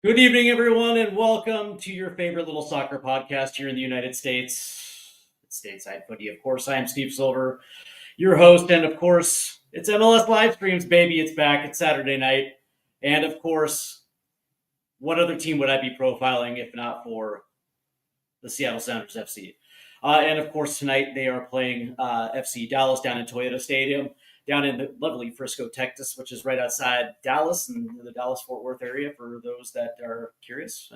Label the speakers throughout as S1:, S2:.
S1: Good evening, everyone, and welcome to your favorite little soccer podcast here in the United States. It's Stateside Footy, of course. I am Steve Silver, your host, and of course, it's MLS live streams, baby. It's back. It's Saturday night, and of course, what other team would I be profiling if not for the Seattle Sounders FC? And of course, tonight they are playing FC Dallas down in Toyota Stadium, down in the lovely Frisco, Texas, which is right outside Dallas in the Dallas Fort Worth area. For those that are curious,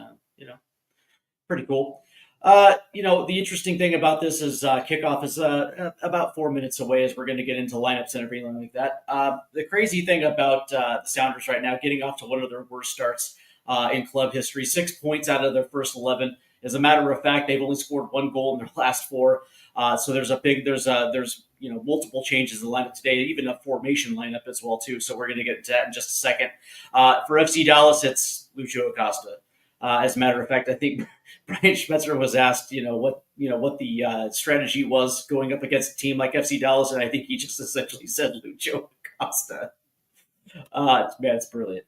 S1: pretty cool. The interesting thing about this is kickoff is about 4 minutes away as we're going to get into lineups and everything like that. The crazy thing about the Sounders right now, getting off to one of their worst starts in club history, 6 points out of their first 11. As a matter of fact, they've only scored one goal in their last four. So there's multiple changes in the lineup today, even a formation lineup as well too. So we're going to get into that in just a second. For FC Dallas, it's Lucho Acosta. As a matter of fact, I think Brian Schmetzer was asked, what the strategy was going up against a team like FC Dallas, and I think he just essentially said Lucho Acosta. It's brilliant.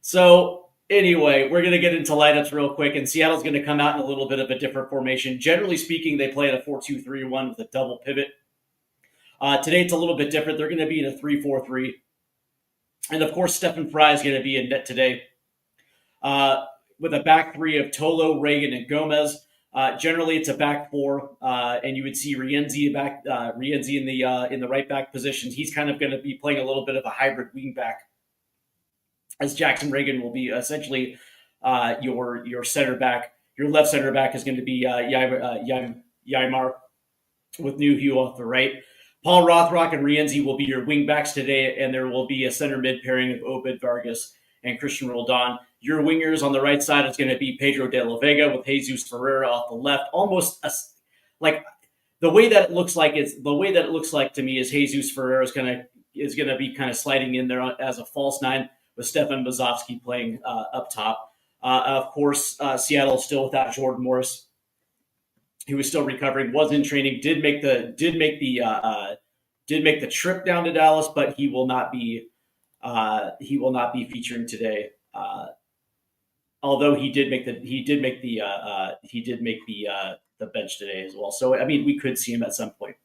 S1: So anyway, we're going to get into lineups real quick, and Seattle's going to come out in a little bit of a different formation. Generally speaking, they play in a 4-2-3-1 with a double pivot. Today it's a little bit different. They're going to be in a 3-4-3, and of course, Stephen Fry is going to be in net today. With a back three of Tolo, Reagan, and Gomez. Generally, it's a back four, and you would see Rienzi in the right back position. He's kind of going to be playing a little bit of a hybrid wing back, as Jackson Reagan will be essentially your center back. Your left center back is going to be Ymar with New Hugh off the right. Paul Rothrock and Rienzi will be your wing backs today, and there will be a center mid pairing of Obed Vargas and Christian Roldan. Your wingers on the right side is going to be Pedro de la Vega with Jesus Ferreira off the left. Like the way that it looks like to me is Jesus Ferreira is going to be kind of sliding in there as a false nine with Stefan Mazovsky playing up top. Of course, Seattle still without Jordan Morris, who is still recovering, was in training, did make the trip down to Dallas, but he will not be featuring today. Although he did make the bench today as well. So I mean, we could see him at some point.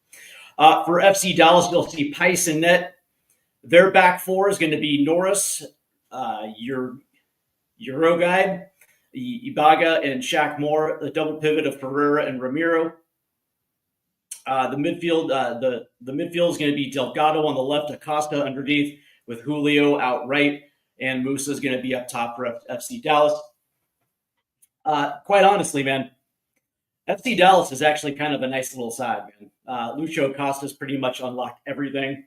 S1: For FC Dallas, you'll see Pice and net. Their back four is going to be Norris, your Euro guy, Ibaga, and Shaq Moore. The double pivot of Ferreira and Ramiro. The midfield is going to be Delgado on the left, Acosta underneath, with Julio out right, and Musa is going to be up top for FC Dallas. Quite honestly, man, FC Dallas is actually kind of a nice little side, man. Lucho Acosta's pretty much unlocked everything.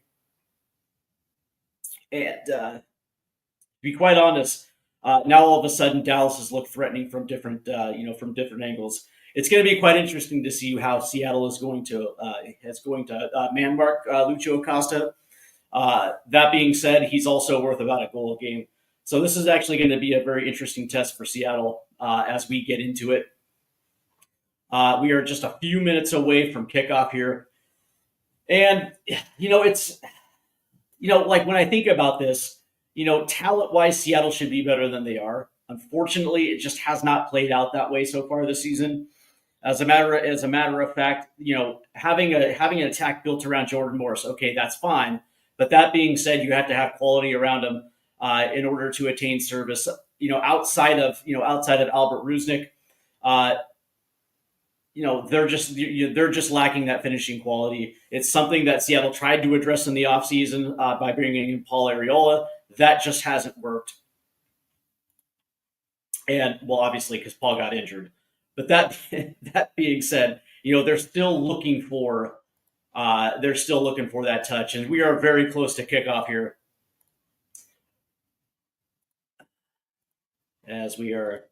S1: And to be quite honest, now all of a sudden Dallas has looked threatening from different angles. It's going to be quite interesting to see how Seattle is going to man mark Lucho Acosta. That being said, he's also worth about a goal a game. So this is actually going to be a very interesting test for Seattle as we get into it. We are just a few minutes away from kickoff here. And, it's, like when I think about this, talent-wise, Seattle should be better than they are. Unfortunately, it just has not played out that way so far this season. As a matter of fact, having an attack built around Jordan Morris, okay, that's fine. But that being said, you have to have quality around him in order to attain service. Outside of Albert Rusnik, they're just lacking that finishing quality. It's something that Seattle tried to address in the offseason by bringing in Paul Arriola. That just hasn't worked. And well, obviously because Paul got injured. But that being said, they're still looking for that touch, and we are very close to kickoff here, as we are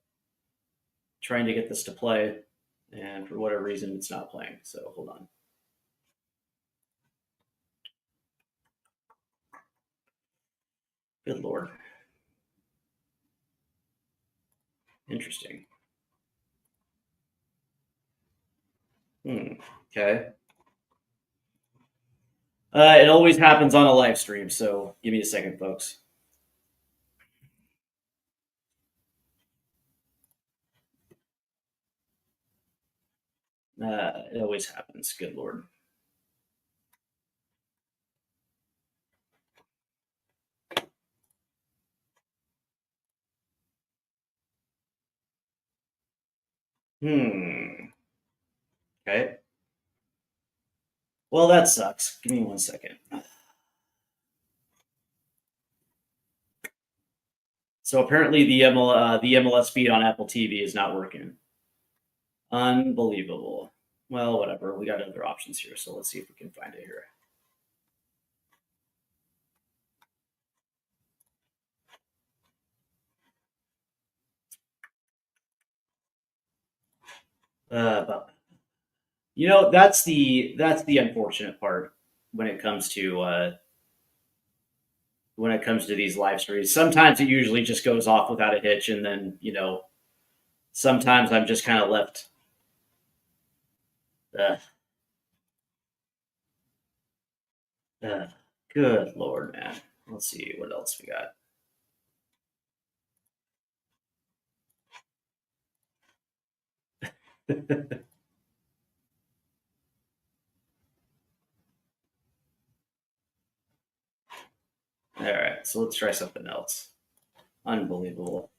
S1: trying to get this to play, and for whatever reason, it's not playing. So hold on. Good Lord. Interesting. Okay. It always happens on a live stream, so give me a second, folks. It always happens. Good lord. Hmm. Okay. Well, that sucks. Give me 1 second. So apparently the MLS feed on Apple TV is not working. Unbelievable. Well, whatever. We got other options here, so let's see if we can find it here. But that's the unfortunate part when it comes to these live streams. Sometimes it usually just goes off without a hitch, and then sometimes I'm just kind of left. Uh, uh, Good lord, man. Let's see what else we got. All right, so let's try something else. Unbelievable.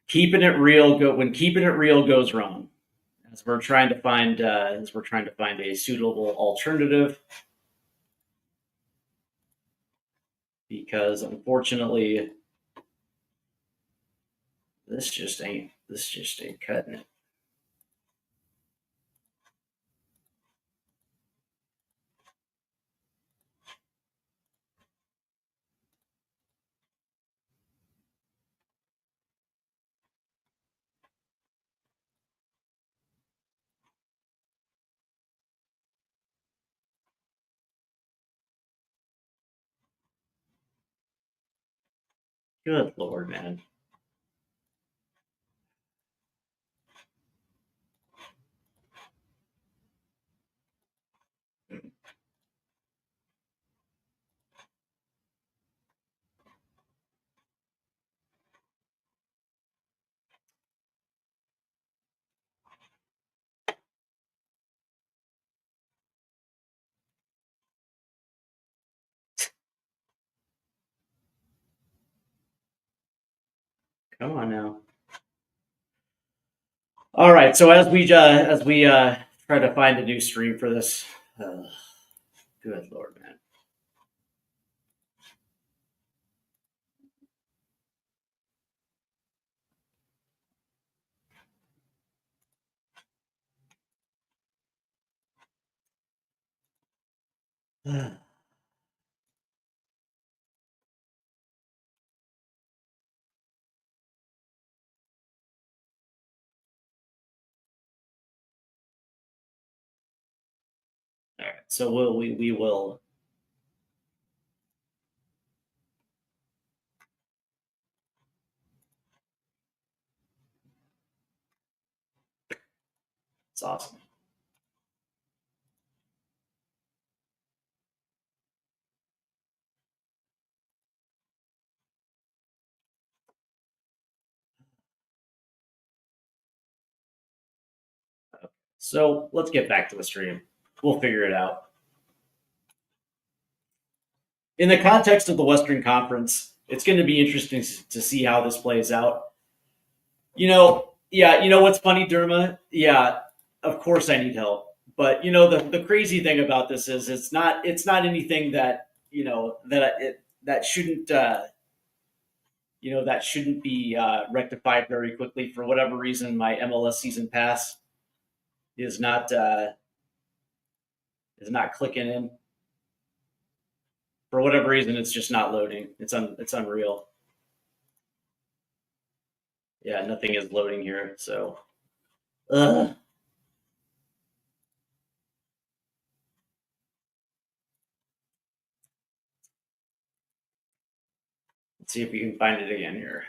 S1: Keeping it real go when keeping it real goes wrong. As we're trying to find a suitable alternative, because unfortunately this just ain't cutting it. Good lord, man. Come on now. All right, so as we try to find a new stream for this, good lord, man. All right, so we will. It's awesome. So let's get back to the stream. We'll figure it out. In the context of the Western Conference, it's going to be interesting to see how this plays out. Yeah, you know what's funny, Derma? Yeah, of course I need help. But the crazy thing about this is it's not anything that that shouldn't be rectified very quickly. For whatever reason, my MLS season pass is not clicking in. For whatever reason, it's just not loading. It's unreal. Yeah, nothing is loading here. So, ugh. Let's see if we can find it again here.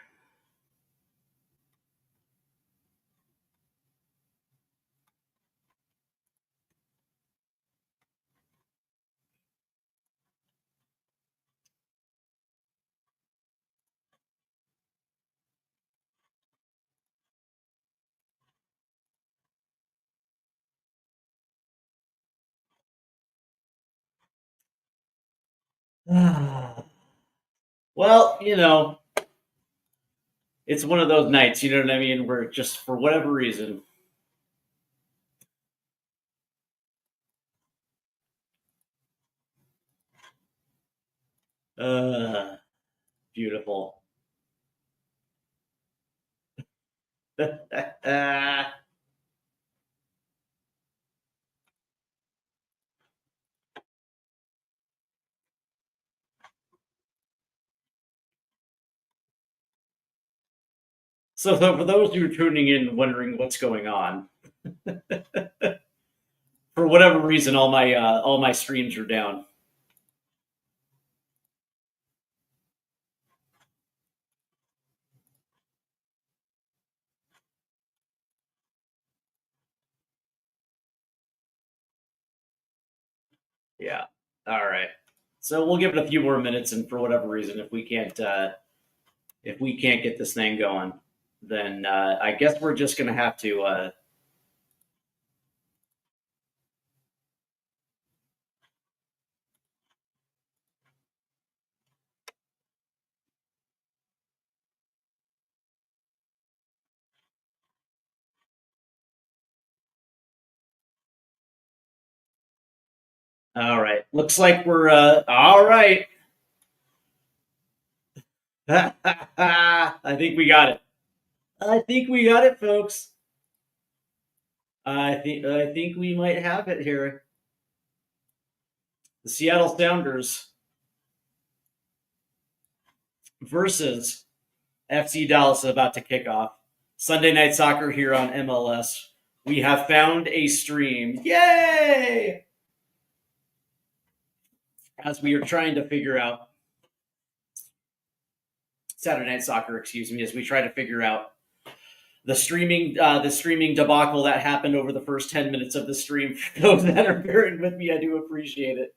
S1: Well, it's one of those nights, you know what I mean, where just for whatever reason, uh, beautiful. So for those who are tuning in, wondering what's going on, for whatever reason, all my streams are down. Yeah. All right. So we'll give it a few more minutes, and for whatever reason, if we can't get this thing going, then I guess we're just gonna have to. All right. Looks like we're all right. I think we got it. I think we got it, folks. I think we might have it here. The Seattle Sounders versus FC Dallas is about to kick off. Sunday Night Soccer here on MLS. We have found a stream. Yay! As we are trying to figure out Saturday Night Soccer, excuse me, as we try to figure out the streaming debacle that happened over the first 10 minutes of the stream. For those that are bearing with me, I do appreciate it.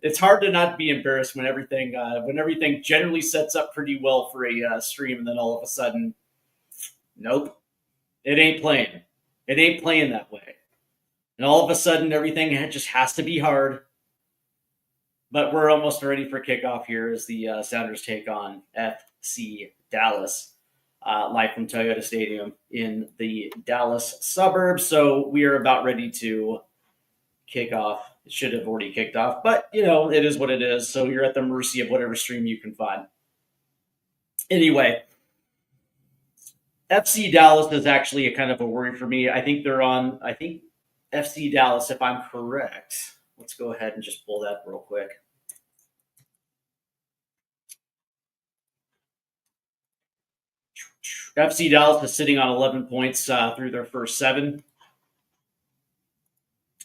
S1: It's hard to not be embarrassed when everything generally sets up pretty well for a stream, and then all of a sudden, nope, it ain't playing. It ain't playing that way, and all of a sudden, everything just has to be hard. But we're almost ready for kickoff here as the Sounders take on FC Dallas, live from Toyota Stadium in the Dallas suburbs. So we are about ready to kick off. It should have already kicked off, but it is what it is. So you're at the mercy of whatever stream you can find. Anyway, FC Dallas is actually a kind of a worry for me. I think they're on. I think FC Dallas, if I'm correct. Let's go ahead and just pull that real quick. FC Dallas is sitting on 11 points through their first seven,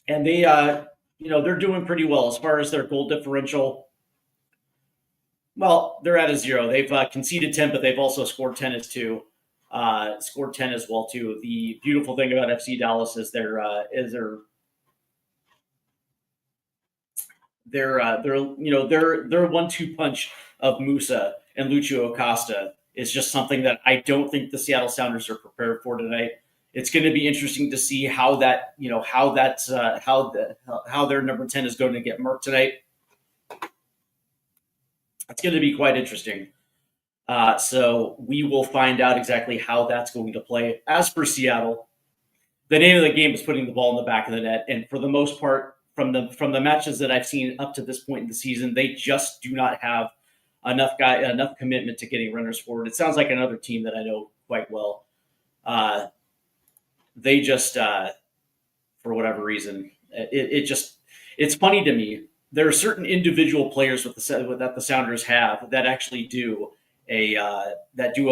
S1: and they're doing pretty well as far as their goal differential. Well, they're at a zero. They've conceded 10, but they've also scored 10 as two. Scored 10 as well too. The beautiful thing about FC Dallas is their 1-2 punch of Musa and Lucio Acosta is just something that I don't think the Seattle Sounders are prepared for tonight. It's going to be interesting to see how their number 10 is going to get marked tonight. It's going to be quite interesting. So we will find out exactly how that's going to play. As for Seattle, the name of the game is putting the ball in the back of the net, and for the most part, from the matches that I've seen up to this point in the season, they just do not have enough commitment to getting runners forward. It sounds like another team that I know quite well. They just, for whatever reason, it's funny to me. There are certain individual players that the Sounders have that actually do a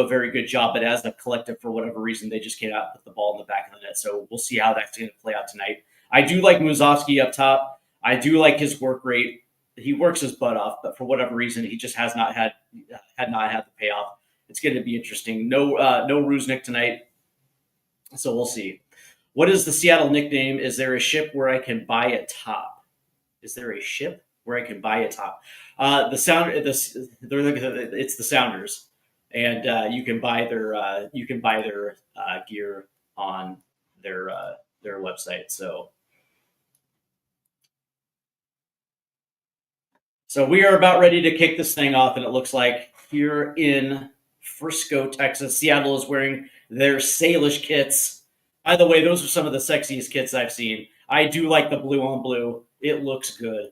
S1: very good job, but as a collective, for whatever reason, they just cannot put the ball in the back of the net. So we'll see how that's going to play out tonight. I do like Muzovsky up top. I do like his work rate. He works his butt off, but for whatever reason, he just has not had the payoff. It's going to be interesting. No Rusnik tonight, so we'll see. What is the Seattle nickname? Is there a ship where I can buy a top? Is there a ship where I can buy a top? It's the Sounders, and you can buy their gear on their website. So So we are about ready to kick this thing off, and it looks like here in Frisco, Texas, Seattle is wearing their Salish kits. By the way, those are some of the sexiest kits I've seen. I do like the blue on blue. It looks good.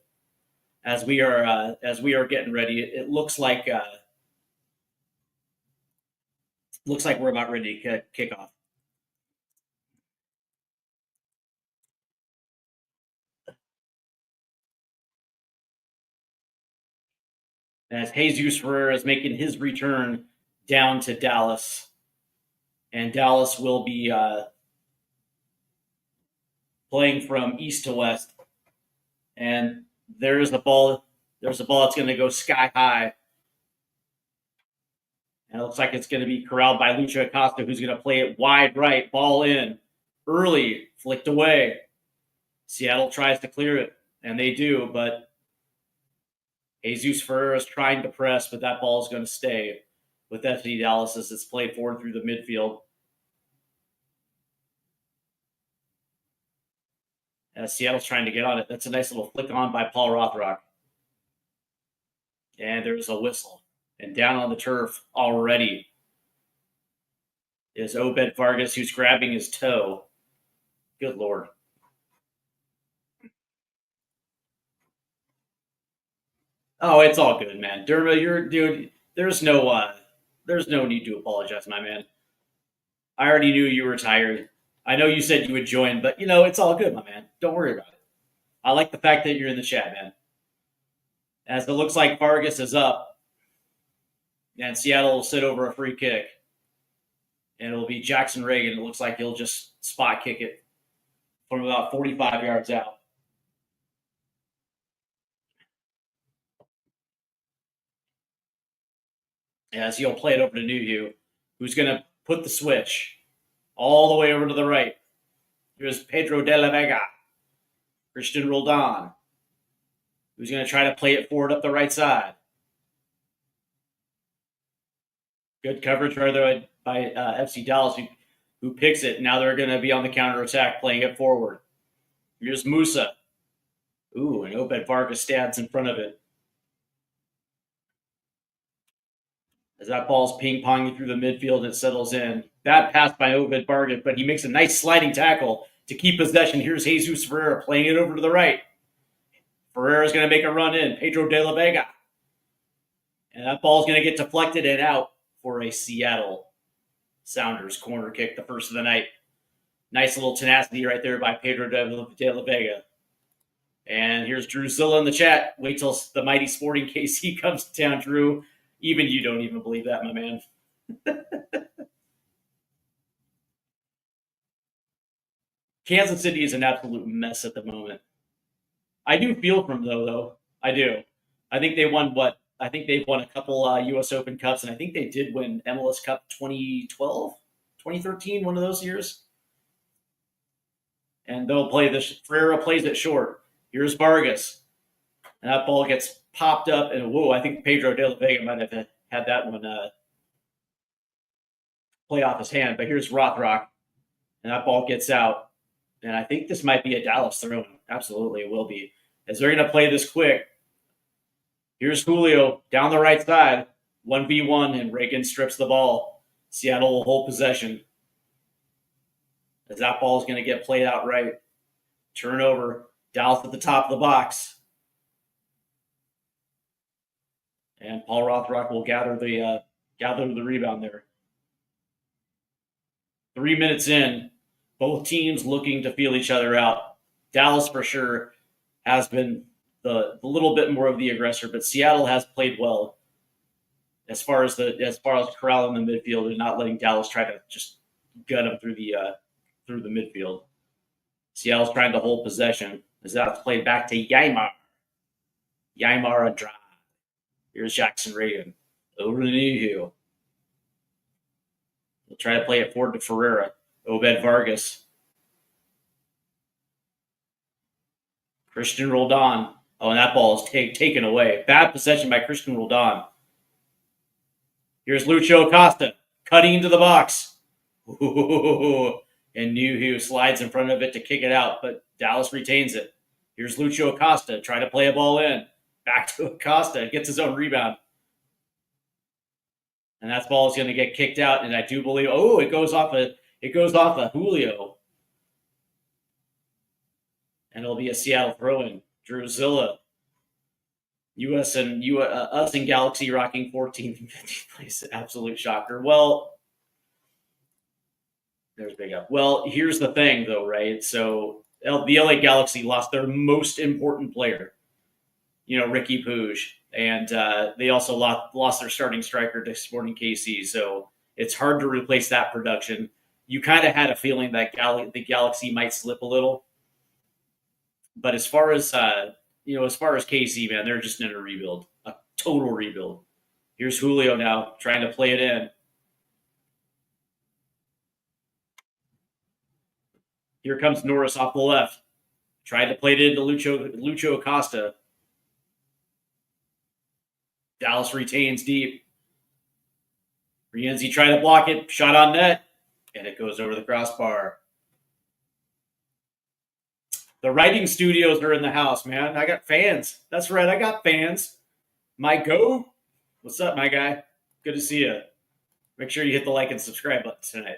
S1: As we are getting ready, it looks like we're about ready to kick off. As Jesus Ferrer is making his return down to Dallas, and Dallas will be playing from east to west. And there's a ball. There's a ball that's going to go sky high, and it looks like it's going to be corralled by Lucha Acosta, who's going to play it wide right, ball in, early, flicked away. Seattle tries to clear it, and they do, but Jesus Ferrer is trying to press, but that ball is going to stay with FC Dallas as it's played forward through the midfield. As Seattle's trying to get on it. That's a nice little flick on by Paul Rothrock. And there's a whistle. And down on the turf already is Obed Vargas, who's grabbing his toe. Good Lord. Oh, it's all good, man. Derma, you're dude. There's no need to apologize, my man. I already knew you were tired. I know you said you would join, but it's all good, my man. Don't worry about it. I like the fact that you're in the chat, man. As it looks like Vargas is up, and Seattle will sit over a free kick, and it'll be Jackson Reagan. It looks like he'll just spot kick it from about 45 yards out. As he'll play it over to Nuhu, who's going to put the switch all the way over to the right. Here's Pedro de la Vega, Christian Roldan, who's going to try to play it forward up the right side. Good coverage right there by FC Dallas, who picks it. Now they're going to be on the counter attack, playing it forward. Here's Musa. Ooh, and Obed Vargas stands in front of it. As that ball's ping-ponging through the midfield, it settles in. Bad pass by Obed Vargas, but he makes a nice sliding tackle to keep possession. Here's Jesus Ferreira playing it over to the right. Ferreira's going to make a run in. Pedro de la Vega. And that ball's going to get deflected and out for a Seattle Sounders corner kick, the first of the night. Nice little tenacity right there by Pedro de la Vega. And here's Drew Zilla in the chat. Wait till the mighty Sporting KC comes down, Drew. Even you don't even believe that, my man. Kansas City is an absolute mess at the moment. I do feel for them, though. I do. I think they won what? I think they've won a couple U.S. Open Cups, and I think they did win MLS Cup 2012, 2013, one of those years. And they'll play this. Ferreira plays it short. Here's Vargas. And that ball gets popped up, and whoa, I think Pedro de la Vega might have had that one play off his hand. But here's Rothrock, and that ball gets out. And I think this might be a Dallas throw. Absolutely, it will be. As they're going to play this quick. Here's Julio down the right side, 1v1, and Reagan strips the ball. Seattle will hold possession. As that ball is going to get played out right. Turnover. Dallas at the top of the box. And Paul Rothrock will gather the rebound there. 3 minutes in, both teams looking to feel each other out. Dallas for sure has been the little bit more of the aggressor, but Seattle has played well as far as corralling the midfield and not letting Dallas try to just gut them through the midfield. Seattle's trying to hold possession as that's played back to Yaimar Andrade. Here's Jackson Reagan over to Nuhu. He'll try to play it forward to Ferreira. Obed Vargas. Christian Roldan. Oh, and that ball is taken away. Bad possession by Christian Roldan. Here's Lucho Acosta cutting into the box. Ooh, and Nuhu slides in front of it to kick it out, but Dallas retains it. Here's Lucho Acosta trying to play a ball in. Back to Acosta. Gets his own rebound. And that ball is going to get kicked out. And I do believe, it goes off a Julio. And it'll be a Seattle throw-in. Druzilla. us and Galaxy rocking 14th and 15th place. Absolute shocker. Well, there's Big Up. Well, here's the thing, though, right? So the LA Galaxy lost their most important player, Ricky Puig, and they also lost their starting striker to Sporting KC. So it's hard to replace that production. You kind of had a feeling that the Galaxy might slip a little, but as far as KC, man, they're just in a rebuild, a total rebuild. Here's Julio now trying to play it in. Here comes Norris off the left. Tried to play it into Lucho Acosta. Dallas retains deep. Rienzi tried to block it. Shot on net. And it goes over the crossbar. The writing studios are in the house, man. I got fans. That's right. I got fans. My go. What's up, my guy? Good to see you. Make sure you hit the like and subscribe button tonight.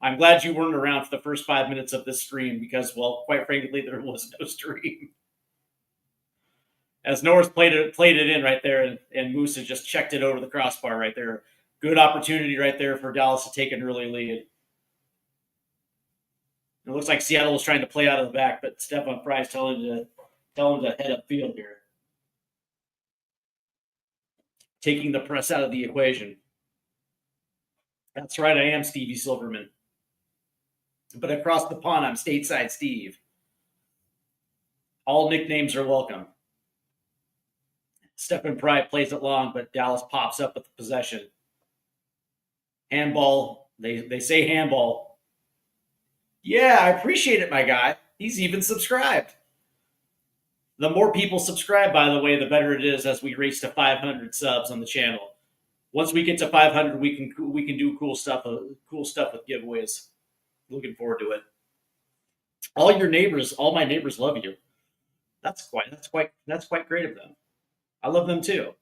S1: I'm glad you weren't around for the first 5 minutes of this stream because, well, quite frankly, there was no stream. As Norris played it in right there, and Musa just checked it over the crossbar right there. Good opportunity right there for Dallas to take an early lead. It looks like Seattle was trying to play out of the back, but Stefan Fry's telling him to head up field here. Taking the press out of the equation. That's right, I am Stevie Silverman. But across the pond, I'm Stateside Steve. All nicknames are welcome. Stephen Pride plays it long, but Dallas pops up with the possession. Handball. They say handball. Yeah, I appreciate it, my guy. He's even subscribed. The more people subscribe, by the way, the better it is as we race to 500 subs on the channel. Once we get to 500, we can do cool stuff with giveaways. Looking forward to it. All my neighbors love you. That's quite great of them. I love them too.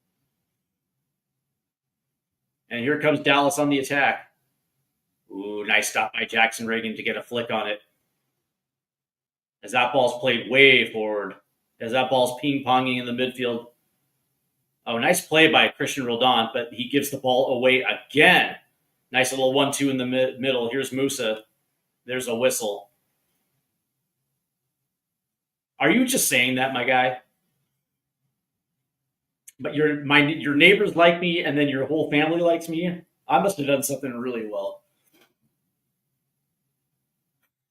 S1: And here comes Dallas on the attack. Ooh, nice stop by Jackson Reagan to get a flick on it. As that ball's played way forward. As that ball's ping-ponging in the midfield. Oh, nice play by Christian Roldan, but he gives the ball away again. Nice little 1-2 in the middle. Here's Musa. There's a whistle. Are you just saying that, my guy? But your neighbors like me, and then your whole family likes me? I must have done something really well.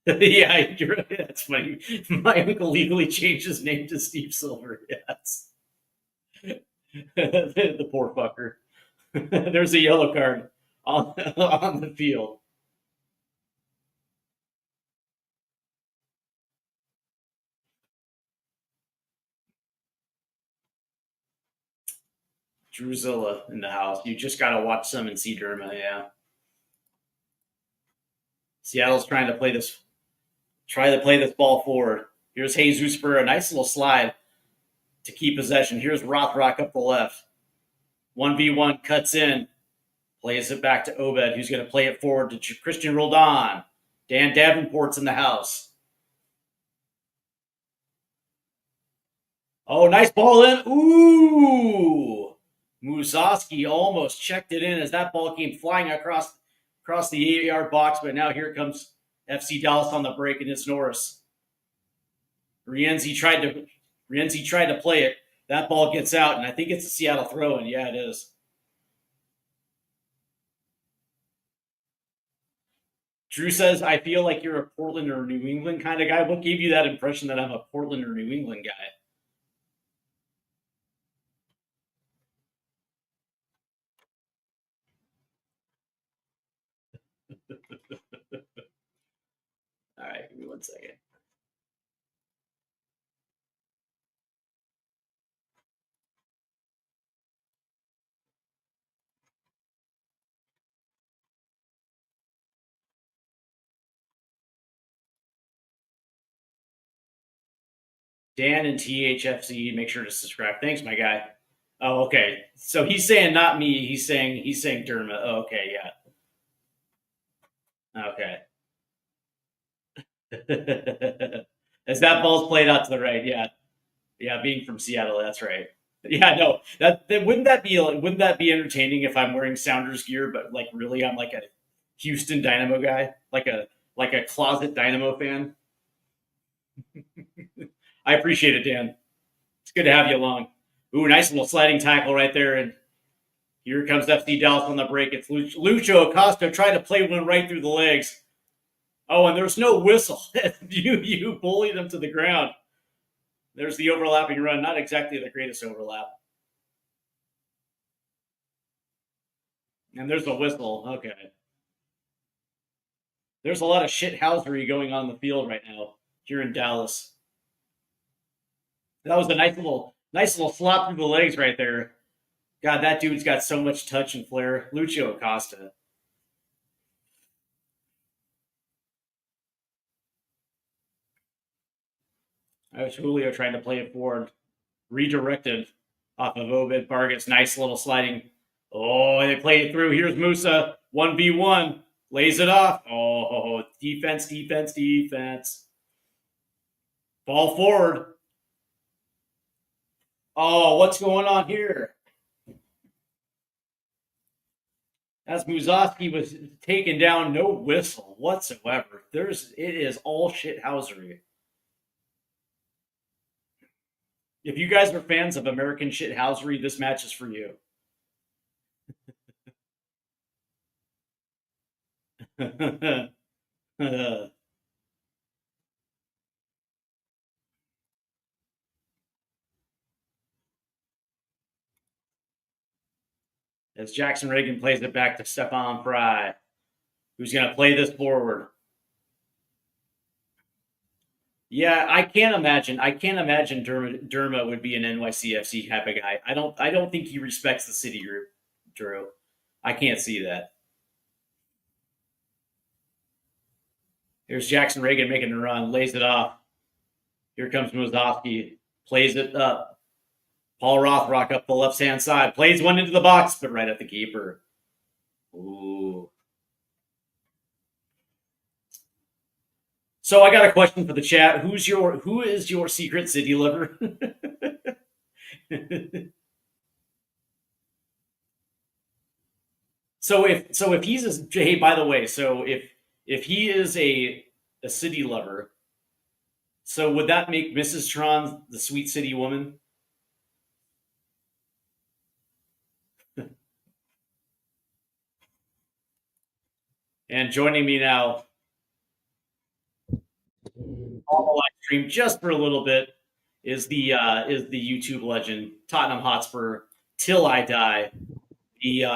S1: Yeah, that's funny. My uncle legally changed his name to Steve Silver. Yes. The poor fucker. There's a yellow card on the field. Druzilla in the house. You just got to watch some and see Derma, yeah. Seattle's trying to play this ball forward. Here's Jesus for a nice little slide to keep possession. Here's Rothrock up the left. 1v1 cuts in. Plays it back to Obed, who's going to play it forward to Christian Roldan. Dan Davenport's in the house. Oh, nice ball in. Ooh. Musoski almost checked it in as that ball came flying across the 8-yard box, but now here comes FC Dallas on the break, and it's Norris. Rienzi tried to play it. That ball gets out, and I think it's a Seattle throw-in. Yeah, it is. Drew says, I feel like you're a Portland or New England kind of guy. What gave you that impression that I'm a Portland or New England guy? All right, give me 1 second. Dan and THFC, make sure to subscribe. Thanks, my guy. Oh, okay. So he's saying not me. He's saying Dermot. Oh, okay, yeah. Okay. As that ball's played out to the right, yeah, yeah. Being from Seattle, that's right. Yeah, no, that wouldn't that be entertaining if I'm wearing Sounders gear, but like really I'm like a Houston Dynamo guy, like a closet Dynamo fan. I appreciate it, Dan. It's good to have you along. Ooh, nice little sliding tackle right there, and here comes FC Dallas on the break. It's Lucho Acosta trying to play one right through the legs. Oh, and there's no whistle. You bullied him to the ground. There's the overlapping run. Not exactly the greatest overlap. And there's a whistle. Okay. There's a lot of shithousery going on in the field right now here in Dallas. That was a nice little slap through the legs right there. God, that dude's got so much touch and flair. Lucio Acosta. I was Julio trying to play it forward. Redirected off of Obed Vargas. Nice little sliding. Oh, they play it through. Here's Musa. 1v1. Lays it off. Oh, defense, defense, defense. Ball forward. Oh, what's going on here? As Musoski was taken down, no whistle whatsoever. It is all shithousery. If you guys are fans of American shithousery, this match is for you. As Jackson Reagan plays it back to Stefan Fry, who's going to play this forward. Yeah, I can't imagine. Derma would be an NYCFC type of guy. I don't think he respects the city group, Drew. I can't see that. Here's Jackson Reagan making a run, lays it off. Here comes Mozovsky, plays it up. Paul Rothrock up the left hand side, plays one into the box, but right at the keeper. Ooh. So I got a question for the chat. Who is your secret city lover? So if he's hey, by the way, so if he is a city lover, so would that make Mrs. Tron the sweet city woman? And joining me now on the live stream just for a little bit is the YouTube legend Tottenham Hotspur till I die. The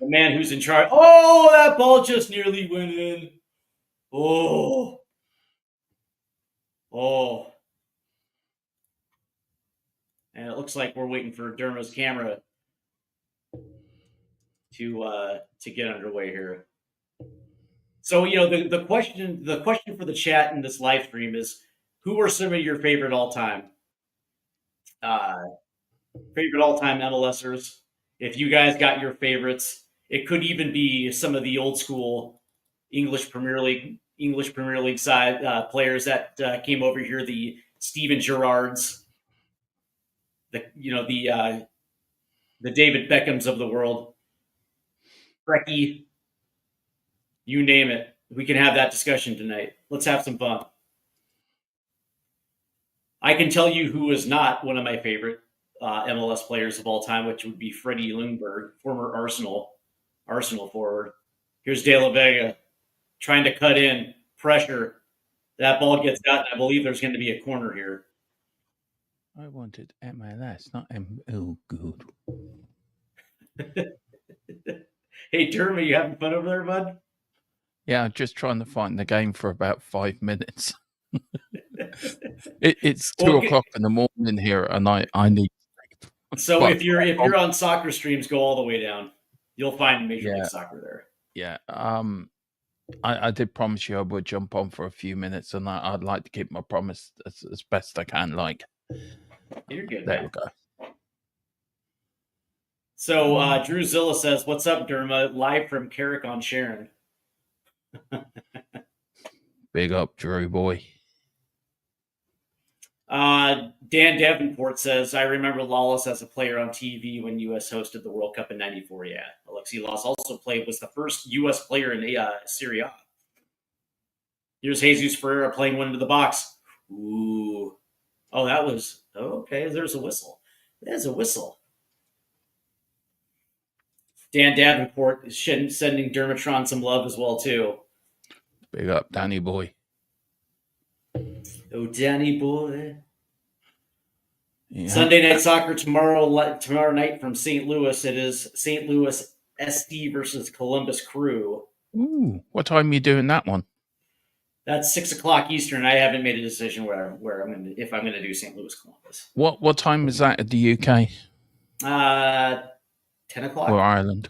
S1: man who's in charge. Oh, that ball just nearly went in. Oh, oh, and it looks like we're waiting for Derma's camera to get underway here. So the question for the chat in this live stream is, who are some of your favorite all time MLSers? If you guys got your favorites, it could even be some of the old school English Premier League side players that came over here, the Steven Gerrards, the David Beckhams of the world, Brecky, you name it. We can have that discussion tonight. Let's have some fun. I can tell you who is not one of my favorite MLS players of all time, which would be Freddie Ljungberg, former Arsenal forward. Here's De La Vega trying to cut in, pressure. That ball gets out, and I believe there's going to be a corner here.
S2: I wanted MLS, not oh, good.
S1: Hey, Derma, you having fun over there, bud?
S2: Yeah, just trying to find the game for about 5 minutes. It's 2:00 in the morning here, and I need sleep.
S1: So if you're on soccer streams, go all the way down. You'll find Major League Soccer there.
S2: Yeah. I did promise you I would jump on for a few minutes, and I'd like to keep my promise as best I can. Like,
S1: You're good,
S2: there
S1: man.
S2: we go.
S1: So Drew Zilla says, "What's up, Derma? Live from Carrick on Sharon."
S2: Big up, Drew boy.
S1: Dan Davenport says, "I remember Lawless as a player on TV when U.S. hosted the World Cup in '94." Yeah, Alexi Lalas also was the first U.S. player in Serie A. Here's Jesus Ferreira playing one into the box. Ooh. Oh, that was okay. There's a whistle. There's a whistle. Dan Davenport is sending Dermatron some love as well too.
S2: Big up, Danny boy.
S1: Oh, Danny boy.
S2: Yeah.
S1: Sunday night soccer tomorrow night from St. Louis. It is St. Louis SC versus Columbus Crew.
S2: Ooh, what time are you doing that one?
S1: That's 6:00 Eastern. I haven't made a decision if I'm gonna do St. Louis Columbus.
S2: What time is that at the UK?
S1: 10 o'clock
S2: or Ireland?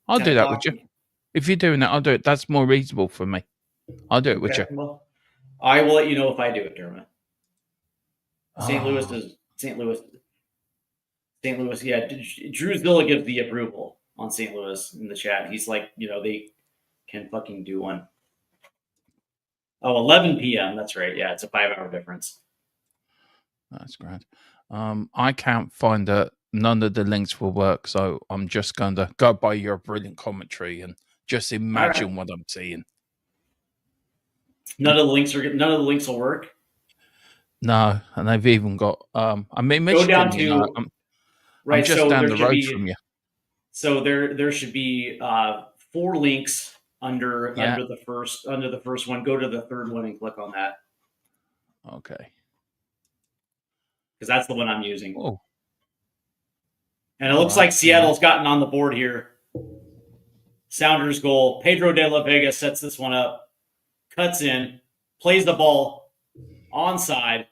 S2: I'll do that with you. If you're doing that, I'll do it. That's more reasonable for me. I'll do it with you.
S1: Well, I will let you know if I do it, Dermot. St. Louis. Yeah, Drew Zilla gives the approval on St. Louis in the chat. He's like, they can fucking do one. Oh, 11 p.m. That's right. Yeah, it's a 5-hour difference.
S2: That's great. I can't find none of the links will work, so I'm just going to go by your brilliant commentary and just imagine what I'm seeing.
S1: None of the links will work.
S2: No, and they've even got. I mean,
S1: Michigan,
S2: go down to I'm just
S1: so
S2: down the road from you.
S1: So there should be 4 links under the first one. Go to the third one and click on that.
S2: Okay.
S1: Because that's the one I'm using.
S2: Oh.
S1: And it looks like Seattle's gotten on the board here. Sounders goal. Pedro de la Vega sets this one up. Cuts in. Plays the ball. Onside.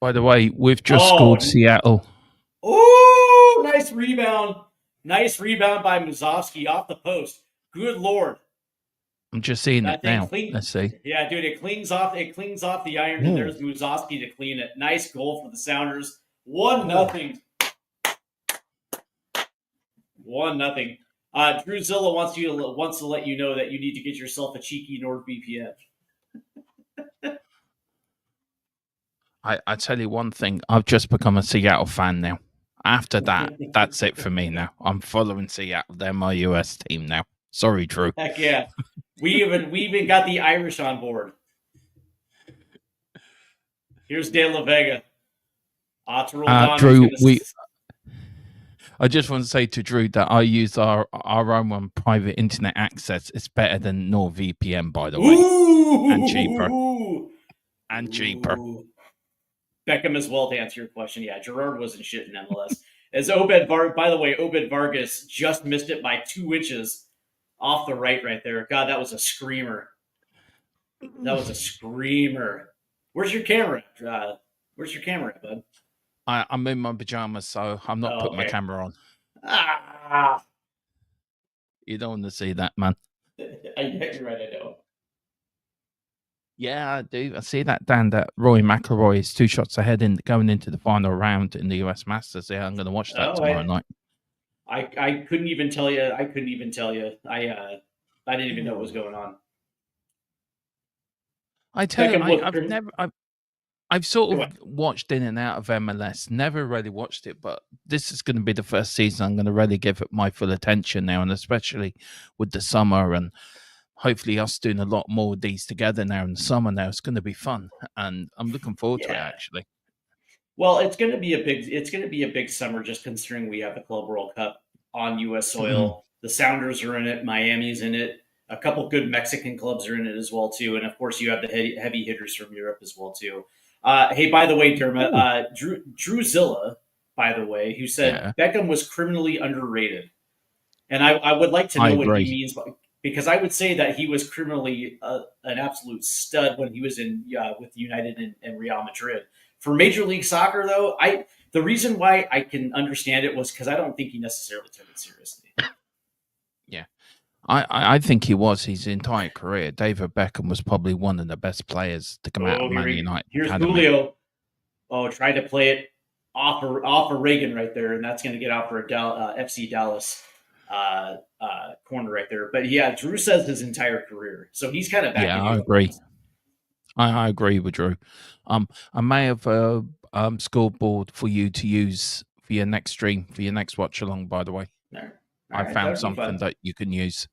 S2: By the way, we've just scored Seattle.
S1: Oh, nice rebound. Nice rebound by Musovski off the post. Good Lord.
S2: I'm just seeing it now. Let's see.
S1: Yeah, dude, it clings off the iron, and there's Musovski to clean it. Nice goal for the Sounders. 1-0. 1-0. Drew Zilla wants to let you know that you need to get yourself a cheeky NordVPN.
S2: I tell you one thing, I've just become a Seattle fan now. After that, that's it for me now. I'm following Seattle. They're my US team now. Sorry, Drew.
S1: Heck yeah. We even got the Irish on board. Here's De La Vega.
S2: Drew, I just want to say to Drew that I use our own private internet access. It's better than NordVPN, by the way. And cheaper.
S1: Beckham as well, to answer your question. Yeah, Gerard wasn't shit in MLS. By the way, Obed Vargas just missed it by 2 inches off the right there. God, that was a screamer. Where's your camera? Where's your camera, bud?
S2: I'm in my pajamas, so I'm not putting my camera on. You don't want to see that, man.
S1: You're right, I know.
S2: Yeah, I do. I see that, Dan, that Rory McIlroy is 2 shots ahead going into the final round in the US Masters. Yeah, I'm going to watch that tomorrow night.
S1: I couldn't even tell you. I didn't even know what was going on.
S2: I tell you, I've sort of watched in and out of MLS, never really watched it, but this is going to be the first season I'm going to really give it my full attention now, and especially with the summer and hopefully us doing a lot more of these together now in the summer now. It's going to be fun, and I'm looking forward to it, actually.
S1: Well, it's going to be a big summer, just considering we have the Club World Cup on U.S. soil. The Sounders are in it. Miami's in it. A couple good Mexican clubs are in it as well, too. And, of course, you have the heavy hitters from Europe as well, too. Hey, by the way, Dermot, Drew Zilla, by the way, who said Beckham was criminally underrated. And I would like to know what he means because I would say that he was criminally an absolute stud when he was with United and Real Madrid. For Major League Soccer, though, the reason why I can understand it was because I don't think he necessarily took it seriously.
S2: Yeah, I think he was his entire career. David Beckham was probably one of the best players to come out of
S1: Oh,
S2: Man United
S1: here's
S2: Academy.
S1: Julio. Oh, tried to play it off of Reagan right there, and that's going to get out for a FC Dallas corner right there. But yeah, Drew says his entire career, so he's kind of
S2: Yeah,
S1: backing
S2: I
S1: you up on
S2: agree.
S1: this.
S2: I agree with Drew. I may have a scoreboard for you to use for your next stream, for your next watch along. By the way,
S1: All right,
S2: I
S1: that
S2: found
S1: would be
S2: something
S1: fun.
S2: that you can use.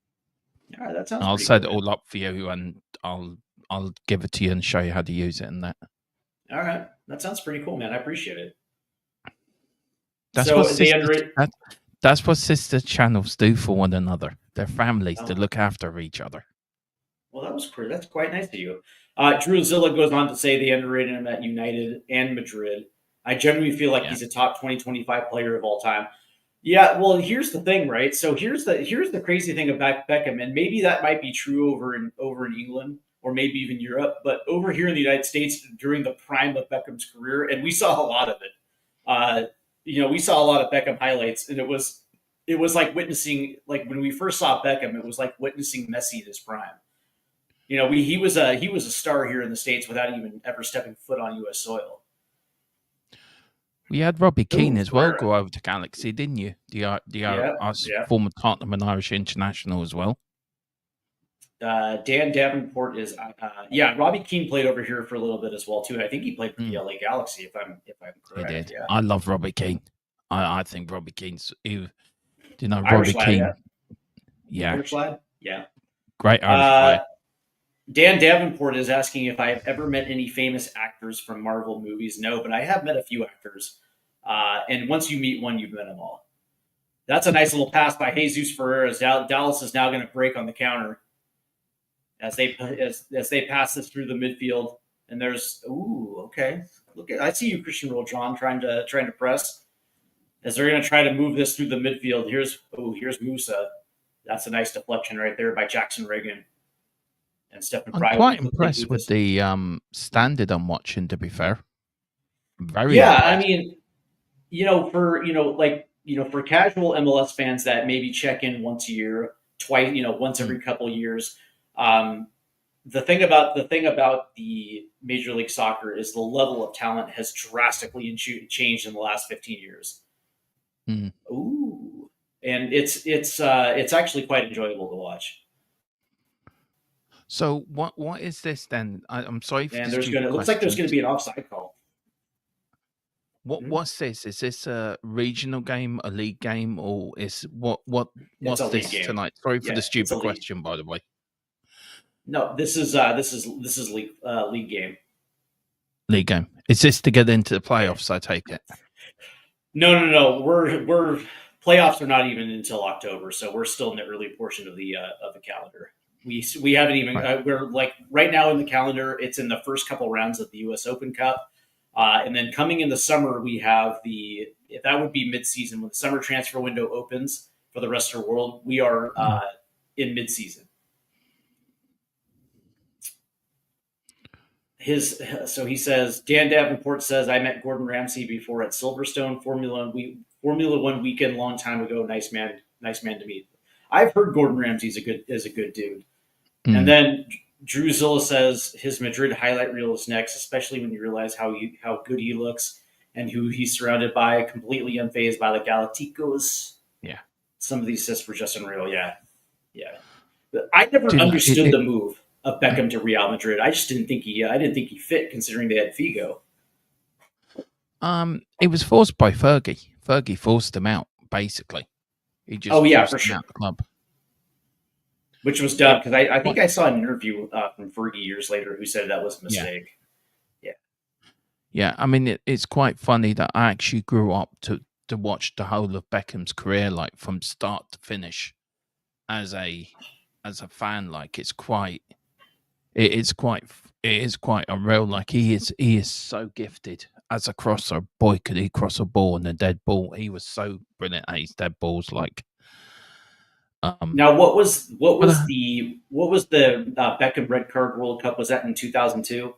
S1: All right, that sounds
S2: I'll
S1: pretty
S2: set
S1: cool,
S2: it
S1: man.
S2: all up for you, and I'll give it to you and show you how to use it and that.
S1: All right, that sounds pretty cool, man. I appreciate it.
S2: That's what
S1: So they under
S2: that's what sister channels do for one another. Their families to
S1: oh,
S2: look after each other.
S1: well, that was pretty. That's quite nice of you. Drew Zilla goes on to say they underrated him at United and Madrid. I genuinely feel like
S2: Yeah.
S1: he's a top 2025 player of all time. Yeah, well, here's the thing, right? So here's the crazy thing about Beckham, and maybe that might be true over in England or maybe even Europe, but over here in the United States during the prime of Beckham's career, and we saw a lot of it. Uh, we saw a lot of Beckham highlights, and it was like witnessing, like when we first saw Beckham, it was like witnessing Messi in his prime. He was a star here in the States without even ever stepping foot on U.S. soil.
S2: We had Robbie Keane
S1: Ooh,
S2: as well
S1: Ferreira.
S2: go over to Galaxy, didn't you?
S1: Yeah,
S2: Us
S1: yeah.
S2: former Tottenham and Irish international as well.
S1: Dan Davenport is yeah. Robbie Keane played over here for a little bit as well too. I think he played for the
S2: Mm,
S1: LA Galaxy if I'm
S2: he
S1: correct.
S2: did.
S1: Yeah,
S2: I love Robbie Keane. I think Robbie Keane's. Do you know
S1: Irish
S2: Robbie
S1: lad.
S2: Keane?
S1: Yeah,
S2: Yeah,
S1: Irish lad. Yeah.
S2: great Irish
S1: Uh,
S2: player.
S1: Dan Davenport is asking if I have ever met any famous actors from Marvel movies. No, but I have met a few actors. And once you meet one, you've met them all. That's a nice little pass by Jesus Ferreira. Dallas is now going to break on the counter as they pass this through the midfield. And there's okay. I see you, Christian Roljon, trying to press as they're going to try to move this through the midfield. Here's Musa. That's a nice deflection right there by Jackson Reagan and Stephen
S2: I'm
S1: Fry will
S2: quite
S1: quickly
S2: impressed
S1: move
S2: with
S1: this.
S2: the standard I'm watching. To be fair, very
S1: Yeah, I
S2: impressed.
S1: mean, for casual MLS fans that maybe check in once a year, twice, once
S2: Mm.
S1: every couple of years. Um, the thing about the Major League Soccer is the level of talent has drastically changed in the last 15 years.
S2: Mm.
S1: Ooh, and it's actually quite enjoyable to watch.
S2: So what is this then? I'm sorry for
S1: And
S2: the
S1: there's gonna
S2: stupid
S1: it looks like there's gonna
S2: questions.
S1: be an offside call. Mhm.
S2: What's this? Is this a regional game, a league game, or is
S1: It's a
S2: what's
S1: league
S2: this
S1: game.
S2: tonight? Sorry for
S1: Yeah,
S2: the
S1: it's a
S2: stupid
S1: league.
S2: question, by the way.
S1: No, this is league game.
S2: League game. Is this to get into the
S1: Yeah.
S2: playoffs? I take it.
S1: No. We're playoffs are not even until October, so we're still in the early portion of the calendar. We haven't even
S2: Right.
S1: we're like right now in the calendar. It's in the first couple rounds of the U.S. Open Cup, and then coming in the summer we have that would be mid-season when the summer transfer window opens for the rest of the world. We are
S2: Mm.
S1: in mid-season. So he says Dan Davenport says I met Gordon Ramsay before at Silverstone Formula One weekend long time ago. Nice man to meet. I've heard Gordon Ramsay is a good dude. And
S2: Mm.
S1: then Drew Zilla says his Madrid highlight reel is next, especially when you realize how good he looks and who he's surrounded by, completely unfazed by the Galacticos.
S2: Yeah.
S1: Some of these assists were just unreal. Yeah. But I never
S2: Do you know,
S1: understood the move of Beckham to Real Madrid. I just didn't think he fit considering they had Figo.
S2: it was forced by Fergie. Fergie forced him out. Basically, he just
S1: Oh yeah,
S2: forced
S1: for
S2: him
S1: sure.
S2: out the club.
S1: Which was dumb because I think
S2: What?
S1: I saw an interview from Fergie years later who said that was a
S2: Yeah.
S1: mistake.
S2: Yeah, I mean it's quite funny that I actually grew up to watch the whole of Beckham's career, like from start to finish, as a fan. Like it is quite unreal. Like he is so gifted as a crosser. Boy, could he cross a ball and a dead ball. He was so brilliant at his dead balls. Like
S1: Now, what was
S2: but,
S1: the Beckham red card World Cup? Was that in 2002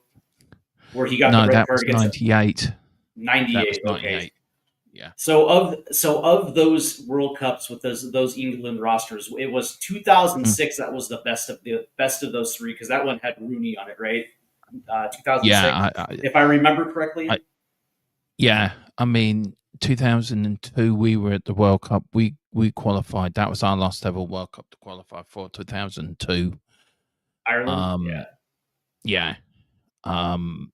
S1: where he got the
S2: no,
S1: red
S2: that
S1: card
S2: was
S1: against
S2: 98. That was
S1: 98? Okay,
S2: 98. Yeah.
S1: So of those World Cups with those England rosters, it was 2006 that was the best of those three because that one had Rooney on it, right? 2006,
S2: Yeah,
S1: if I remember correctly.
S2: I yeah. I mean, 2002 we were at the World Cup. We qualified. That was our last ever World Cup to qualify for. 2002.
S1: Ireland,
S2: Um,
S1: yeah.
S2: yeah. Um,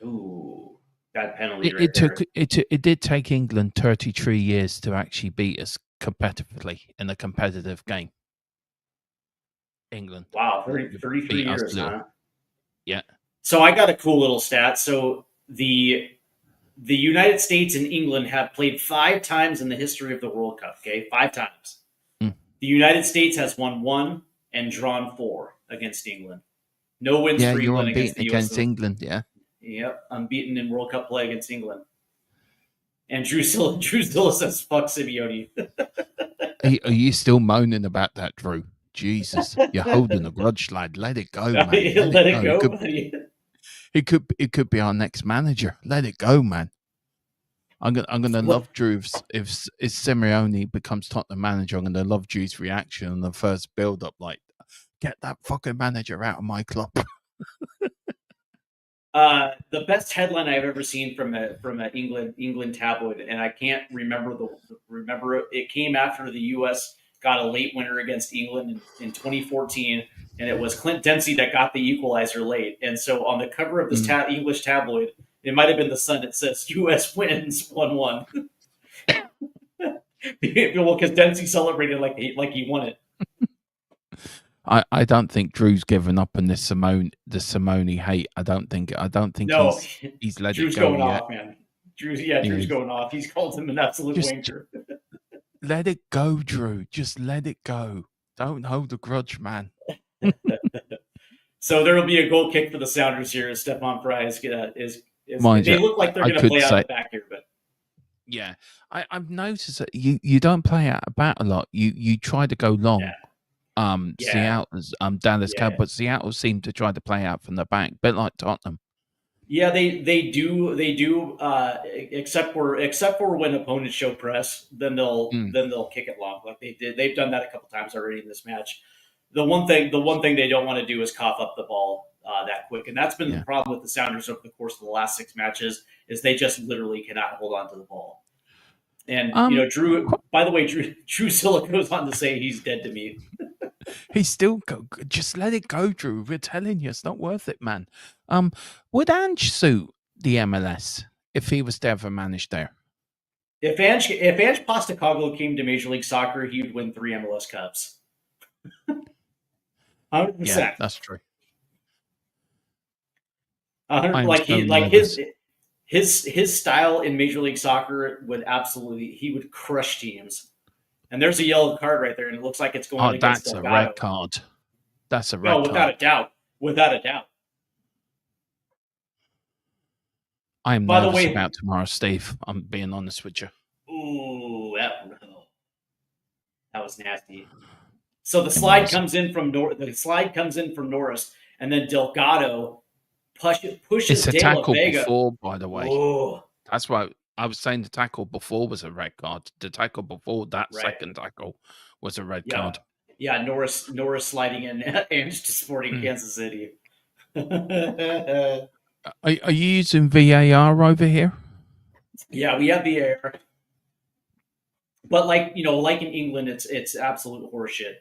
S1: Ooh, that penalty
S2: it,
S1: right
S2: it took
S1: there.
S2: it did take England 33 years to actually beat us competitively in a competitive game. England
S1: Wow, 33
S2: beat us
S1: years,
S2: little.
S1: huh?
S2: Yeah.
S1: So I got a cool little stat. So the United States and England have played 5 times in the history of the World Cup. Okay, 5 times.
S2: Mm.
S1: The United States has won one and drawn four against England. No wins
S2: Yeah,
S1: for
S2: you're
S1: England against
S2: unbeaten
S1: the U.S.
S2: against England. Yeah.
S1: Yep, unbeaten in World Cup play against England. And Drew still says fuck Simeone.
S2: Are you still moaning about that, Drew? Jesus, you're holding a grudge, lad. Let it go, man. Let it
S1: Let it
S2: go.
S1: go, buddy.
S2: It could be our next manager. Let it go, man. I'm gonna
S1: What?
S2: love Drew if Simeone becomes Tottenham manager. I'm gonna love Drew's reaction on the first build up, like, get that fucking manager out of my club.
S1: The best headline I've ever seen from a England tabloid, and I can't remember remember it. It came after the U.S. got a late winner against England in 2014, and it was Clint Dempsey that got the equalizer late. And so on the cover of this
S2: Mm.
S1: English tabloid, it might have been the Sun. It says U.S. wins 1-1. Well, because Dempsey celebrated like he won it.
S2: I don't think Drew's given up on the Simone hate. I don't think
S1: No,
S2: he's let it
S1: Drew's
S2: go
S1: going
S2: yet.
S1: off, man. Drew's
S2: Is
S1: going off. He's called him an absolute
S2: just
S1: wanker.
S2: let it go, Drew. Just let it go. Don't hold a grudge, man.
S1: So there will be a goal kick for the Sounders here. As Stefan Fry is
S2: Mind
S1: they
S2: you,
S1: look like they're
S2: I
S1: going to
S2: could
S1: play out
S2: say,
S1: the back here, but
S2: yeah. I've noticed that you don't play out about a lot. You try to go long.
S1: yeah, yeah,
S2: Seattle's Dallas
S1: yeah,
S2: Cowboys. Seattle seem to try to play out from the back, bit like Tottenham.
S1: yeah. They do. Except for when opponents show press,
S2: Mm,
S1: then they'll kick it long like they did. They've done that a couple times already in this match. The one thing they don't want to do is cough up the ball that quick, and that's been the
S2: yeah.
S1: problem with the Sounders over the course of the last 6 matches. Is they just literally cannot hold on to the ball. And
S2: Um,
S1: Drew. By the way, Drew Silla goes on to say he's dead to me.
S2: he's still just let it go, Drew. We're telling you, it's not worth it, man. Um, would Ange suit the MLS if he was to ever manage there?
S1: If Ange Postecoglou came to Major League Soccer, he would win 3 MLS Cups. 100%.
S2: Yeah, that's true.
S1: 100,
S2: I am
S1: like
S2: so
S1: he like
S2: nervous.
S1: his style in Major League Soccer would absolutely he would crush teams. And there's a yellow card right there, and it looks like it's going
S2: Oh,
S1: against
S2: that's a red
S1: Delgado.
S2: card. That's a
S1: No,
S2: red
S1: without
S2: card.
S1: a doubt, without a doubt.
S2: I am
S1: By the
S2: nervous
S1: way,
S2: about tomorrow, Steve. I'm being honest with you.
S1: ooh, that was nasty. So
S2: It was.
S1: the slide comes in from Norris, and then Delgado pushes
S2: It's a
S1: De La
S2: tackle
S1: Vega.
S2: before, by the way.
S1: Oh,
S2: That's why I was saying the tackle before was a red card. The tackle before that
S1: right.
S2: second tackle was a red
S1: Yeah,
S2: card.
S1: yeah. Norris sliding in and to Sporting
S2: Mm.
S1: Kansas City.
S2: Are you using VAR over here?
S1: Yeah, we have the air, but like in England, it's absolute horseshit.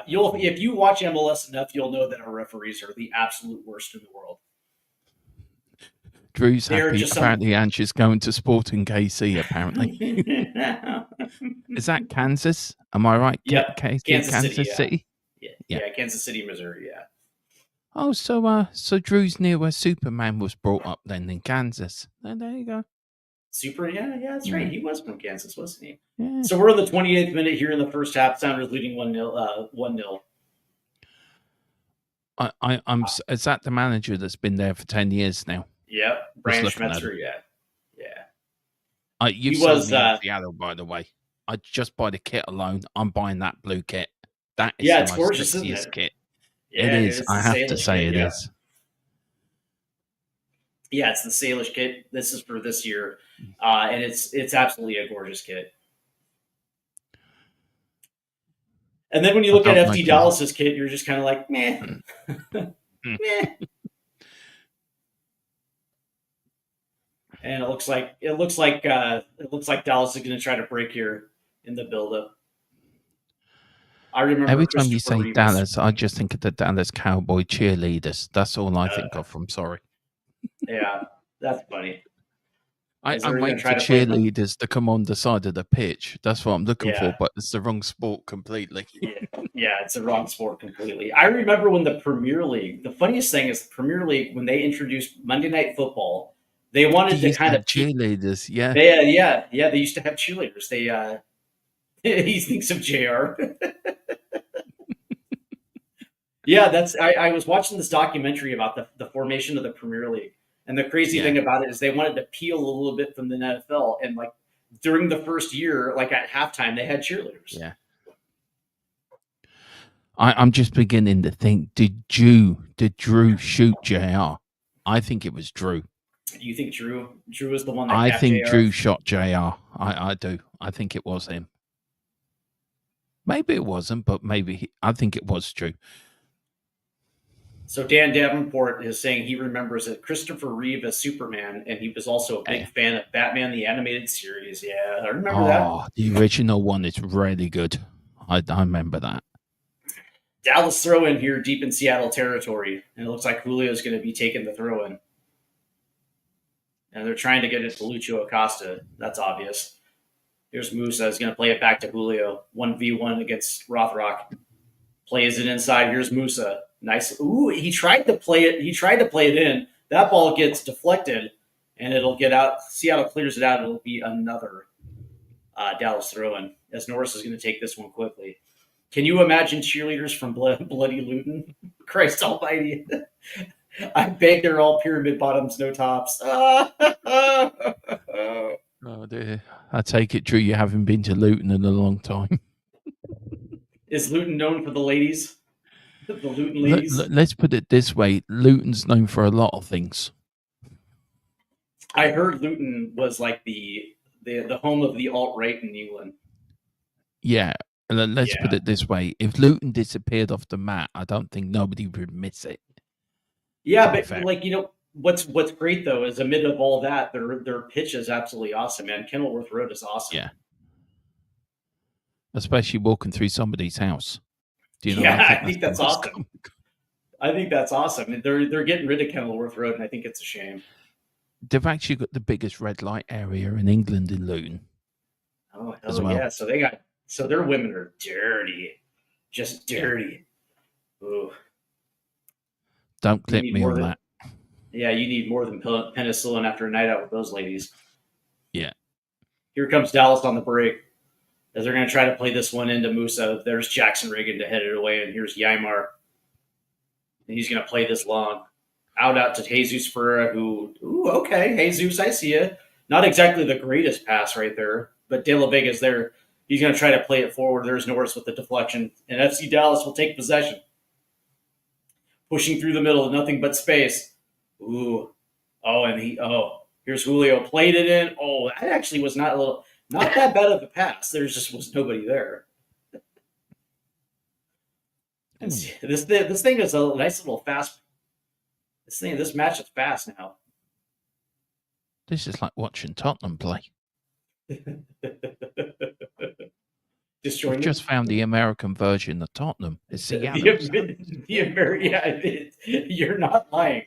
S1: You'll If you watch MLS enough, you'll know that our referees are the absolute worst in the world.
S2: Drew's
S1: They're
S2: happy.
S1: just some.
S2: Apparently, Ange is going to Sporting KC, apparently. Is that Kansas? Am I right?
S1: Yep,
S2: KC,
S1: Kansas City.
S2: Kansas
S1: Yeah,
S2: City?
S1: yeah,
S2: Yeah.
S1: yeah. Kansas City, Missouri. Yeah.
S2: Oh, so Drew's near where Superman was brought up then in Kansas. There you go.
S1: Super, yeah, that's right.
S2: Yeah.
S1: He was from Kansas, wasn't he?
S2: Yeah.
S1: So we're in the 28th minute here in the first half. Sounders leading 1-0. 1-0.
S2: Is that the manager that's been there for 10 years now?
S1: Yep,
S2: Just
S1: Brian
S2: looking at
S1: Schmetzer.
S2: him.
S1: Yeah.
S2: You've
S1: He
S2: sold
S1: was.
S2: me on Seattle, by the way. I just buy the kit alone. I'm buying that blue kit. That is
S1: Yeah,
S2: the
S1: it's
S2: most
S1: gorgeous, isn't
S2: sexiest
S1: it?
S2: kit. It
S1: Yeah,
S2: is.
S1: it's
S2: I
S1: the
S2: have to
S1: Salish
S2: say
S1: kit.
S2: it
S1: Yeah.
S2: is.
S1: Yeah, it's the Salish kit. This is for this year, and it's absolutely a gorgeous kit. And then when you
S2: I
S1: look at
S2: don't
S1: FD
S2: like him.
S1: Dallas's kit, you're just kind of like, meh, meh. And it looks like Dallas is going to try to break here in the buildup. I remember
S2: Every time you
S1: Christopher
S2: say
S1: Reeves.
S2: Dallas, I just think of the Dallas Cowboy cheerleaders. That's all I think
S1: Uh,
S2: of. I'm sorry.
S1: yeah, that's funny. As
S2: I'm
S1: they're going to
S2: waiting
S1: try
S2: for
S1: to play him.
S2: cheerleaders to come on the side of the pitch. That's what I'm looking
S1: Yeah,
S2: for, but it's the wrong sport completely.
S1: yeah, yeah. It's the wrong sport completely. I remember when the Premier League. The funniest thing is the Premier League when they introduced Monday Night Football. They
S2: They
S1: wanted to
S2: used to
S1: kind
S2: have
S1: of
S2: cheerleaders, yeah.
S1: yeah. They used to have cheerleaders. They he thinks of Jr. Yeah, I was watching this documentary about the formation of the Premier League. And the crazy
S2: Yeah,
S1: thing about it is they wanted to peel a little bit from the NFL. And like during the first year, like at halftime, they had cheerleaders.
S2: yeah. I'm just beginning to think, did Drew shoot JR? I think it was Drew.
S1: Do you think Drew is the one that
S2: I
S1: capped
S2: think
S1: JR?
S2: Drew shot JR. I do. I think it was him. Maybe it wasn't, but I think it was Drew.
S1: So Dan Davenport is saying he remembers that Christopher Reeve as Superman, and he was also a big
S2: Eh.
S1: fan of Batman the Animated Series. Yeah, I remember that.
S2: Oh, the original one is really good. I remember that.
S1: Dallas throw in here deep in Seattle territory, and it looks like Julio's going to be taking the throw in. And they're trying to get it to Lucho Acosta. That's obvious. Here's Musa is going to play it back to Julio. 1v1 against Rothrock. Plays it inside. Here's Musa. Nice. Ooh, he tried to play it. He tried to play it in. That ball gets deflected, and it'll get out. Seattle clears it out. It'll be another Dallas throw-in, as Norris is going to take this one quickly. Can you imagine cheerleaders from Bloody Luton? Christ almighty. I bet they're all pyramid bottoms, no tops.
S2: Oh dear. I take it, Drew, you haven't been to Luton in a long time.
S1: Is Luton known for the ladies? The Luton ladies?
S2: Let's put it this way: Luton's known for a lot of things.
S1: I heard Luton was like the home of the alt right in England.
S2: Yeah. Let's put
S1: Yeah,
S2: it this way: if Luton disappeared off the map, I don't think nobody would miss it. To
S1: yeah,
S2: be
S1: but
S2: fair,
S1: like what's great though is amid of all that, their pitch is absolutely awesome, man. Kenilworth Road is awesome.
S2: yeah. Especially walking through somebody's house. Do you know? I
S1: Yeah,
S2: think
S1: I
S2: that's
S1: think
S2: the
S1: that's
S2: most
S1: awesome. I think that's awesome. And they're getting rid of Kenilworth Road, and I think it's a shame.
S2: They've actually got the biggest red light area in England in Luton
S1: Oh
S2: as
S1: hell
S2: well.
S1: yeah! So their women are dirty, just
S2: Yeah.
S1: dirty. Ooh,
S2: Don't
S1: you
S2: clip
S1: need
S2: me
S1: more
S2: on
S1: than
S2: that.
S1: yeah, you need more than penicillin after a night out with those ladies.
S2: Yeah.
S1: Here comes Dallas on the break as they're going to try to play this one into Musa. There's Jackson Reagan to head it away, and here's Ymar. And he's going to play this long. Out to Jesus Ferreira, who, ooh, okay, Jesus, I see you. Not exactly the greatest pass right there, but De La Vega's there. He's going to try to play it forward. There's Norris with the deflection, and FC Dallas will take possession. Pushing through the middle, nothing but space. Ooh, here's Julio, played it in. Oh, that actually was not that bad of a pass. There just was nobody there. And see, this thing is a nice little fast. This match is fast now.
S2: This is like watching Tottenham play. We've
S1: Disjointed.
S2: just found the American version of Tottenham. It's Seattle.
S1: You're not lying.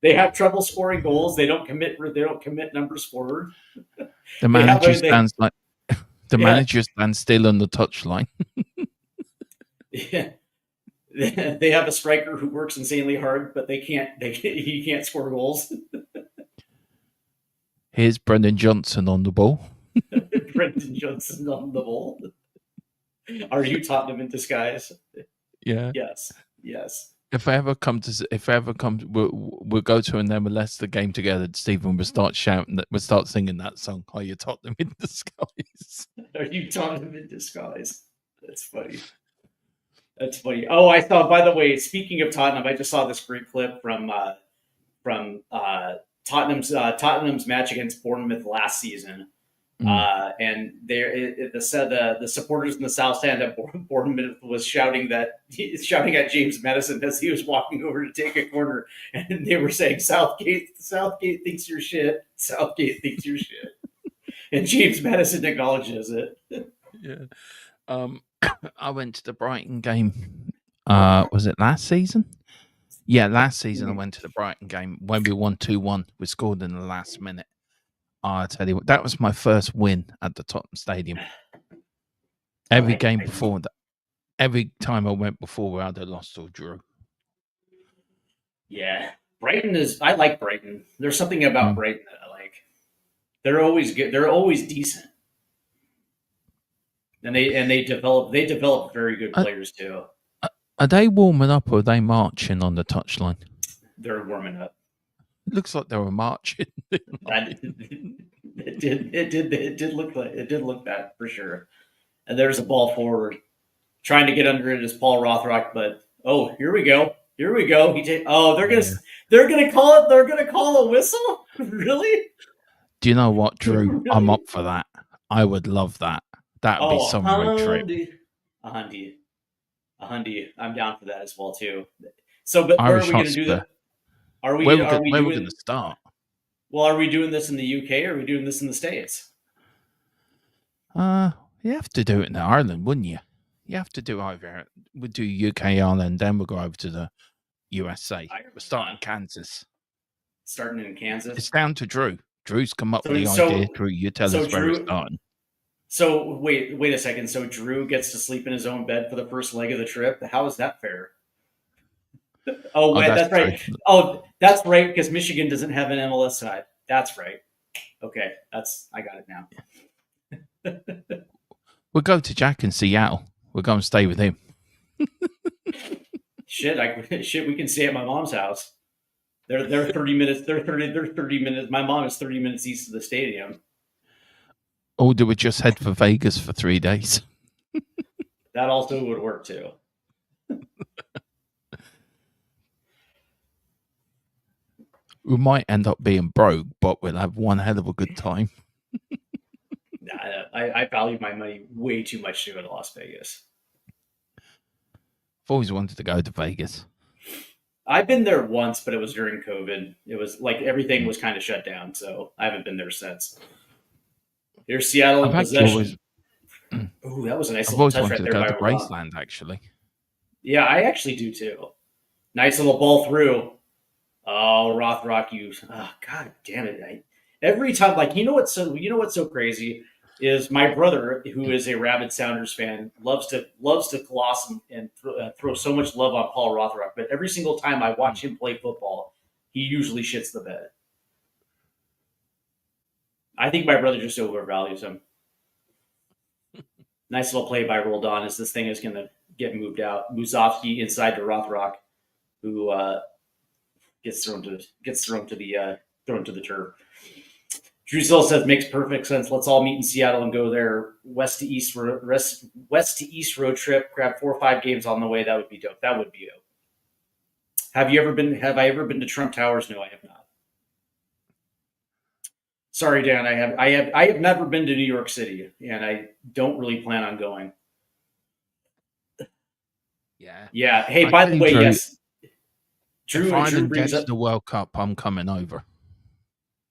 S1: They have trouble scoring goals. They don't commit. They don't commit numbers forward.
S2: The
S1: They have
S2: manager
S1: a they
S2: stands like the
S1: yeah,
S2: manager stands still on the touchline.
S1: yeah. They have a striker who works insanely hard, but he can't score goals.
S2: Here's Brendan Johnson on the ball.
S1: Brendan Johnson on the ball. Are you Tottenham in disguise?
S2: Yeah.
S1: Yes. Yes.
S2: If I ever come, we'll go to an MLS the game together. Stephen will start shouting, we'll start singing that song. Are you Tottenham in disguise?
S1: Are you Tottenham in disguise? That's funny. That's funny. Oh, I saw. By the way, speaking of Tottenham, I just saw this great clip from Tottenham's match against Bournemouth last season. And the supporters in the South Stand at Bournemouth was shouting at James Madison as he was walking over to take a corner, and they were saying, Southgate thinks you're shit. Southgate thinks you're shit, and James Madison acknowledges it.
S2: Yeah. I went to the Brighton game. Was it last season? Yeah, last season I went to the Brighton game when we won 2-1. We scored in the last minute. I tell you what, that was my first win at the Tottenham Stadium. Every game before that, every time I went before, we either lost or drew.
S1: Yeah, I like Brighton. There's something about Brighton that I like. They're always good. They're always decent, and they develop very good players too.
S2: Are they warming up or are they marching on the touchline?
S1: They're warming up.
S2: It looks like they were marching.
S1: It did look that for sure. And there's a ball forward, trying to get under it is Paul Rothrock, but here we go. They're gonna call a whistle. Really?
S2: Do you know what, Drew? Really? I'm up for that. I would love that. That would be some road trip.
S1: A hundy. I'm down for that as well too. So, but where are we going to do that?
S2: Where are we going to start?
S1: Well, are we doing this in the UK or are we doing this in the States?
S2: You have to do it in Ireland, wouldn't you? You have to do either. We'll do UK, Ireland, then we'll go over to the USA. We're starting in Kansas.
S1: Starting in Kansas?
S2: It's down to Drew. Drew's come up with the idea. Drew, you tell us where we're starting.
S1: So wait a second. So Drew gets to sleep in his own bed for the first leg of the trip. How is that fair? That's right. That's right, because Michigan doesn't have an MLS side. That's right. Okay, I got it now.
S2: We'll go to Jack in Seattle. We'll go and stay with him.
S1: Shit, we can stay at my mom's house. They're 30 minutes. They're 30 minutes. My mom is 30 minutes east of the stadium.
S2: Or do we just head for Vegas for 3 days?
S1: That also would work too.
S2: We might end up being broke, but we'll have one hell of a good time.
S1: I value my money way too much to go to Las Vegas.
S2: I've always wanted to go to Vegas.
S1: I've been there once, but it was during COVID. It was like everything was kind of shut down, so I haven't been there since. Here's Seattle in possession. Ooh, that was a nice little touch right there by Rothrock.
S2: I've always wanted to go to Graceland, actually.
S1: Yeah, I actually do too. Nice little ball through. Oh, Rothrock, God damn it! Every time, you know what's so crazy is my brother, who is a rabid Sounders fan, loves to gloss and throw so much love on Paul Rothrock. But every single time I watch him play football, he usually shits the bed. I think my brother just overvalues him. Nice little play by Roldan as this thing is going to get moved out. Musovski inside to Rothrock, who gets thrown to the turf. Drew Sill says makes perfect sense. Let's all meet in Seattle and go there. West to east road trip. Grab 4 or 5 games on the way. That would be dope. Have I ever been to Trump Towers? No, I have not. Sorry, Dan. I have never been to New York City, and I don't really plan on going. Yeah. Hey, by the way, yes.
S2: Drew brings up the World Cup. I'm coming over.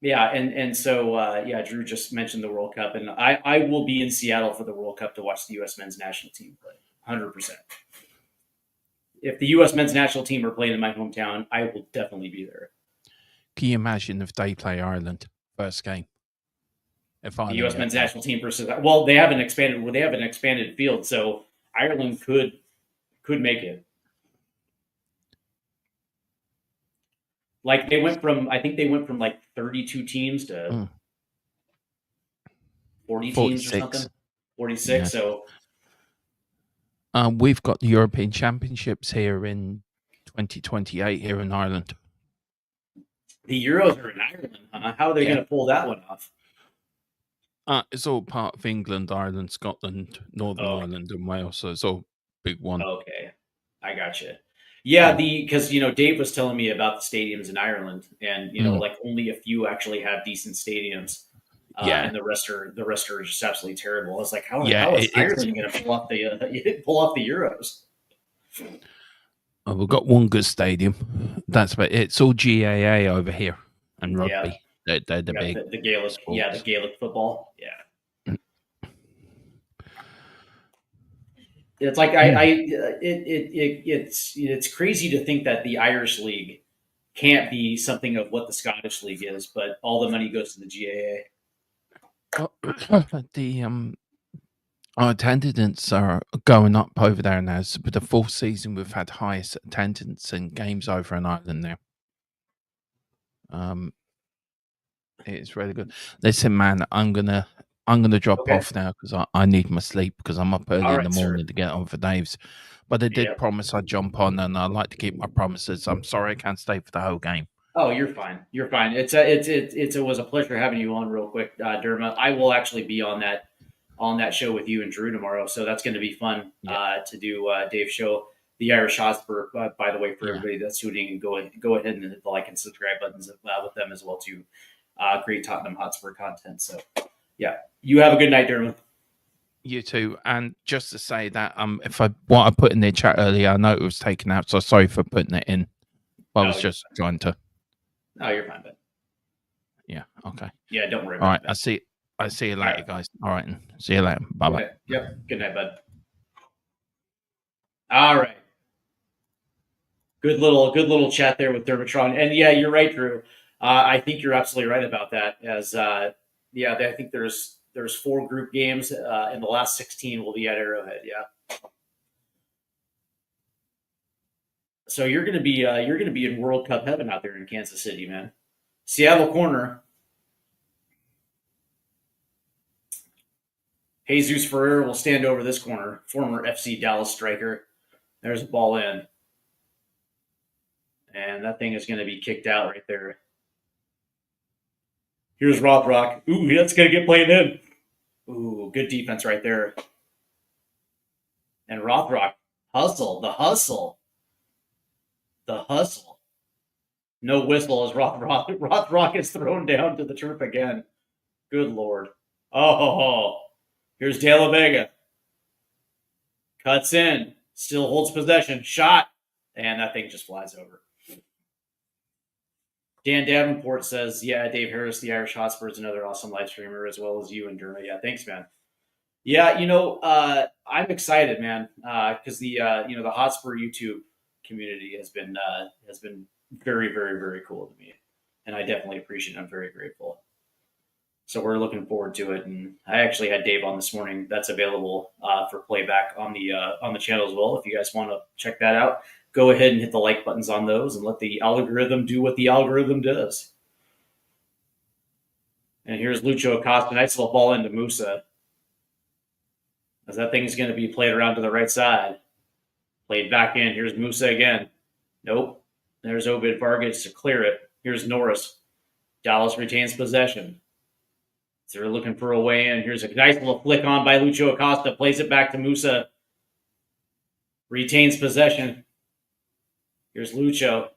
S1: Yeah, and so Drew just mentioned the World Cup, and I will be in Seattle for the World Cup to watch the U.S. men's national team play, 100%. If the U.S. men's national team are playing in my hometown, I will definitely be there.
S2: Can you imagine if they play Ireland first game?
S1: The U.S. men's national team versus they have an expanded field, so Ireland could make it. Like they went from 32 teams to 40 teams or something. 46. Yeah. So
S2: we've got the European Championships here in 2028 here in Ireland.
S1: The Euros are in Ireland, huh? How are they going to pull that one off?
S2: It's all part of England, Ireland, Scotland, Northern Ireland, and Wales. So it's all big one.
S1: Okay, I got you. Yeah, because Dave was telling me about the stadiums in Ireland, and
S2: Mm,
S1: like only a few actually have decent stadiums,
S2: yeah,
S1: and the rest are just absolutely terrible. I was like, how
S2: yeah.
S1: how is
S2: It's
S1: Ireland going to pull off the pull off the Euros?
S2: we've got one good stadium. That's about it. It's all GAA over here and
S1: Yeah,
S2: rugby. They're the
S1: you got
S2: big
S1: the Gaelic, yeah, the
S2: sports.
S1: Gaelic football. Yeah, it's like it's crazy to think that the Irish league can't be something of what the Scottish league is, but all the money goes to the GAA.
S2: Oh, the our attendance are going up over there now. So for the fourth season, we've had highest attendance in games over in Ireland now. Um, it's really good. Listen, man, I'm gonna drop
S1: Okay,
S2: off now because I need my sleep because I'm up early
S1: all
S2: in the
S1: right, sir.
S2: morning to get on for Dave's. But I did
S1: Yep.
S2: promise I'd jump on, and I like to keep my promises. I'm sorry I can't stay for the whole game.
S1: Oh, you're fine. You're fine. It was a pleasure having you on real quick, Dermot. I will actually be on that show with you and Drew tomorrow, so that's going to be fun
S2: Yeah,
S1: to do Dave's show, the Irish Hotspur. By the way, for
S2: yeah.
S1: everybody that's tuning in, go ahead and hit the like and subscribe buttons with them as well too. Great Tottenham Hotspur content. So yeah, you have a good night, Dermot.
S2: You too. And just to say that if I what I put in the chat earlier, I know it was taken out, so sorry for putting it in. I
S1: Oh,
S2: was just trying to.
S1: you're fine, Ben.
S2: Yeah. Okay.
S1: Yeah, don't worry
S2: All
S1: about
S2: right.
S1: it, Ben.
S2: I see you
S1: All
S2: later,
S1: right.
S2: guys. All right. See you later. Bye bye.
S1: Okay. Yep. Good night, bud. All right. Good little chat there with Dermatron. And yeah, you're right, Drew. I think you're absolutely right about that. As yeah, I think there's 4 group games, and the last 16 will be at Arrowhead. Yeah, so you're gonna be in World Cup heaven out there in Kansas City, man. Seattle corner. Jesus Ferrer will stand over this corner. Former FC Dallas striker. There's a ball in, and that thing is going to be kicked out right there. Here's Rothrock. Ooh, that's going to get played in. Ooh, good defense right there. And Rothrock, the hustle. No whistle as Rothrock is thrown down to the turf again. Good lord. Oh, here's De La Vega. Cuts in, still holds possession, shot, and that thing just flies over. Dan Davenport says, "Yeah, Dave Harris, the Irish Hotspur, is another awesome live streamer, as well as you and Derma. Yeah, thanks, man. Yeah, I'm excited, man, because the Hotspur YouTube community has been very, very, very cool to me, and I definitely appreciate it. I'm very grateful. So we're looking forward to it, and I actually had Dave on this morning. That's available for playback on the channel as well. If you guys want to check that out, go ahead and hit the like buttons on those, and let the algorithm do what the algorithm does. And here's Lucho Acosta, nice little ball into Musa, as that thing is going to be played around to the right side. Played back in. Here's Musa again. Nope. There's Ovid Vargas to clear it. Here's Norris. Dallas retains possession. So they're looking for a way in. Here's a nice little flick on by Lucho Acosta. Plays it back to Musa. Retains possession. Here's Lucho.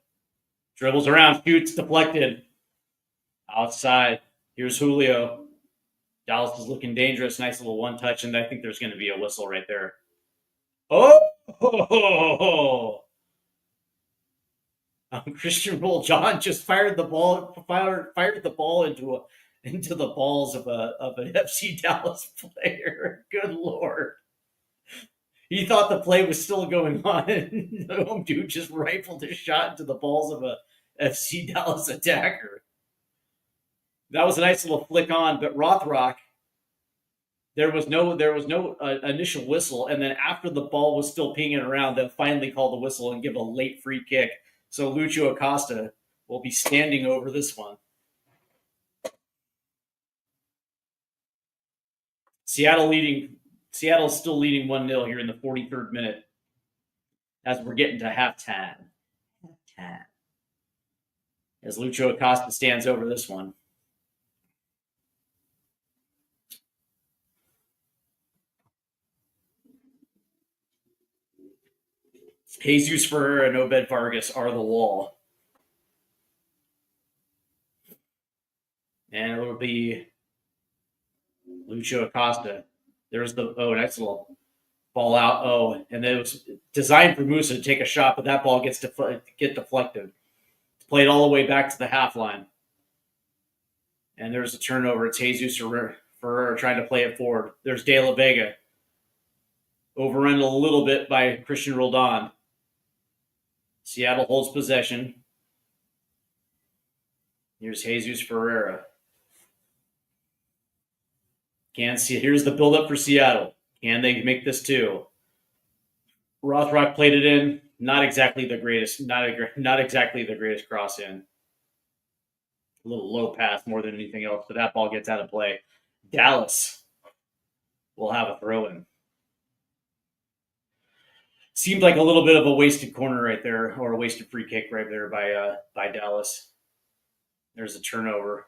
S1: Dribbles around, shoots, deflected. Outside. Here's Julio. Dallas is looking dangerous. Nice little one touch, and I think there's going to be a whistle right there. Oh! Christian John just fired the ball into the balls of an FC Dallas player. Good lord. He thought the play was still going on, and the home dude just rifled his shot into the balls of a FC Dallas attacker. That was a nice little flick on, but Rothrock, there was no initial whistle, and then after the ball was still pinging around, they finally called the whistle and give a late free kick. So Lucio Acosta will be standing over this one. Seattle's still leading 1-0 here in the 43rd minute as we're getting to halftime. As Lucio Acosta stands over this one. Jesus Ferreira and Obed Vargas are the wall. And it'll be Lucho Acosta. There's the nice little ball out. And then it was designed for Musa to take a shot, but that ball gets deflected. It's played all the way back to the half line. And there's a turnover. It's Jesus Ferreira trying to play it forward. There's De La Vega. Overrun a little bit by Christian Roldan. Seattle holds possession. Here's Jesus Ferreira. Here's the buildup for Seattle. Can they make this too? Rothrock played it in. Not exactly the greatest. Not exactly the greatest cross in. A little low pass more than anything else, but that ball gets out of play. Dallas will have a throw in. Seemed like a little bit of a wasted corner right there, or a wasted free kick right there by Dallas. There's a turnover.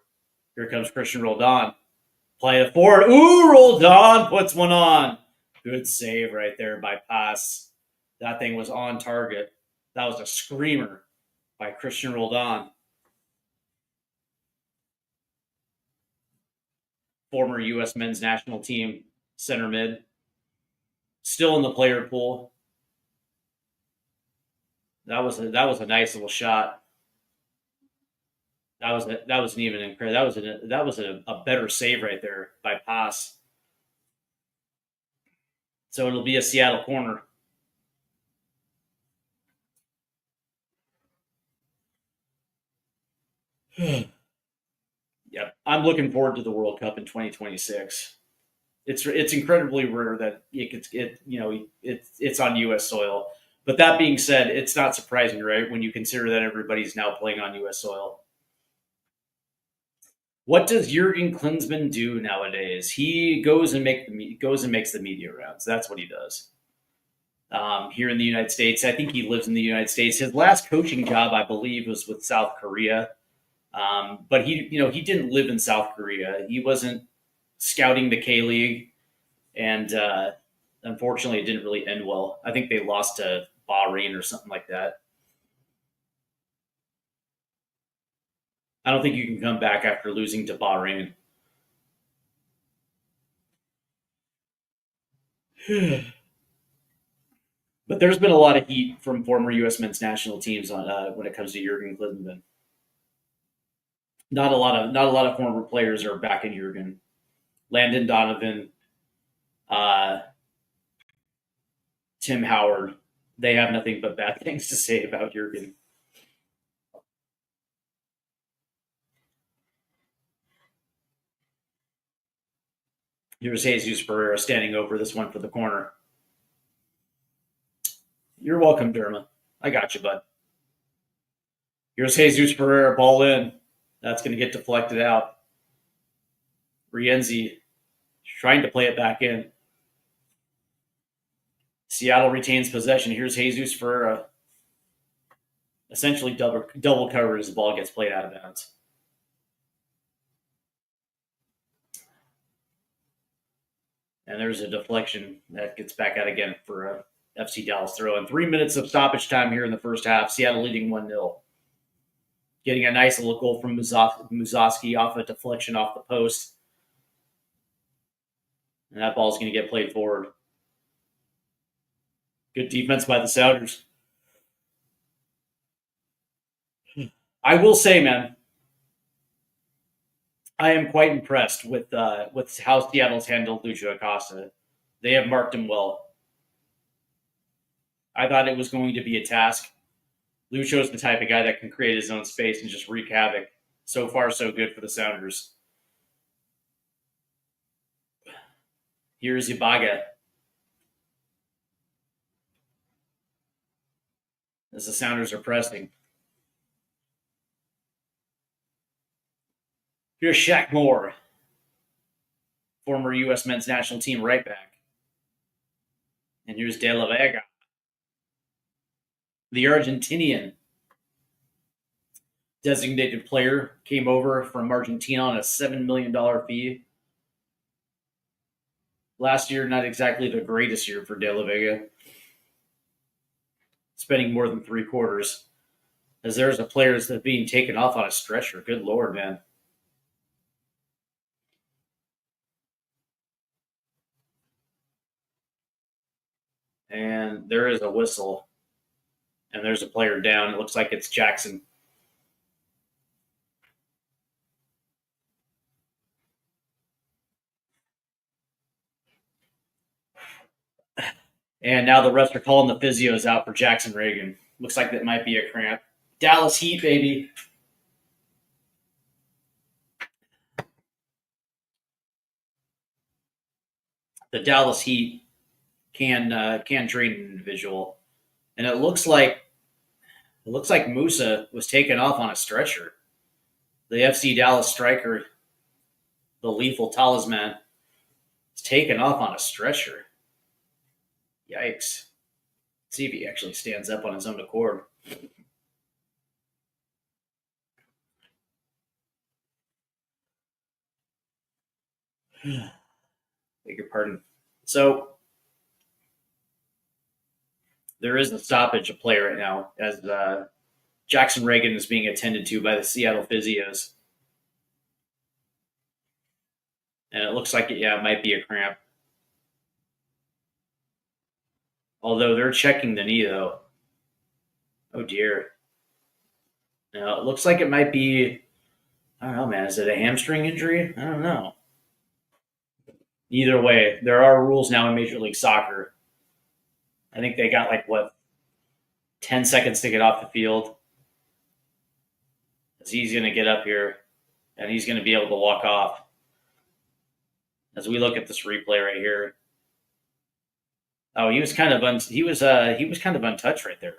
S1: Here comes Christian Roldan. Play it forward. Ooh, Roldan puts one on. Good save right there by Pass. That thing was on target. That was a screamer by Christian Roldan. Former U.S. men's national team center mid. Still in the player pool. That was a nice little shot. That was an even incredible. That was a better save right there by Pass. So it'll be a Seattle corner. Yep, I'm looking forward to the World Cup in 2026. It's incredibly rare that it's on U.S. soil. But that being said, it's not surprising, right? When you consider that everybody's now playing on U.S. soil. What does Jurgen Klinsmann do nowadays? He goes and makes the media rounds. That's what he does. Here in the United States, I think he lives in the United States. His last coaching job, I believe, was with South Korea. But he didn't live in South Korea. He wasn't scouting the K League, and unfortunately, it didn't really end well. I think they lost to Bahrain or something like that. I don't think you can come back after losing to Bahrain. But there's been a lot of heat from former U.S. men's national teams on when it comes to Jurgen Klinsmann. Not a lot of former players are back in Jurgen. Landon Donovan, Tim Howard, they have nothing but bad things to say about Jurgen. Here's Jesus Pereira standing over this one for the corner. You're welcome, Derma. I got you, bud. Here's Jesus Pereira, ball in. That's going to get deflected out. Rienzi trying to play it back in. Seattle retains possession. Here's Jesus Ferreira. Essentially double covered as the ball gets played out of bounds. And there's a deflection that gets back out again for a FC Dallas throw in. 3 minutes of stoppage time here in the first half. Seattle leading 1-0. Getting a nice little goal from Muzoski off a deflection off the post. And that ball's going to get played forward. Good defense by the Sounders. I will say, man, I am quite impressed with how Seattle's handled Lucho Acosta. They have marked him well. I thought it was going to be a task. Lucho's the type of guy that can create his own space and just wreak havoc. So far, so good for the Sounders. Here's Ibaga. As the Sounders are pressing. Here's Shaq Moore, former U.S. men's national team right back. And here's De La Vega, the Argentinian designated player, came over from Argentina on a $7 million fee. Last year, not exactly the greatest year for De La Vega. spending more than 3 quarters. As there's a player that's being taken off on a stretcher. Good Lord, man. And there is a whistle. And there's a player down. It looks like it's Jackson. And now the refs are calling the physios out for Jackson Reagan. Looks like that might be a cramp. Dallas Heat, baby. The Dallas Heat can train an individual, and it looks like Musa was taken off on a stretcher. The FC Dallas striker, the lethal talisman, is taken off on a stretcher. Yikes. Let's see if he actually stands up on his own accord. Beg your pardon. So there is a stoppage of play right now as Jackson Reagan is being attended to by the Seattle physios. And it looks like it might be a cramp. Although they're checking the knee, though. Oh, dear. Now, it looks like it might be, I don't know, man. Is it a hamstring injury? I don't know. Either way, there are rules now in Major League Soccer. I think they got 10 seconds to get off the field. As he's going to get up here, and he's going to be able to walk off. As we look at this replay right here. Oh, he was kind of untouched right there.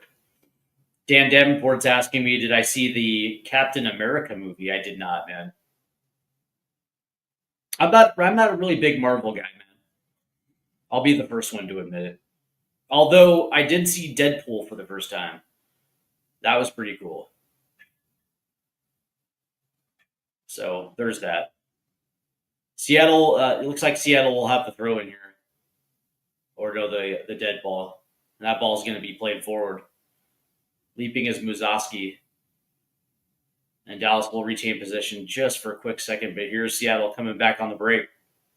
S1: Dan Davenport's asking me, did I see the Captain America movie? I did not, man. I'm not a really big Marvel guy, man. I'll be the first one to admit it. Although I did see Deadpool for the first time. That was pretty cool. So there's that. Seattle, it looks like Seattle will have the throw in here. Or no, the dead ball. And that ball is going to be played forward. Leaping is Muzoski. And Dallas will retain possession just for a quick second. But here's Seattle coming back on the break.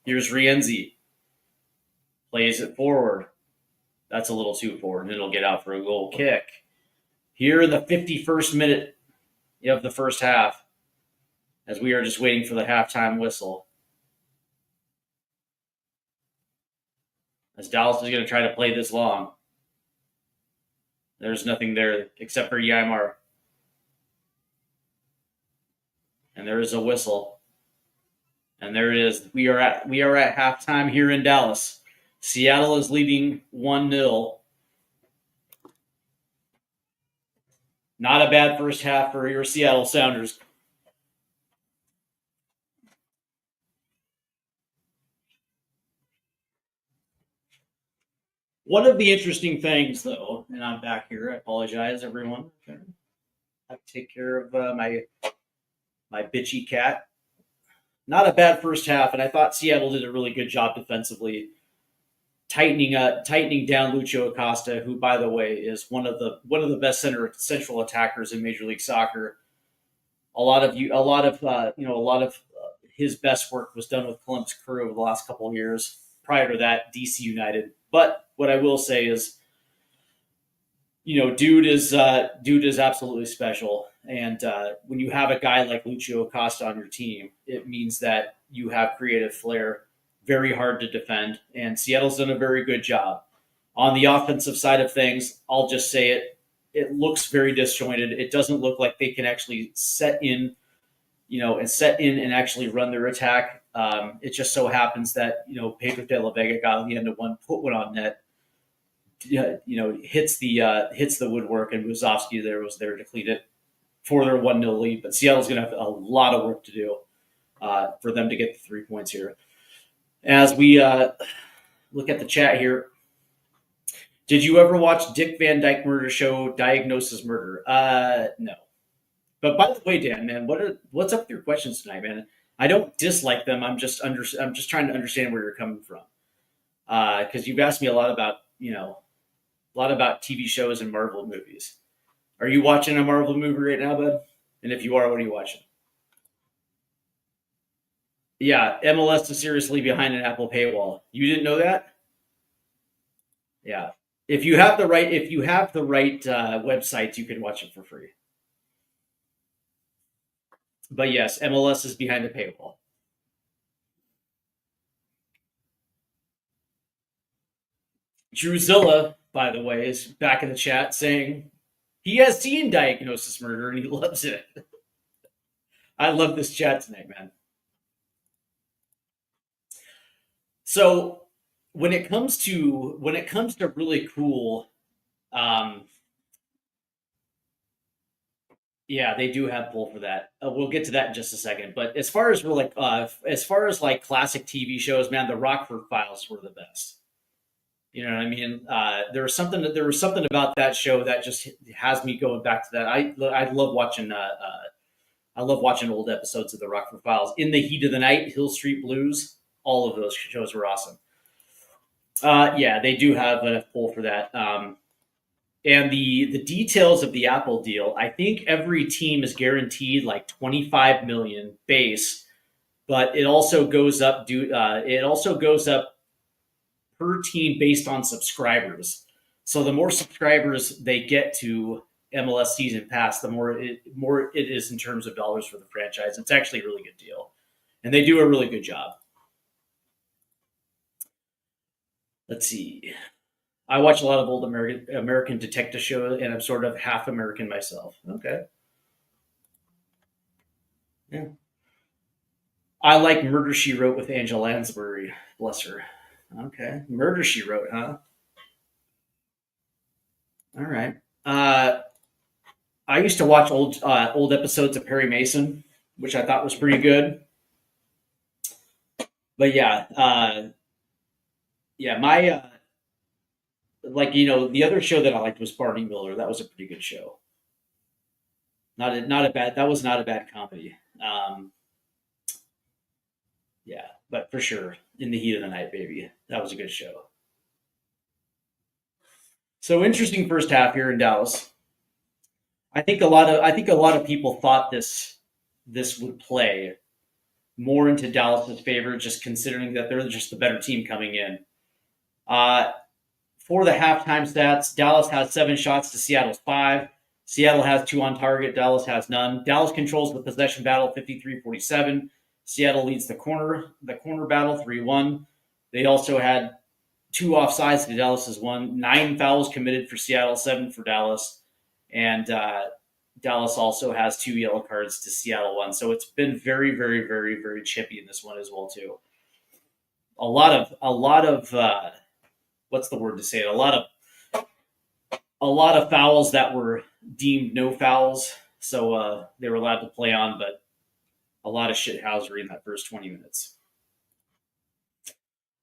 S1: Here's Rienzi. Plays it forward. That's a little too forward. And it'll get out for a goal kick. Here in the 51st minute of the first half. As we are just waiting for the halftime whistle. As Dallas is going to try to play this long. There's nothing there except for Ymar. And there is a whistle. And there it is. We are at halftime here in Dallas. Seattle is leading 1-0. Not a bad first half for your Seattle Sounders. One of the interesting things, though, and I'm back here. I apologize, everyone. I have to take care of my bitchy cat. Not a bad first half, and I thought Seattle did a really good job defensively, tightening down Lucho Acosta, who, by the way, is one of the best central attackers in Major League Soccer. A lot of his best work was done with Columbus Crew over the last couple of years. Prior to that, DC United. But what I will say is, dude is absolutely special. And when you have a guy like Lucio Acosta on your team, it means that you have creative flair, very hard to defend. And Seattle's done a very good job. On the offensive side of things, I'll just say it looks very disjointed. It doesn't look like they can actually set in and actually run their attack. It just so happens that Pedro de la Vega got on the end of one, put one on net. Hits the woodwork, and Wazowski was there to clean it for their 1-0 lead. But Seattle's going to have a lot of work to do for them to get the 3 points here. As we look at the chat here, did you ever watch Dick Van Dyke Murder Show Diagnosis Murder? No. But by the way, Dan, man, what's up with your questions tonight, man? I don't dislike them. I'm just trying to understand where you're coming from, because you've asked me a lot about A lot about TV shows and Marvel movies. Are you watching a Marvel movie right now, bud? And if you are, what are you watching? Yeah, MLS is seriously behind an Apple paywall. You didn't know that? Yeah. If you have the right websites, you can watch it for free. But yes, MLS is behind the paywall. Drewzilla, by the way, is back in the chat saying he has seen Diagnosis Murder and he loves it. I love this chat tonight, man. So when it comes to really cool, um, yeah, they do have pull for that. We'll get to that in just a second. But as far as like classic TV shows, man, the Rockford Files were the best. You know what I mean? There was something about that show that just has me going back to that. I love watching old episodes of the Rockford Files. In the Heat of the Night, Hill Street Blues, all of those shows were awesome. Yeah, they do have a pull for that. And the details of the Apple deal, I think every team is guaranteed like 25 million base, but it also goes up per team based on subscribers. So the more subscribers they get to MLS Season Pass, the more it is in terms of dollars for the franchise. It's actually a really good deal, and they do a really good job. Let's see. I watch a lot of old American detective shows, and I'm sort of half American myself. Okay, yeah. I like Murder She Wrote with Angela Lansbury. Bless her. Okay, Murder She Wrote, huh? All right. I used to watch old episodes of Perry Mason, which I thought was pretty good. But yeah, yeah, my the other show that I liked was Barney Miller. That was a pretty good show. Not a bad. That was not a bad comedy. Yeah, but for sure, In the Heat of the Night, baby, that was a good show. So interesting first half here in Dallas. I think a lot of people thought this would play more into Dallas's favor, just considering that they're just the better team coming in. Uh, for the halftime stats, Dallas has 7 shots to Seattle's 5. Seattle has 2 on target. Dallas has none. Dallas controls the possession battle 53-47. Seattle leads the corner battle 3-1. They also had 2 offsides to Dallas's 1. 9 fouls committed for Seattle, 7 for Dallas. And Dallas also has 2 yellow cards to Seattle 1. So it's been very, very, very, very chippy in this one as well too. A lot of what's the word to say it? A lot of fouls that were deemed no fouls, so they were allowed to play on, but a lot of shithousery in that first 20 minutes.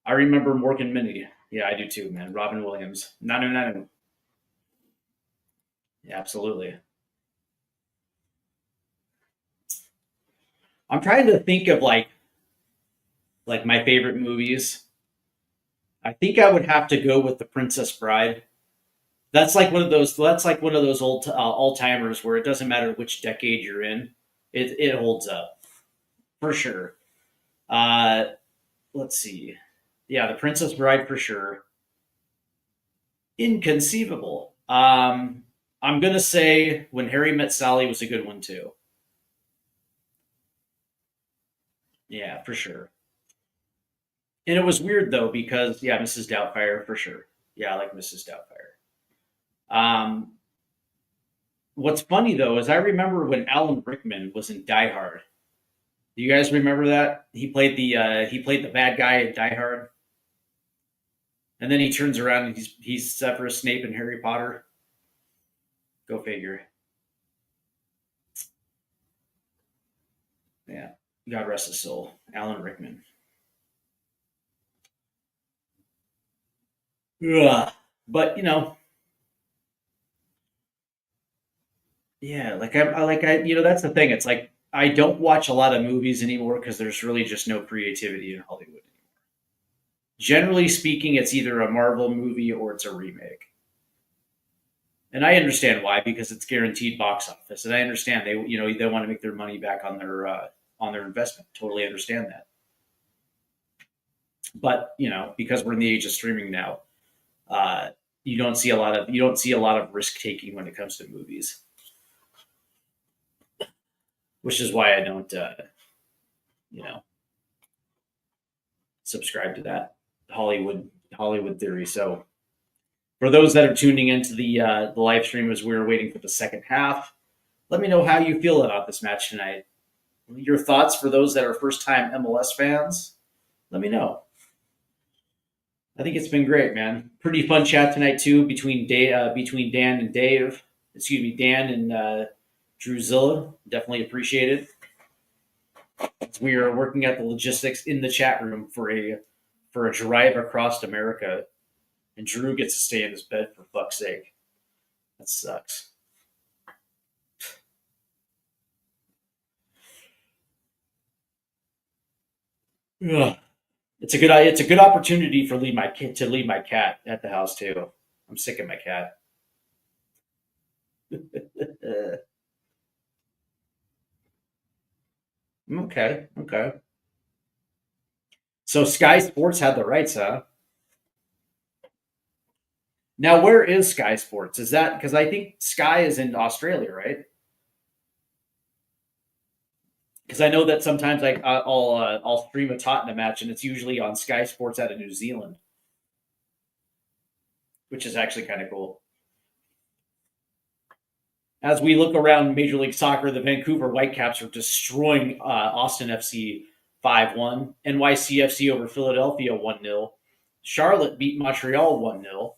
S1: I remember Morgan Minnie. Yeah, I do too, man. Robin Williams. Nanu nanu. Yeah, absolutely. I'm trying to think of like my favorite movies. I think I would have to go with The Princess Bride. That's like one of those. That's like one of those old all timers where it doesn't matter which decade you're in, it holds up for sure. Uh, let's see. Yeah, The Princess Bride for sure. Inconceivable. I'm gonna say When Harry Met Sally was a good one too. Yeah, for sure. And it was weird though because yeah, Mrs. Doubtfire for sure. Yeah, I like Mrs. Doubtfire. Um, what's funny though is I remember when Alan Rickman was in Die Hard. Do you guys remember that? He played the bad guy in Die Hard, and then he turns around and he's Severus Snape in Harry Potter. Go figure. Yeah, God rest his soul, Alan Rickman. Ugh. But yeah, that's the thing. It's like I don't watch a lot of movies anymore because there's really just no creativity in Hollywood. Generally speaking, it's either a Marvel movie or it's a remake. And I understand why, because it's guaranteed box office, and I understand they they want to make their money back on their investment. Totally understand that. But because we're in the age of streaming now, uh, you don't see a lot of risk taking when it comes to movies, which is why I don't you know subscribe to that Hollywood theory. So for those that are tuning into the live stream as we were waiting for the second half, let me know how you feel about this match tonight. Your thoughts for those that are first time MLS fans. Let me know. I think it's been great, man. Pretty fun chat tonight too between Dan and Dave. Excuse me, Dan and Drewzilla. Definitely appreciate it. We are working out the logistics in the chat room for a drive across America, and Drew gets to stay in his bed for fuck's sake. That sucks. Ugh. It's a good opportunity for leave my cat at the house too. I'm sick of my cat. Okay, okay. So Sky Sports had the rights, huh? Now where is Sky Sports? Is that because I think Sky is in Australia, right? Because I know that sometimes I'll stream a Tottenham match and it's usually on Sky Sports out of New Zealand, which is actually kind of cool. As we look around Major League Soccer, the Vancouver Whitecaps are destroying Austin FC 5-1. NYCFC over Philadelphia 1-0. Charlotte beat Montreal 1-0.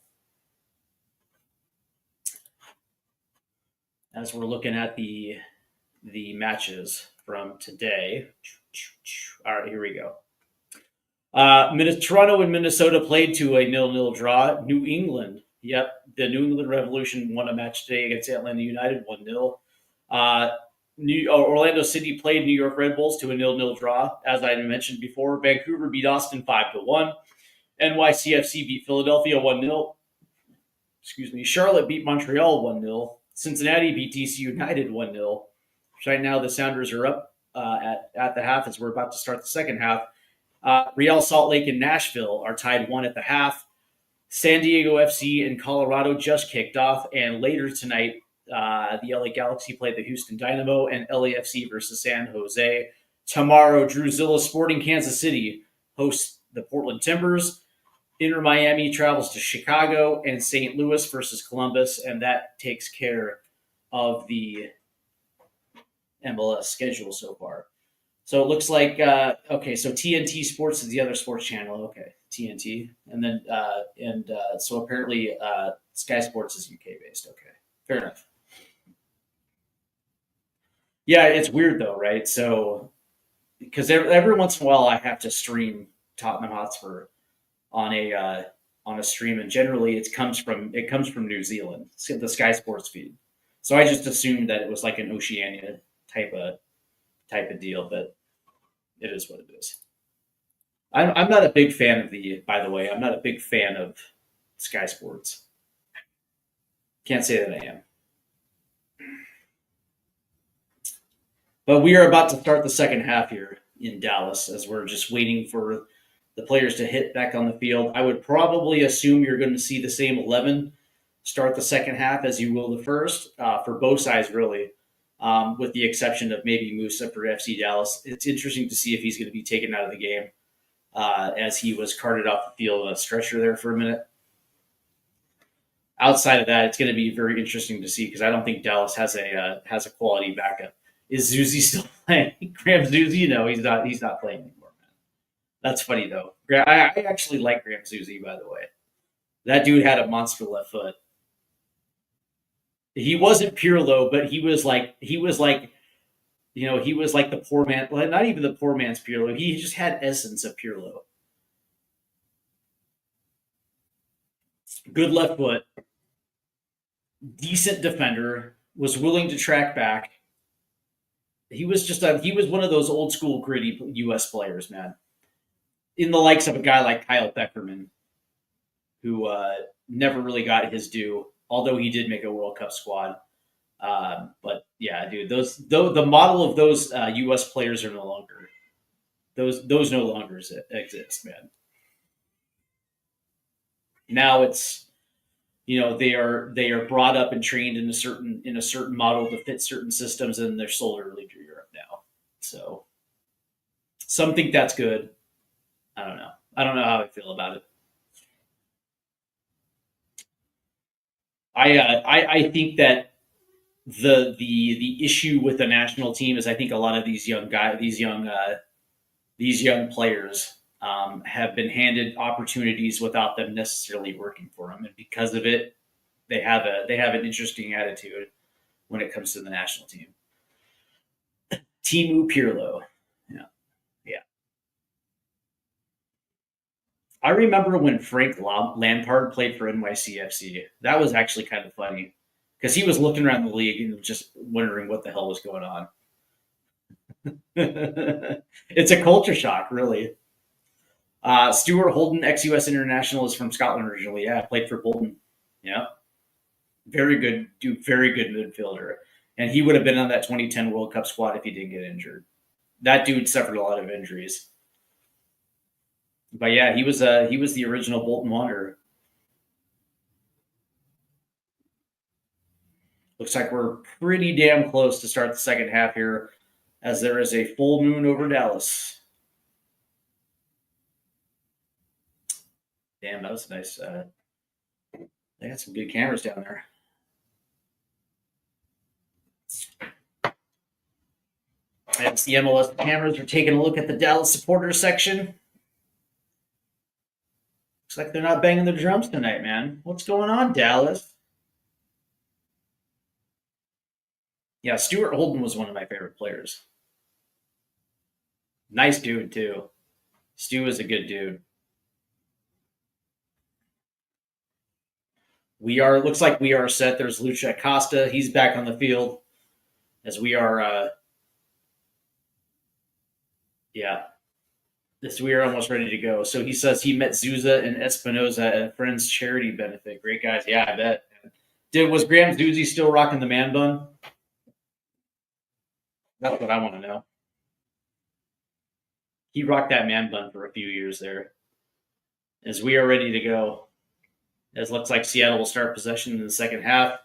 S1: As we're looking at the matches from today. All right, here we go. Toronto and Minnesota played to a 0-0 draw. New England, yep, the New England Revolution won a match today against Atlanta United 1-0. Orlando City played New York Red Bulls to a 0-0 draw, as I mentioned before. Vancouver beat Austin 5-1. NYCFC beat Philadelphia 1-0. Excuse me. Charlotte beat Montreal 1-0. Cincinnati beat DC United 1-0. Right now, the Sounders are up at the half as we're about to start the second half. Real Salt Lake and Nashville are tied 1 at the half. San Diego FC and Colorado just kicked off, and later tonight, the LA Galaxy play the Houston Dynamo, and LAFC versus San Jose. Tomorrow, Drewzilla Sporting Kansas City hosts the Portland Timbers. Inter Miami travels to Chicago, and St. Louis versus Columbus, and that takes care of the MLS schedule so far. So it looks like okay. So TNT Sports is the other sports channel. Okay, TNT, and then so apparently Sky Sports is UK based. Okay, fair enough. Yeah, it's weird though, right? So because every once in a while I have to stream Tottenham Hotspur on a stream, and generally it comes from New Zealand, the Sky Sports feed. So I just assumed that it was like an Oceania type of deal, but it is what it is. I'm not a big fan of by the way, I'm not a big fan of Sky Sports. Can't say that I am. But we are about to start the second half here in Dallas as we're just waiting for the players to hit back on the field. I would probably assume you're going to see the same 11 start the second half as you will the first for both sides, really, with the exception of maybe Musa for FC Dallas. It's interesting to see if he's going to be taken out of the game as he was carted off the field on a stretcher there for a minute. Outside of that, it's going to be very interesting to see because I don't think Dallas has a quality backup. Is Zuzi still playing? Graham Zuzi? No, he's not. He's not playing anymore, man. That's funny though. I actually like Graham Zuzi, by the way. That dude had a monster left foot. He wasn't Pirlo, but he was like he was like the poor man. Well, not even the poor man's Pirlo. He just had essence of Pirlo. Good left foot, decent defender, was willing to track back. He was one of those old school gritty U.S. players, man. In the likes of a guy like Kyle Beckerman, who never really got his due. although he did make a World Cup squad. But yeah, dude, the model of those U.S. players are no longer those no longer exist, man. Now it's they are brought up and trained in a certain model to fit certain systems, and they're sold early to Europe now. So some think that's good. I don't know. I don't know how I feel about it. I think that the issue with the national team is I think a lot of these young guys, these young players have been handed opportunities without them necessarily working for them, and because of it, they have an interesting attitude when it comes to the national team. Timu Pirlo, yeah, yeah. I remember when Frank Lampard played for NYCFC. That was actually kind of funny because he was looking around the league and just wondering what the hell was going on. It's a culture shock, really. Stuart Holden, ex-US international, is from Scotland originally. Yeah, played for Bolton. Yeah, very good, dude. Very good midfielder, and he would have been on that 2010 World Cup squad if he didn't get injured. That dude suffered a lot of injuries, but yeah, he was the original Bolton Wanderer. Looks like we're pretty damn close to start the second half here, as there is a full moon over Dallas. Damn, that was nice. They got some good cameras down there. As the MLS cameras are taking a look at the Dallas supporters section. Looks like they're not banging the drums tonight, man. What's going on, Dallas? Yeah, Stuart Holden was one of my favorite players. Nice dude too. Stu is a good dude. Looks like we are set. There's Lucha Acosta. He's back on the field as we are. Yeah, we are almost ready to go. So he says he met Zuza and Espinoza at a friend's charity benefit. Great guys. Yeah, I bet. Was Graham Zuzi still rocking the man bun? That's what I want to know. He rocked that man bun for a few years there. As we are ready to go. As looks like Seattle will start possession in the second half.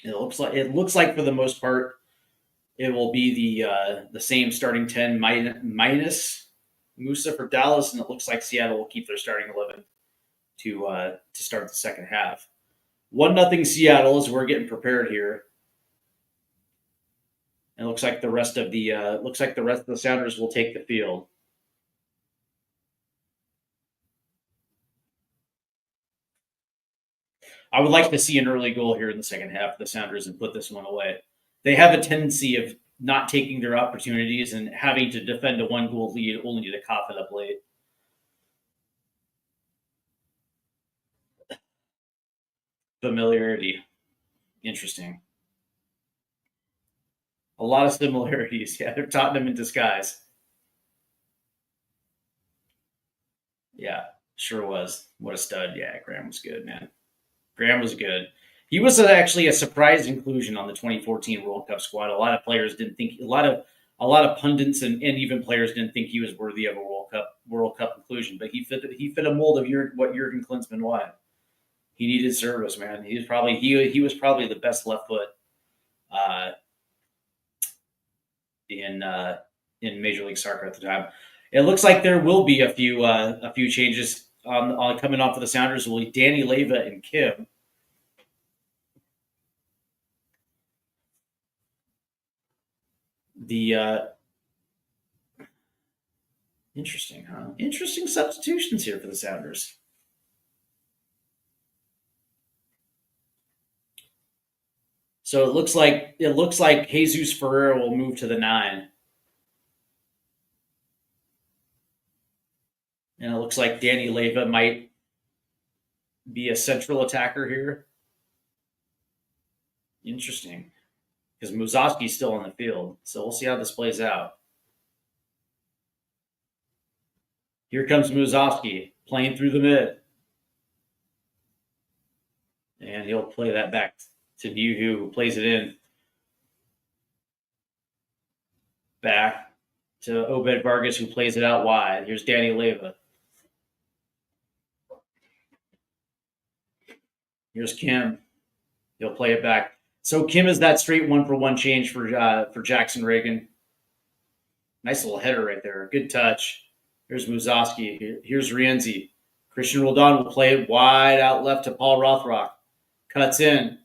S1: It looks like for the most part it will be the same starting 10 minus Musa for Dallas, and it looks like Seattle will keep their starting 11 to start the second half. 1-0 Seattle as we're getting prepared here. And it looks like the rest of the Sounders will take the field. I would like to see an early goal here in the second half of the Sounders and put this one away. They have a tendency of not taking their opportunities and having to defend a 1-goal lead only to cough it up late. Familiarity. Interesting. A lot of similarities. Yeah, they're Tottenham in disguise. Yeah, sure was. What a stud. Yeah, Graham was good, man. Graham was good. He was actually a surprise inclusion on the 2014 World Cup squad. A lot of players didn't think a lot of pundits and even players didn't think he was worthy of a World Cup inclusion, but he fit a mold of what Jurgen Klinsmann wanted. He needed service, man. He was probably the best left foot uh, in Major League Soccer at the time. It looks like there will be a few changes on coming off of the Sounders. Will be Danny Leva and Kim. The Interesting, huh? Interesting substitutions here for the Sounders. So it looks like Jesus Ferreira will move to the 9, and it looks like Danny Leva might be a central attacker here. Interesting, because Muzowski's still on the field, so we'll see how this plays out. Here comes Muzovsky playing through the mid. And he'll play that back to Yuhu, who plays it in. Back to Obed Vargas, who plays it out wide. Here's Danny Leyva. Here's Kim. He'll play it back. So Kim is that straight 1-for-1 change for Jackson Reagan. Nice little header right there. Good touch. Here's Muzovsky. Here's Rienzi. Christian Roldan will play it wide out left to Paul Rothrock. Cuts in.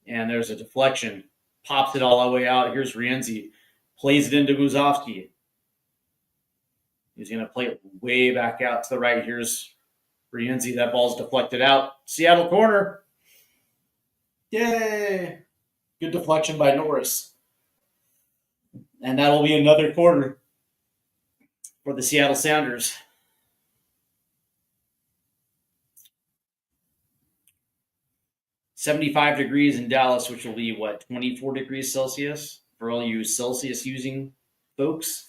S1: And there's a deflection. Pops it all the way out. Here's Rienzi. Plays it into Muzovsky. He's going to play it way back out to the right. Here's Rienzi. That ball's deflected out. Seattle corner. Yay. Good deflection by Norris. And that'll be another corner for the Seattle Sounders. $75 degrees in Dallas, which will be, 24 degrees Celsius for all you Celsius-using folks.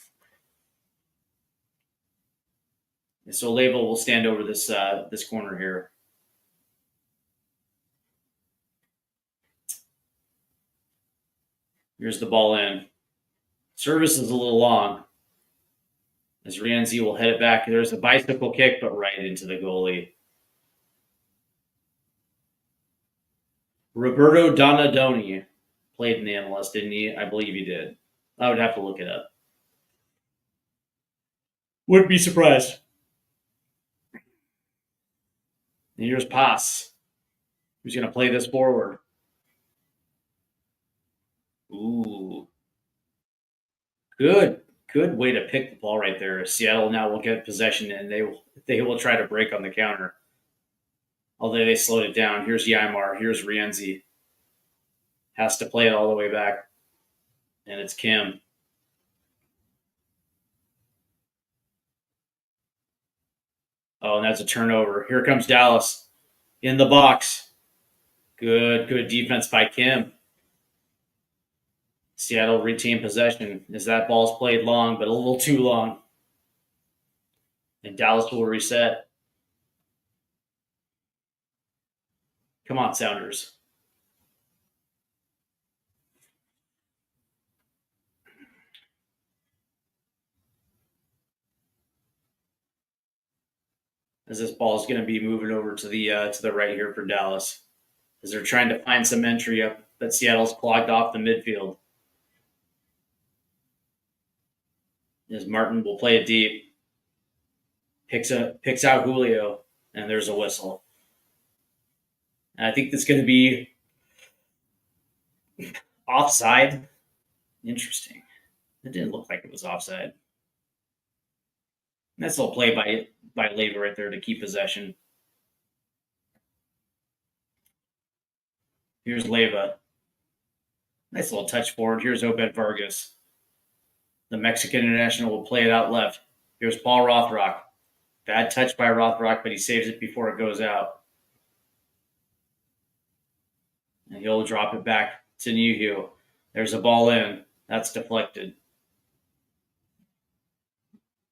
S1: And so Leyva will stand over this corner here. Here's the ball in. Service is a little long. As Rienzi will head it back. There's a bicycle kick, but right into the goalie. Roberto Donadoni played in the MLS, didn't he? I believe he did. I would have to look it up. Wouldn't be surprised. And here's Pass, who's going to play this forward. Ooh. Good way to pick the ball right there. Seattle now will get possession, and they will try to break on the counter. Although they slowed it down. Here's Ymar. Here's Rienzi. Has to play it all the way back. And it's Kim. Oh, and that's a turnover. Here comes Dallas in the box. Good defense by Kim. Seattle retain possession as that ball's played long, but a little too long. And Dallas will reset. Come on, Sounders. As this ball is going to be moving over to the right here for Dallas, as they're trying to find some entry up, but Seattle's clogged off the midfield. As Martin will play it deep, picks out Julio, and there's a whistle. And I think that's going to be offside. Interesting. It didn't look like it was offside. Nice little play by Leyva right there to keep possession. Here's Leyva. Nice little touch forward. Here's Obed Vargas. The Mexican international will play it out left. Here's Paul Rothrock. Bad touch by Rothrock, but he saves it before it goes out. And he'll drop it back to Nuhu. There's a ball in. That's deflected.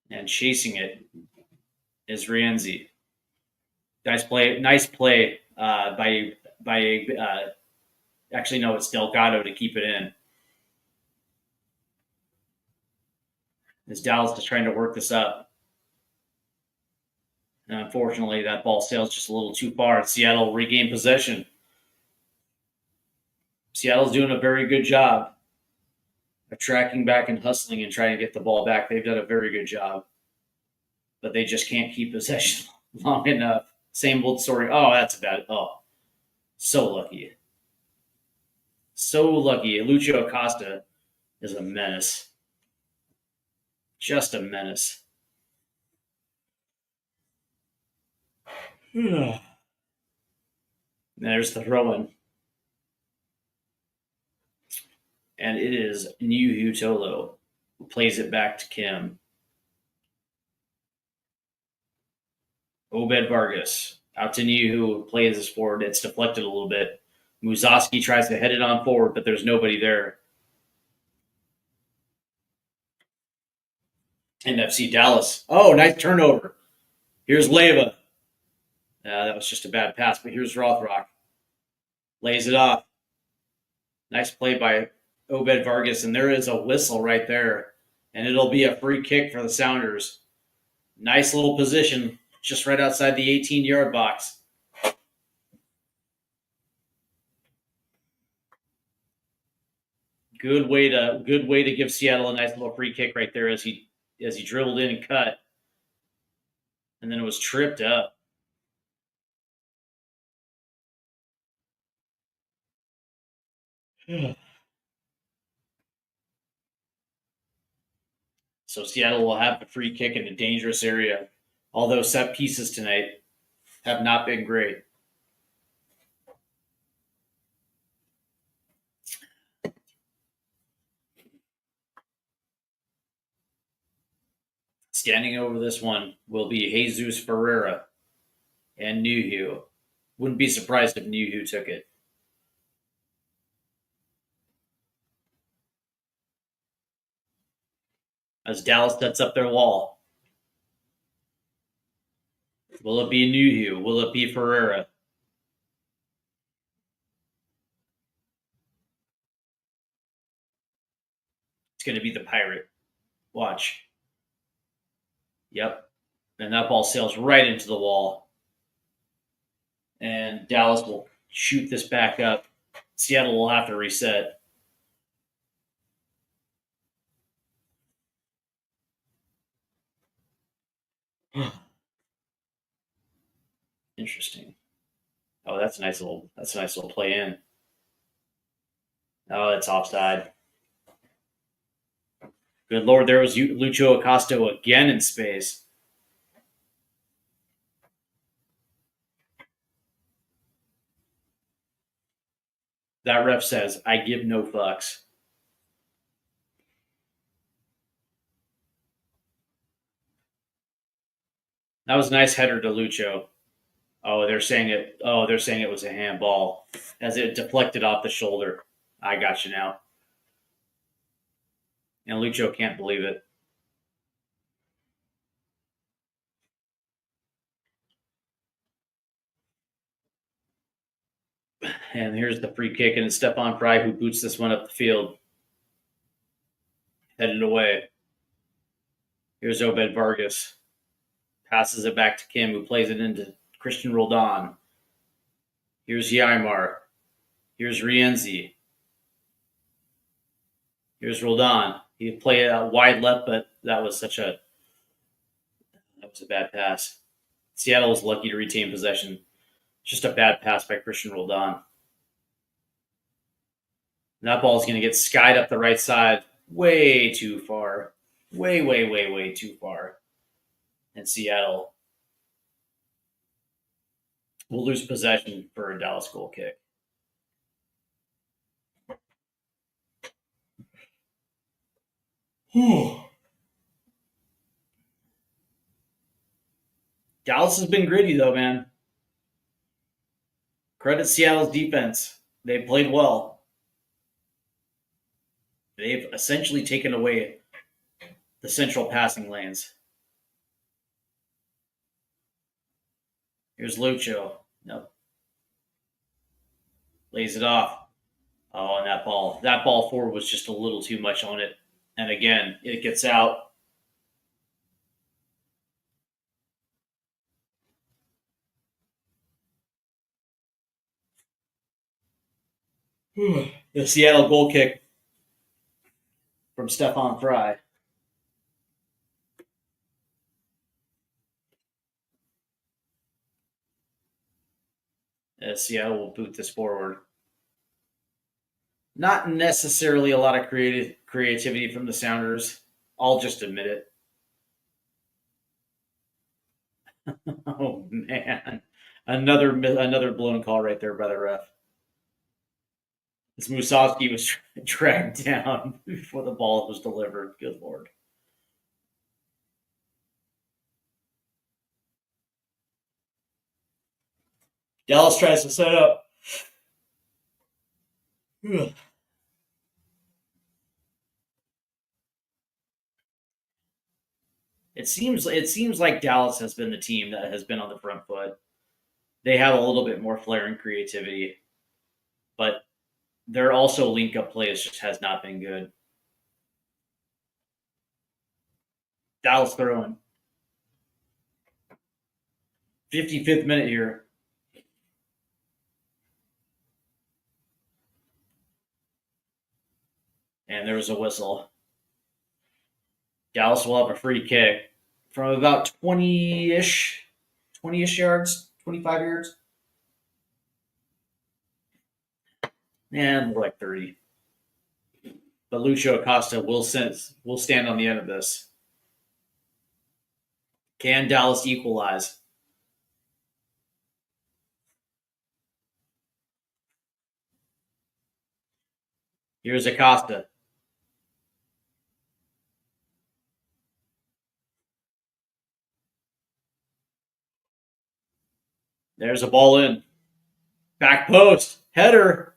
S1: And chasing it is Rienzi. Nice play by actually no, it's Delgado to keep it in. As Dallas is trying to work this up. And unfortunately, that ball sails just a little too far. Seattle regained possession. Seattle's doing a very good job of tracking back and hustling and trying to get the ball back. They've done a very good job. But they just can't keep possession long enough. Same old story. Oh, that's bad. Oh, so lucky. So lucky. Lucio Acosta is a menace. Just a menace. There's the throw-in. And it is Nuhu Tolo who plays it back to Kim. Obed Vargas out to Nuhu who plays this forward. It's deflected a little bit. Muzovsky tries to head it on forward, but there's nobody there. NFC Dallas. Oh, nice turnover. Here's Leva. That was just a bad pass, but here's Rothrock. Lays it off. Nice play by Obed Vargas, and there is a whistle right there. And it'll be a free kick for the Sounders. Nice little position, just right outside the 18-yard box. Good way to give Seattle a nice little free kick right there as he dribbled in and cut. And then it was tripped up. So Seattle will have a free kick in a dangerous area, although set pieces tonight have not been great. Standing over this one will be Jesus Ferreira and Nuhu. Wouldn't be surprised if Nuhu took it. As Dallas sets up their wall. Will it be Nuhu? Will it be Ferreira? It's going to be the Pirate. Watch. Yep. And that ball sails right into the wall. And Dallas will shoot this back up. Seattle will have to reset. Interesting. Oh, that's a nice little play in. Oh, it's offside. Good Lord, there was Lucho Acosta again in space. That ref says, I give no fucks. That was a nice header to Lucho. Oh, they're saying it. Oh, they're saying it was a handball as it deflected off the shoulder. I got you now. And Lucho can't believe it. And here's the free kick, and it's Stephon Fry who boots this one up the field. Headed away. Here's Obed Vargas. Passes it back to Kim, who plays it into Christian Roldan. Here's Yaimar. Here's Rienzi. Here's Roldan. He played out wide left, but that was a bad pass. Seattle was lucky to retain possession. Just a bad pass by Christian Roldan. That ball is going to get skied up the right side way too far. Way too far. And Seattle will lose possession for a Dallas goal kick. Dallas has been gritty, though, man. Credit Seattle's defense. They played well. They've essentially taken away the central passing lanes. Here's Lucho. Nope. Lays it off. Oh, and that ball forward was just a little too much on it. And again, it gets out. The Seattle goal kick from Stephon Fry. As Seattle will boot this forward. Not necessarily a lot of creativity from the Sounders. I'll just admit it. Oh man, another blown call right there by the ref. As Musovski was dragged down before the ball was delivered. Good Lord. Dallas tries to set up. It seems like Dallas has been the team that has been on the front foot. They have a little bit more flair and creativity, but their also link up plays just has not been good. Dallas throwing 55th minute here. And there was a whistle. Dallas will have a free kick from about 20-ish yards, 25 yards. And more like 30. But Lucho Acosta will stand on the end of this. Can Dallas equalize? Here's Acosta. There's a ball in. Back post. Header.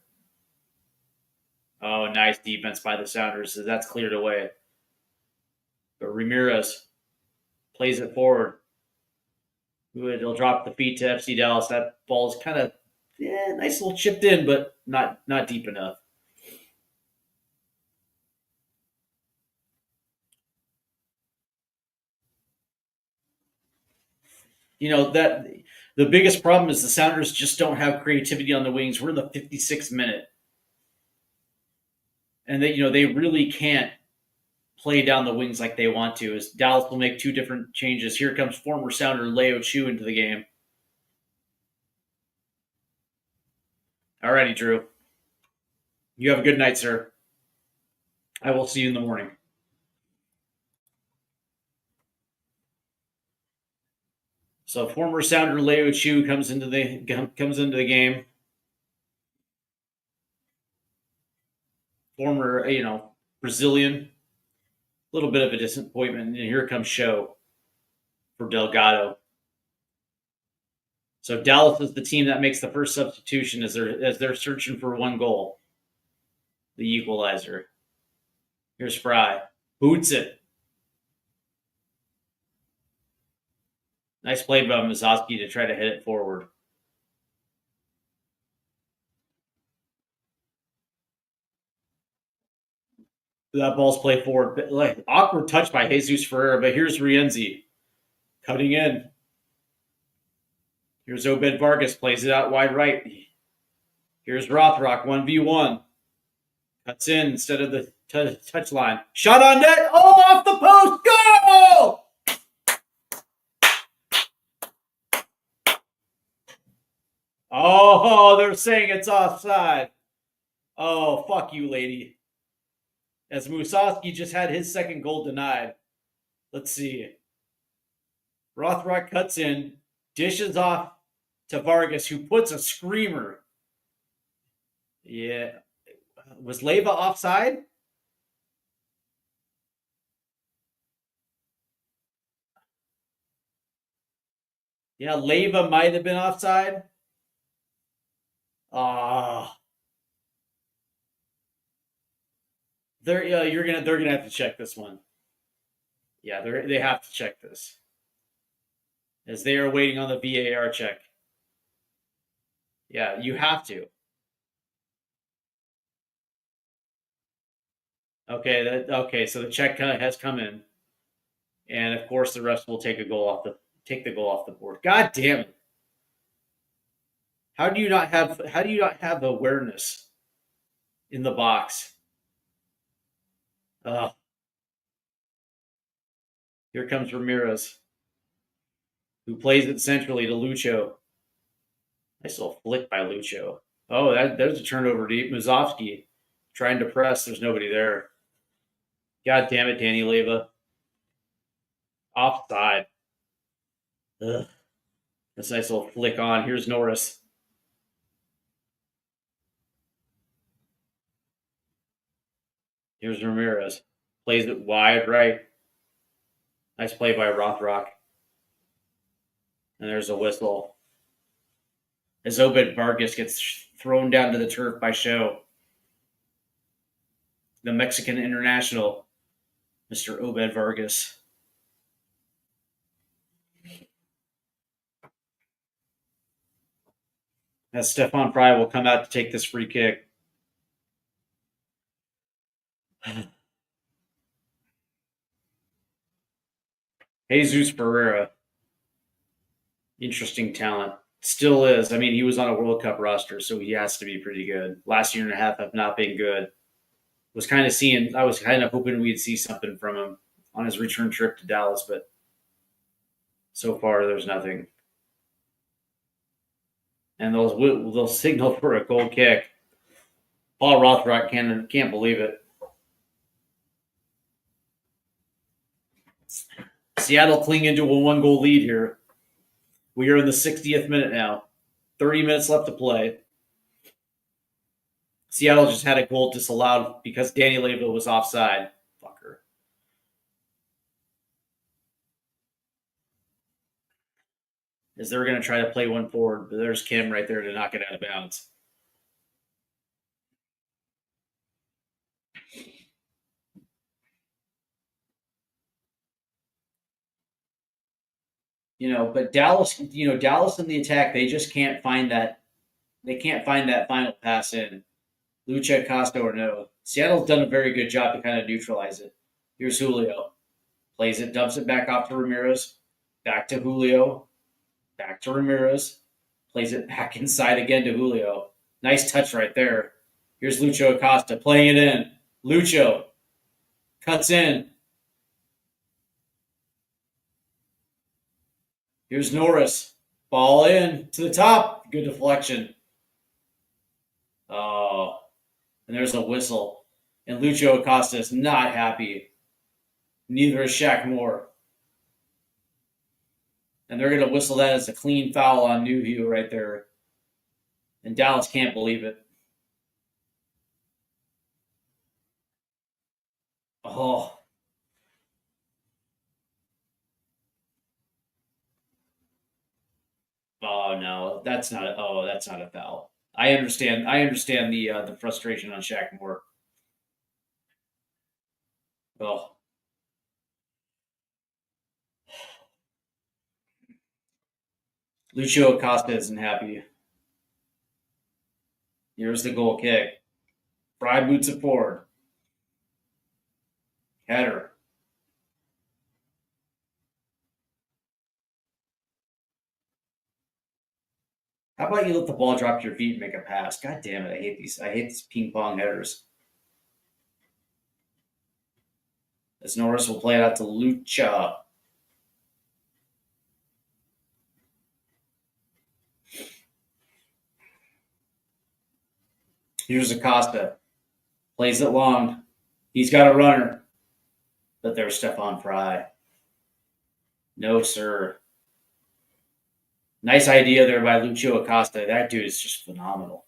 S1: Oh, nice defense by the Sounders. So that's cleared away. But Ramirez plays it forward. He'll drop the feet to FC Dallas. That ball is kind of nice little chipped in, but not deep enough. That the biggest problem is the Sounders just don't have creativity on the wings. We're in the 56th minute, and they really can't play down the wings like they want to. As Dallas will make two different changes. Here comes former Sounder Leo Chu into the game. Alrighty, Drew. You have a good night, sir. I will see you in the morning. So former Sounder Leo Chu comes into the game. Former, Brazilian. A little bit of a disappointment. And here comes Show for Delgado. So Dallas is the team that makes the first substitution as they're searching for one goal. The equalizer. Here's Fry. Boots it. Nice play by Mazoski to try to hit it forward. That ball's played forward. Like awkward touch by Jesus Ferreira, but here's Rienzi cutting in. Here's Obed Vargas, plays it out wide right. Here's Rothrock, 1v1. Cuts in instead of the touch line. Shot on net. Oh, off the post. Goal! Oh, they're saying it's offside. Oh, fuck you, lady. As Musovski just had his second goal denied. Let's see. Rothrock cuts in, dishes off to Vargas, who puts a screamer. Yeah. Was Leyva offside? Yeah, Leyva might have been offside. They're gonna have to check this one. Yeah, they have to check this as they are waiting on the VAR check. Yeah, you have to. Okay, so the check has come in, and of course the refs will take the goal off the board. God damn it! How do you not have awareness in the box? Here comes Ramirez, who plays it centrally to Lucho. Nice little flick by Lucho. Oh, there's a turnover deep. Mazovsky trying to press. There's nobody there. God damn it, Danny Leyva. Offside. Ugh. This nice little flick on. Here's Norris. Here's Ramirez. Plays it wide right. Nice play by Rothrock. And there's a whistle. As Obed Vargas gets thrown down to the turf by Show. The Mexican international, Mr. Obed Vargas. as Stefan Fry will come out to take this free kick. Jesus Ferreira, interesting talent. Still is. I mean, he was on a World Cup roster, so he has to be pretty good. Last year and a half have not been good. I was kind of hoping we'd see something from him on his return trip to Dallas, but so far there's nothing. And they'll signal for a goal kick. Paul Rothrock can't believe it. Seattle clinging to a 1-goal lead here. We are in the 60th minute now. 30 minutes left to play. Seattle just had a goal disallowed because Danny Leyva was offside. Fucker. As they're going to try to play one forward, but there's Kim right there to knock it out of bounds. But Dallas in the attack, they just can't find that. They can't find that final pass in. Lucha, Costa, or no. Seattle's done a very good job to kind of neutralize it. Here's Julio. Plays it, dumps it back off to Ramirez. Back to Julio. Back to Ramirez. Plays it back inside again to Julio. Nice touch right there. Here's Lucho Acosta playing it in. Lucho cuts in. Here's Norris. Ball in to the top. Good deflection. Oh, and there's a whistle. And Lucho Acosta is not happy. Neither is Shaq Moore. And they're going to whistle that as a clean foul on Newview right there. And Dallas can't believe it. Oh. Oh no, that's not a foul. I understand the frustration on Shaq Moore. Oh. Lucio Acosta isn't happy. Here's the goal kick. Fry boots it forward. Header. How about you let the ball drop to your feet and make a pass? God damn it, I hate these. I hate these ping pong headers. As Norris will play it out to Lucha. Here's Acosta. Plays it long. He's got a runner. But there's Stefan Fry. No, sir. Nice idea there by Lucio Acosta. That dude is just phenomenal.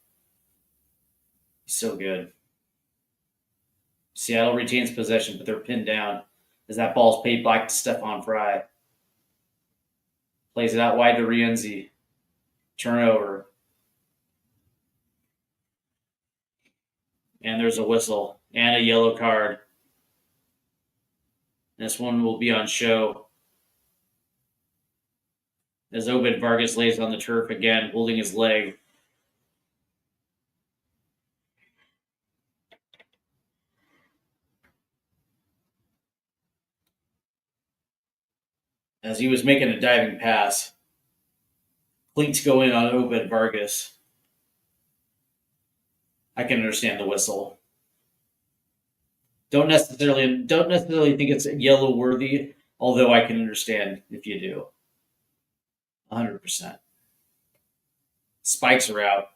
S1: He's so good. Seattle retains possession, but they're pinned down as that ball's paid back to Stefan Fry. Plays it out wide to Rienzi. Turnover. And there's a whistle and a yellow card. This one will be on show. As Obed Vargas lays on the turf again, holding his leg. As he was making a diving pass. Cleats go in on Obed Vargas. I can understand the whistle. Don't necessarily think it's yellow worthy, although I can understand if you do. 100%. Spikes are out.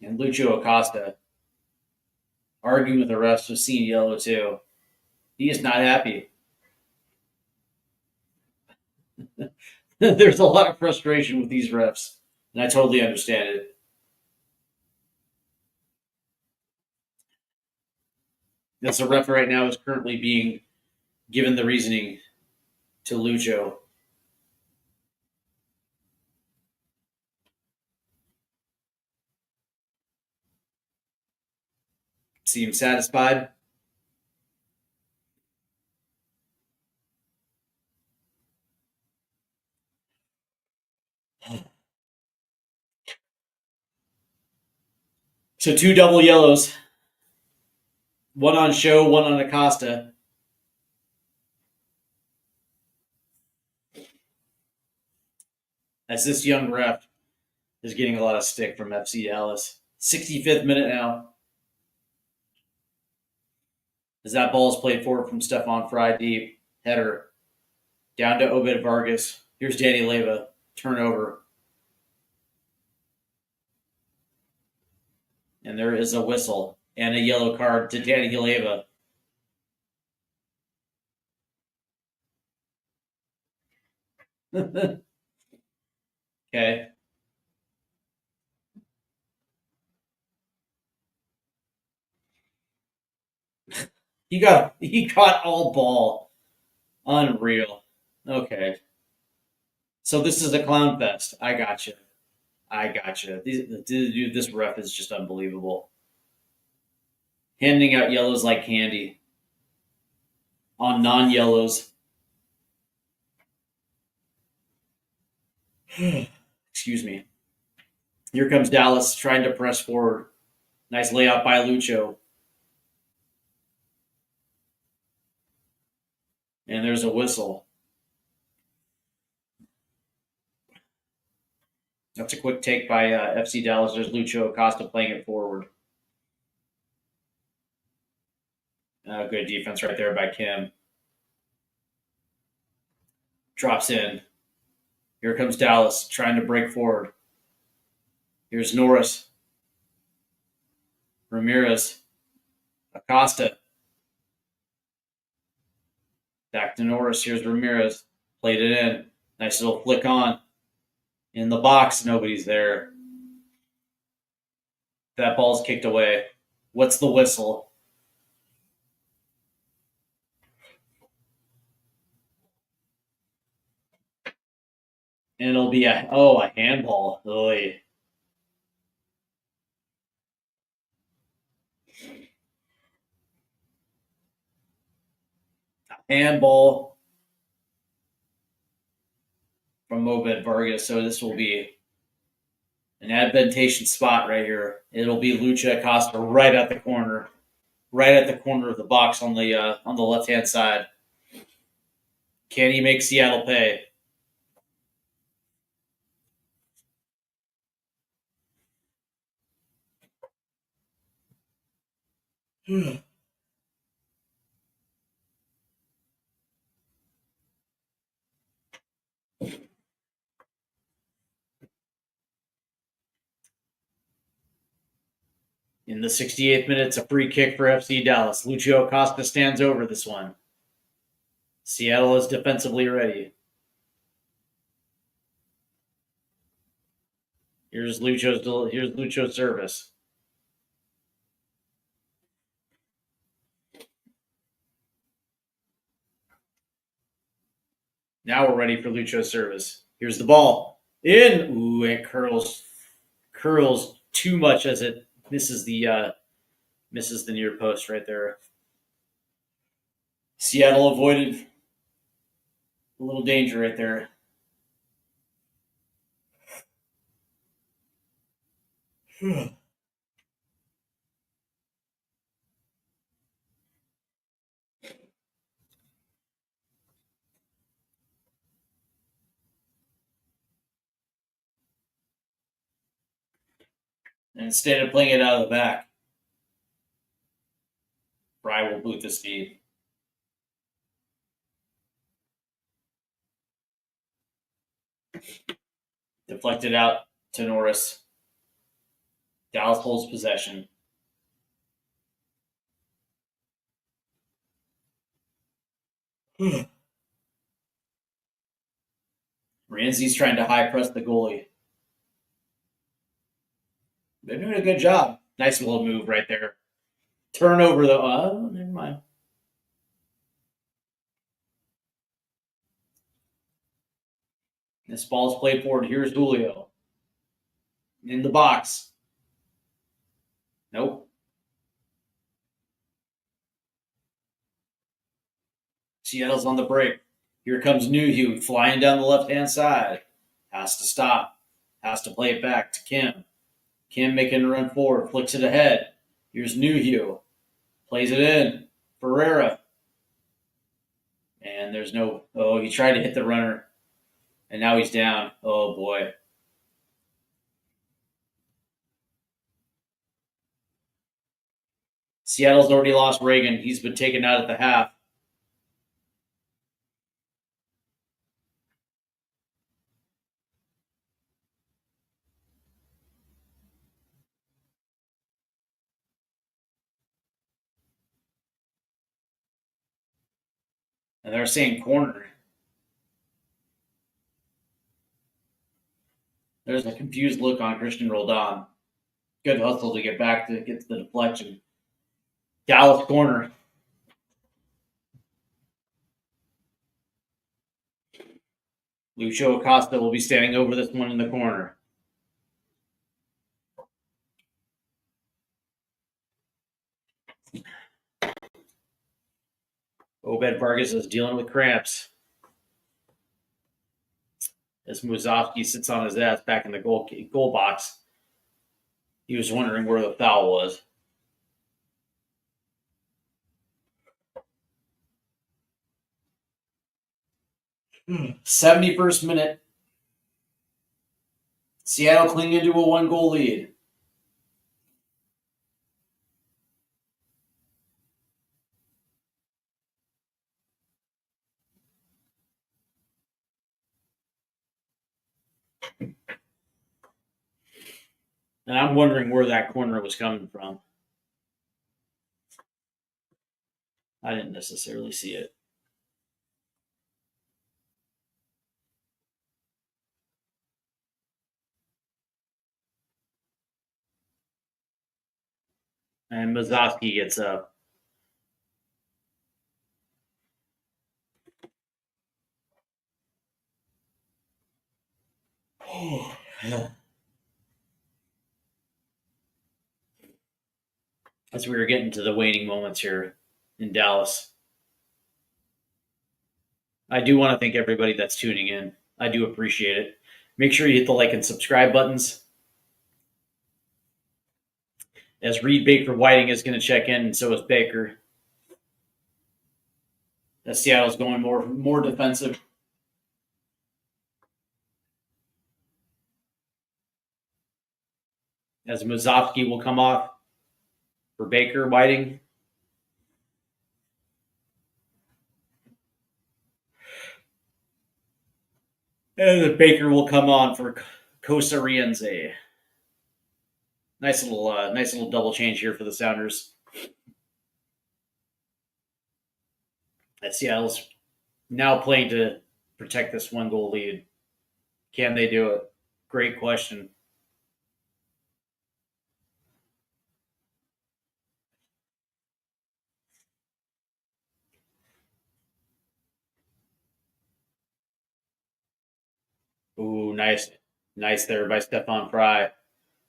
S1: And Lucio Acosta arguing with the refs was seeing yellow too. He is not happy. There's a lot of frustration with these refs, and I totally understand it. That's the ref right now is currently being given the reasoning to Lucho. Seems satisfied. So 2 double yellows. One on Show, one on Acosta. As this young ref is getting a lot of stick from FC Dallas. 65th minute now. As that ball is played forward from Stefan Fry deep. Header. Down to Obed Vargas. Here's Danny Leyva. Turnover. And there is a whistle and a yellow card to Danny Leyva. Okay. He caught all ball. Unreal. Okay. So this is a clown fest. I gotcha. Dude, this ref is just unbelievable. Handing out yellows like candy on non-yellows. Excuse me. Here comes Dallas trying to press forward. Nice layout by Lucho. And there's a whistle. That's a quick take by FC Dallas. There's Lucho Acosta playing it forward. Good defense right there by Kim. Drops in. Here comes Dallas trying to break forward. Here's Norris. Ramirez. Acosta. Back to Norris. Here's Ramirez. Played it in. Nice little flick on. In the box, nobody's there. That ball's kicked away. What's the whistle? And it'll be a handball. Oy. Handball from Obed Vargas. So this will be an advantageous spot right here. It'll be Lucha Acosta right at the corner of the box on the left-hand side. Can he make Seattle pay? In the 68th minute, it's a free kick for FC Dallas. Lucio Acosta stands over this one. Seattle is defensively ready. Here's Lucho's service. Now we're ready for Lucho's service. Here's the ball. In. Ooh, it curls too much as it misses the near post right there. Seattle avoided a little danger right there. And instead of playing it out of the back, Fry will boot this deep. Deflected out to Norris. Dallas holds possession. Ramsey's trying to high press the goalie. They're doing a good job. Nice little move right there. Turnover though. Never mind. This ball's played forward. Here's Julio. In the box. Nope. Seattle's on the break. Here comes Newhue flying down the left-hand side. Has to stop. Has to play it back to Kim. Kim making a run forward, flicks it ahead. Here's Nuhue. Plays it in. Ferreira. And there's no. Oh, he tried to hit the runner. And now he's down. Oh, boy. Seattle's already lost Reagan. He's been taken out at the half. And they're saying corner. There's a confused look on Christian Roldan. Good hustle to get back to get to the deflection. Dallas corner. Lucio Acosta will be standing over this one in the corner. Obed Vargas is dealing with cramps. As Muzovsky sits on his ass back in the goal box. He was wondering where the foul was. Hmm. 71st minute. Seattle clinging to a 1-goal lead. And I'm wondering where that corner was coming from. I didn't necessarily see it. And Muzovsky gets up. Oh, as we were getting to the waning moments here in Dallas. I do want to thank everybody that's tuning in. I do appreciate it. Make sure you hit the like and subscribe buttons. As Reed Baker Whiting is going to check in, and so is Baker. As Seattle's going more defensive. As Muzovsky will come off for Baker Whiting. And the Baker will come on for Kosariense. Nice little double change here for the Sounders. That Seattle's now playing to protect this 1-goal lead. Can they do it? Great question. Ooh, nice there by Stefan Fry,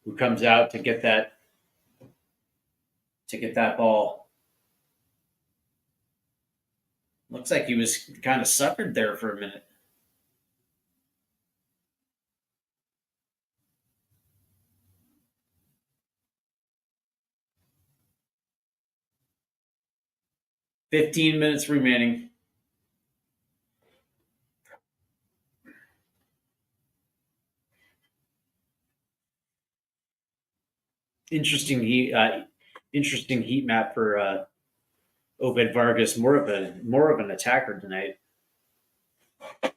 S1: who comes out to get that ball. Looks like he was kind of suckered there for a minute. "15 minutes remaining." Interesting heat map for Obed Vargas. More of an attacker tonight. And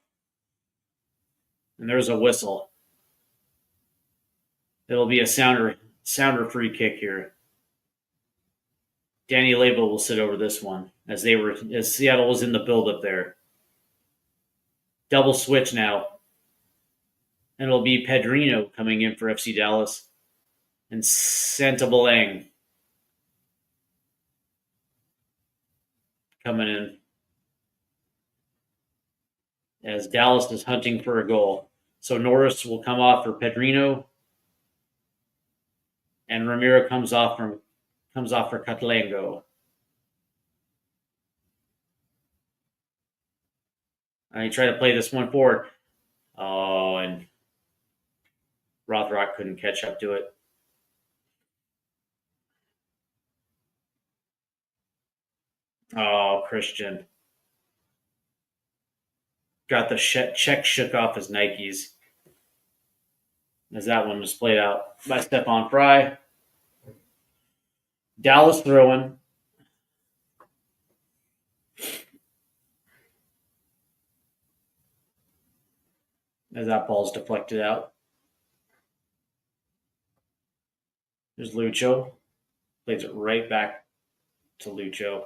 S1: there's a whistle. It'll be a sounder free kick here. Danny Leyva will sit over this one as Seattle was in the build-up there. Double switch now. And it'll be Pedrino coming in for FC Dallas. And Santabaleng coming in. As Dallas is hunting for a goal. So Norris will come off for Pedrino. And Ramiro comes off for Catalango. And he tried to play this one forward. Oh, and Rothrock couldn't catch up to it. Oh, Christian. Got the check shook off his Nikes as that one was played out by Stephon Fry. Dallas throwing. As that ball's deflected out. There's Lucho. Plays it right back to Lucho.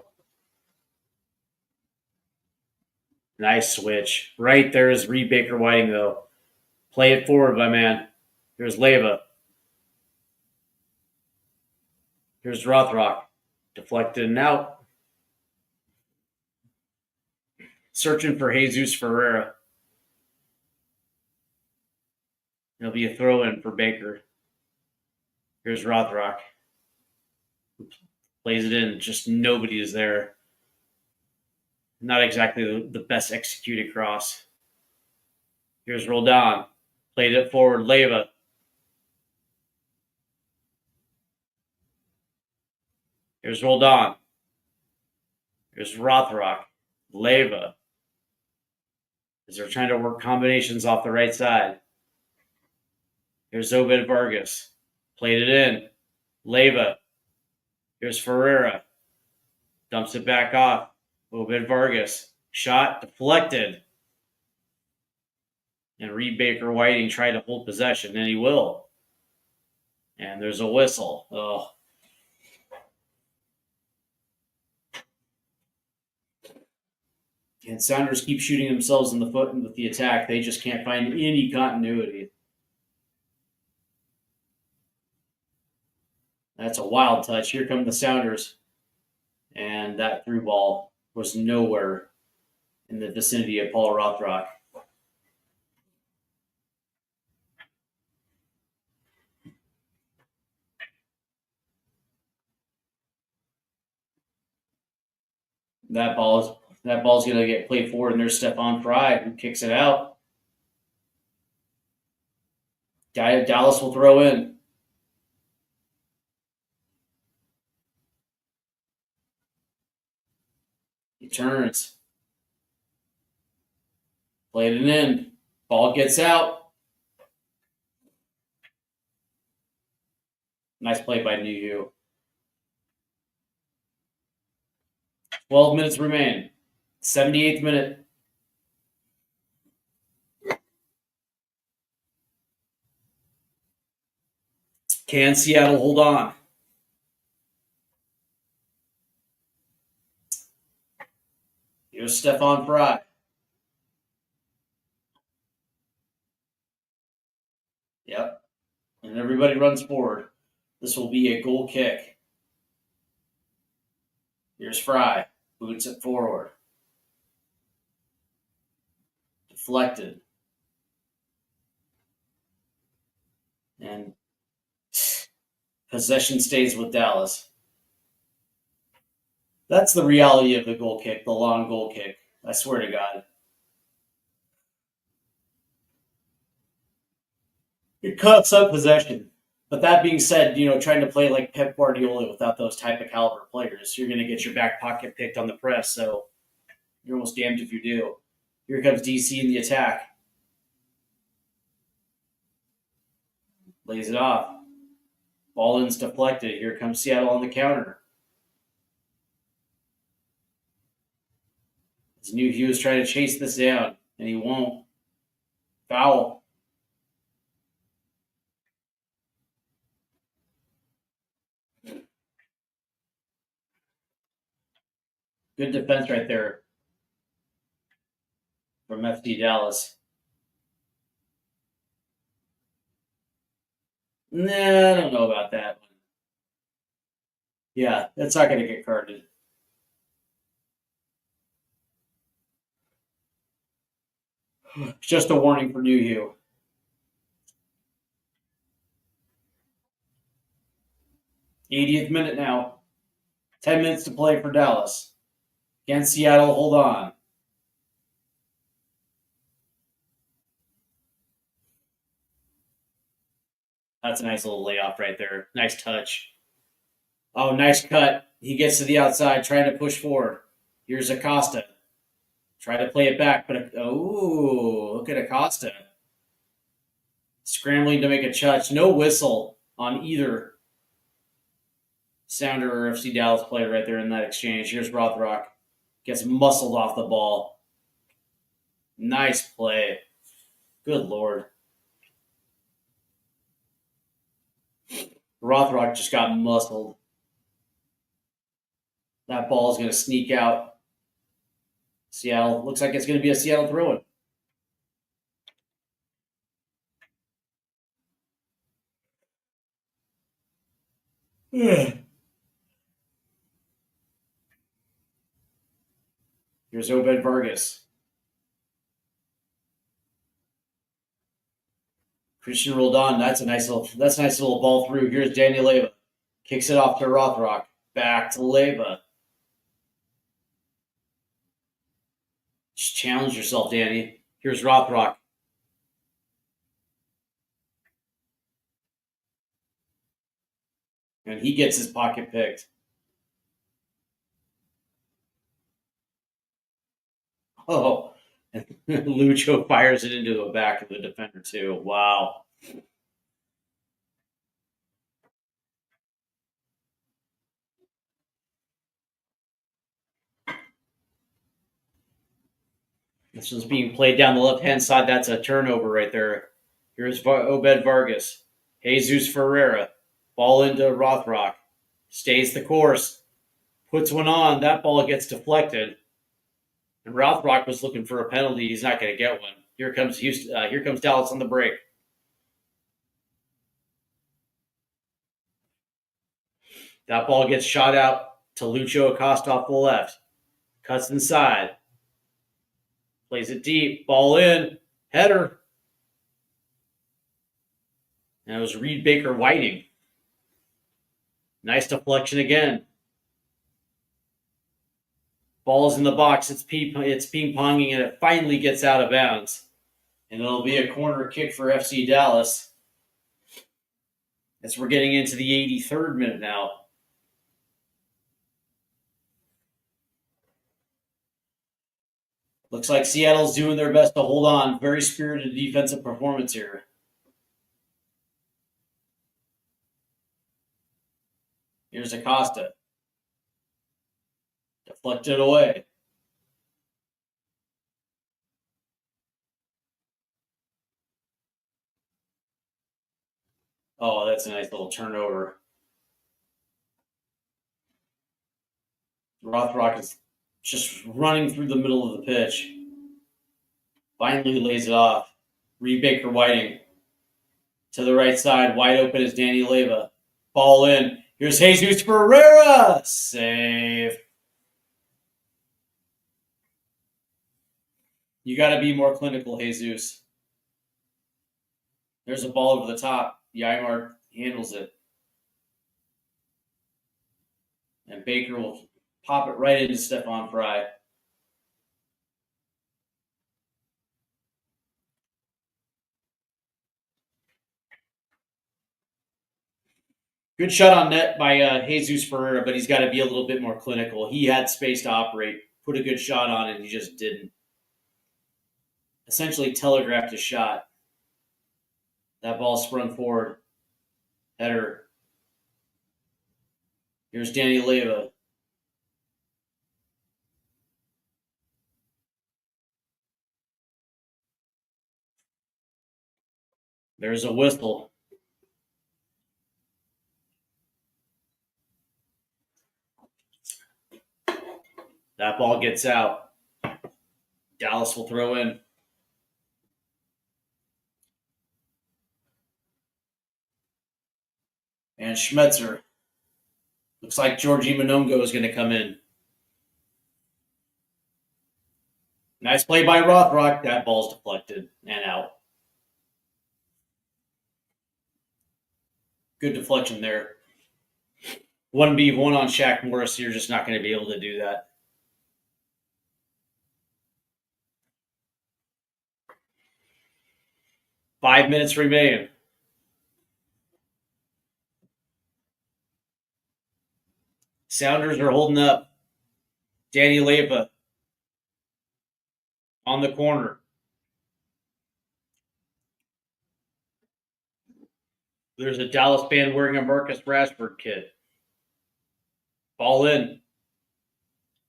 S1: Nice switch. Right there is Reed Baker Whiting, though. Play it forward, my man. Here's Leva. Here's Rothrock. Deflected and out. Searching for Jesus Ferreira. It'll be a throw in for Baker. Here's Rothrock. Plays it in. Just nobody is there. Not exactly the best executed cross. Here's Roldan. Played it forward. Leva. Here's Roldan. Here's Rothrock. Leva. As they're trying to work combinations off the right side. Here's Obed Vargas. Played it in. Leva. Here's Ferreira. Dumps it back off. Obed Vargas. Shot deflected. And Reed Baker Whiting tried to hold possession, and he will. And there's a whistle. Oh. And Sounders keep shooting themselves in the foot with the attack. They just can't find any continuity. That's a wild touch. Here come the Sounders. And that through ball was nowhere in the vicinity of Paul Rothrock. That ball's going to get played forward, and there's Stephon Fry who kicks it out. Dallas will throw in. He turns. Played it in. Ball gets out. Nice play by New 12 minutes remain. 78th minute. Can Seattle hold on? Here's Stephon Fry. Yep. And everybody runs forward. This will be a goal kick. Here's Fry. Boots it forward. Deflected. And possession stays with Dallas. That's the reality of the goal kick, the long goal kick. I swear to God. It cuts up possession. But that being said, trying to play like Pep Guardiola without those type of caliber players, you're going to get your back pocket picked on the press. So you're almost damned if you do. Here comes DC in the attack. Lays it off. Ball in's deflected. Here comes Seattle on the counter. As New Hughes trying to chase this down, and he won't. Foul. Good defense right there from FC Dallas. Nah, I don't know about that one. Yeah, that's not going to get carded. Just a warning for New Hugh. 80th minute now. 10 minutes to play for Dallas. Against Seattle, hold on. That's a nice little layoff right there. Nice touch. Oh, nice cut. He gets to the outside, trying to push forward. Here's Acosta. Try to play it back, but look at Acosta. Scrambling to make a touch. No whistle on either Sounder or FC Dallas player right there in that exchange. Here's Rothrock. Gets muscled off the ball. Nice play. Good Lord. Rothrock just got muscled. That ball is going to sneak out. Seattle. Looks like it's going to be a Seattle throw-in. Here's Obed Vargas. Christian Roldan. That's a nice little ball through. Here's Daniel Leyva. Kicks it off to Rothrock. Back to Leyva. Just challenge yourself, Danny. Here's Rothrock. And he gets his pocket picked. Oh, and Lucho fires it into the back of the defender, too. Wow. This one's being played down the left-hand side. That's a turnover right there. Here's Obed Vargas. Jesus Ferreira. Ball into Rothrock. Stays the course. Puts one on. That ball gets deflected. And Rothrock was looking for a penalty. He's not going to get one. Here comes Houston. Here comes Dallas on the break. That ball gets shot out to Lucho Acosta off the left. Cuts inside. Plays it deep. Ball in. Header. And it was Reed Baker Whiting. Nice deflection again. Ball's in the box. It's ping-ponging, and it finally gets out of bounds. And it'll be a corner kick for FC Dallas. As we're getting into the 83rd minute now. Looks like Seattle's doing their best to hold on. Very spirited defensive performance here. Here's Acosta. Deflected away. Oh, that's a nice little turnover. Rothrock is just running through the middle of the pitch. Finally lays it off. Reed Baker Whiting to the right side. Wide open is Danny Leyva. Ball in. Here's Jesus Ferreira. Save. You got to be more clinical, Jesus. There's a ball over the top. Ymar handles it. And Baker will pop it right into Stephon Fry. Good shot on net by Jesus Ferreira, but he's got to be a little bit more clinical. He had space to operate, put a good shot on it, and he just didn't. Essentially telegraphed his shot. That ball sprung forward. Header. Here's Danny Leyva. There's a whistle. That ball gets out. Dallas will throw in. And Schmetzer. Looks like Georgie Monongo is going to come in. Nice play by Rothrock. That ball's deflected and out. Good deflection there. 1v1 on Shaq Morris. You're just not going to be able to do that. Five minutes remaining. Sounders are holding up. Danny Leyva on the corner. There's a Dallas fan wearing a Marcus Rashford kit. Ball in.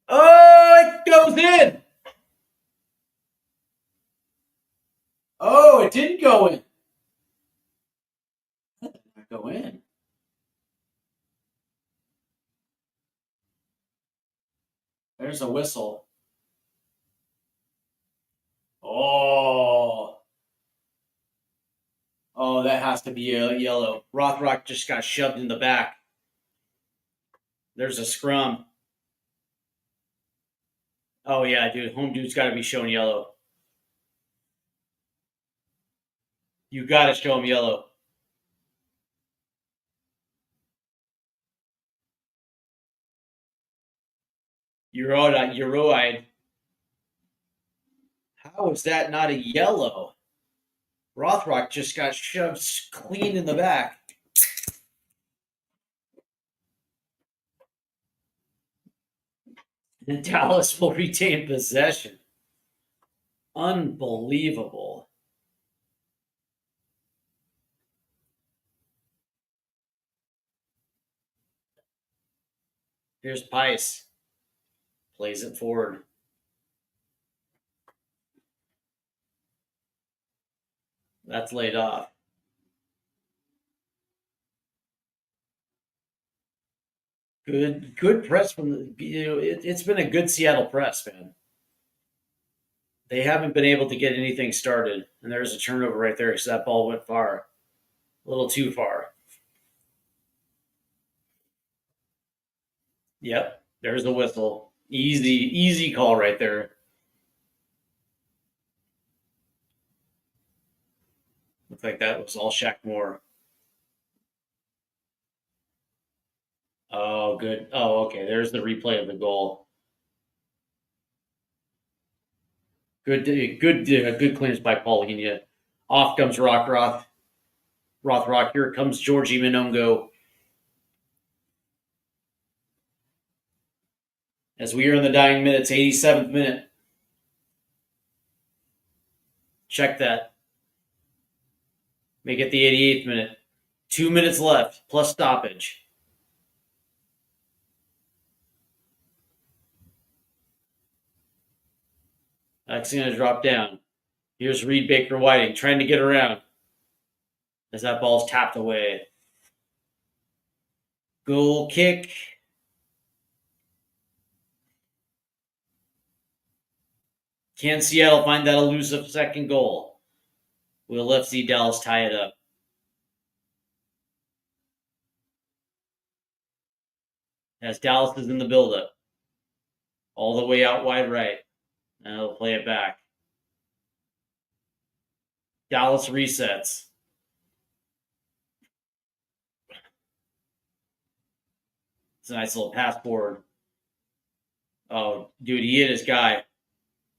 S1: Oh, it goes in. Oh, it didn't go in. It did not go in. There's a whistle. Oh. Oh, that has to be a yellow. Rothrock just got shoved in the back. There's a scrum. Oh, yeah, dude. Home dude's got to be shown yellow. You got to show him yellow. You're right. How is that not a yellow? Rothrock just got shoved clean in the back. And Dallas will retain possession. Unbelievable. Here's Pice. Plays it forward. That's laid off. Good press from the. It's been a good Seattle press, man. They haven't been able to get anything started, and there's a turnover right there because that ball went far, a little too far. Yep, there's the whistle. Easy call right there. Looks like that was all Shaq Moore. Oh, good. Oh, okay. There's the replay of the goal. Good clearance by Paulinho. Off comes Rothrock. Here comes Georgie Minongo. As we are in the dying minutes, 87th minute. Check that. Make it the 88th minute. 2 minutes left, plus stoppage. That's going to drop down. Here's Reed Baker Whiting trying to get around as that ball's tapped away. Goal kick. Can Seattle find that elusive second goal? Will FC Dallas tie it up? As Dallas is in the buildup. All the way out wide right. And they'll play it back. Dallas resets. It's a nice little pass forward. Oh, dude, he hit his guy.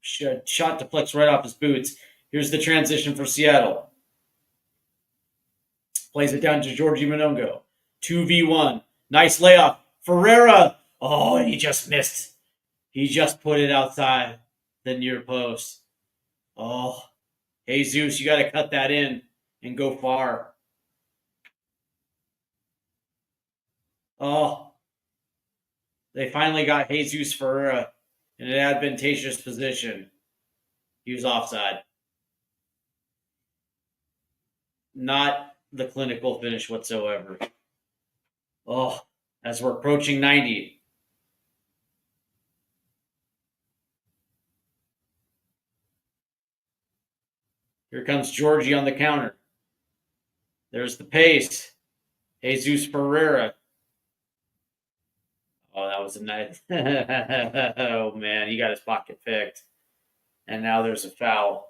S1: Shot deflects right off his boots. Here's the transition for Seattle. Plays it down to Georgie Minongo. 2v1. Nice layoff. Ferreira. Oh, and he just missed. He just put it outside the near post. Oh, Jesus, you got to cut that in and go far. Oh, they finally got Jesus Ferreira in an advantageous position. He was offside. Not the clinical finish whatsoever. Oh, as we're approaching 90. Here comes Georgie on the counter. There's the pace. Jesus Ferreira. Oh, that was a nice. Oh, man. He got his pocket picked. And now there's a foul.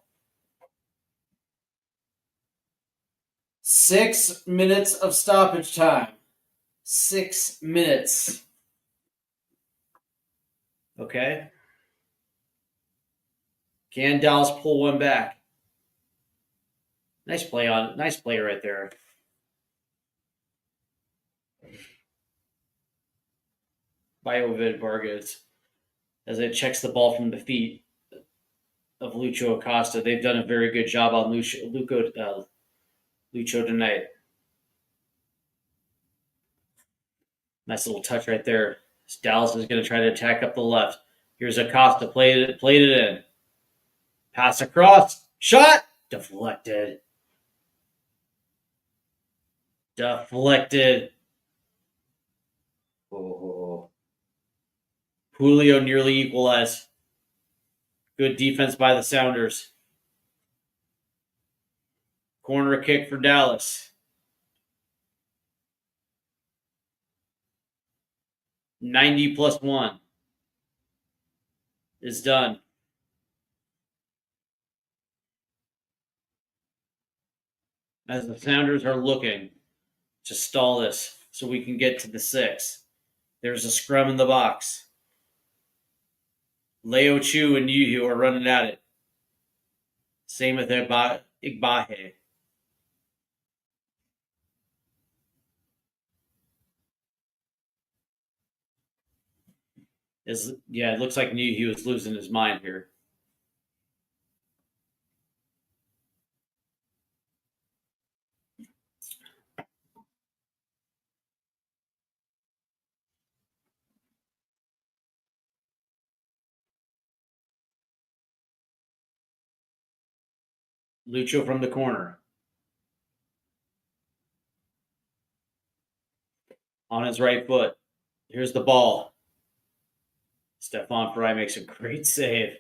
S1: 6 minutes of stoppage time. 6 minutes. Okay. Can Dallas pull one back? Nice play right there. By Ovid Vargas. as it checks the ball from the feet of Lucho Acosta. They've done a very good job on Lucho tonight. Nice little touch right there. Dallas is going to try to attack up the left. Here's Acosta, played it in. Pass across, shot, deflected. Oh. Julio nearly equalized. Good defense by the Sounders. Corner kick for Dallas. 90 plus 1 is done. As the Sounders are looking to stall this so we can get to the 6. There's a scrum in the box. Leo Chu and Yuhu are running at it. Same with Igbahe. It looks like Yuhu is losing his mind here. Lucho from the corner. On his right foot. Here's the ball. Stefan Fry makes a great save.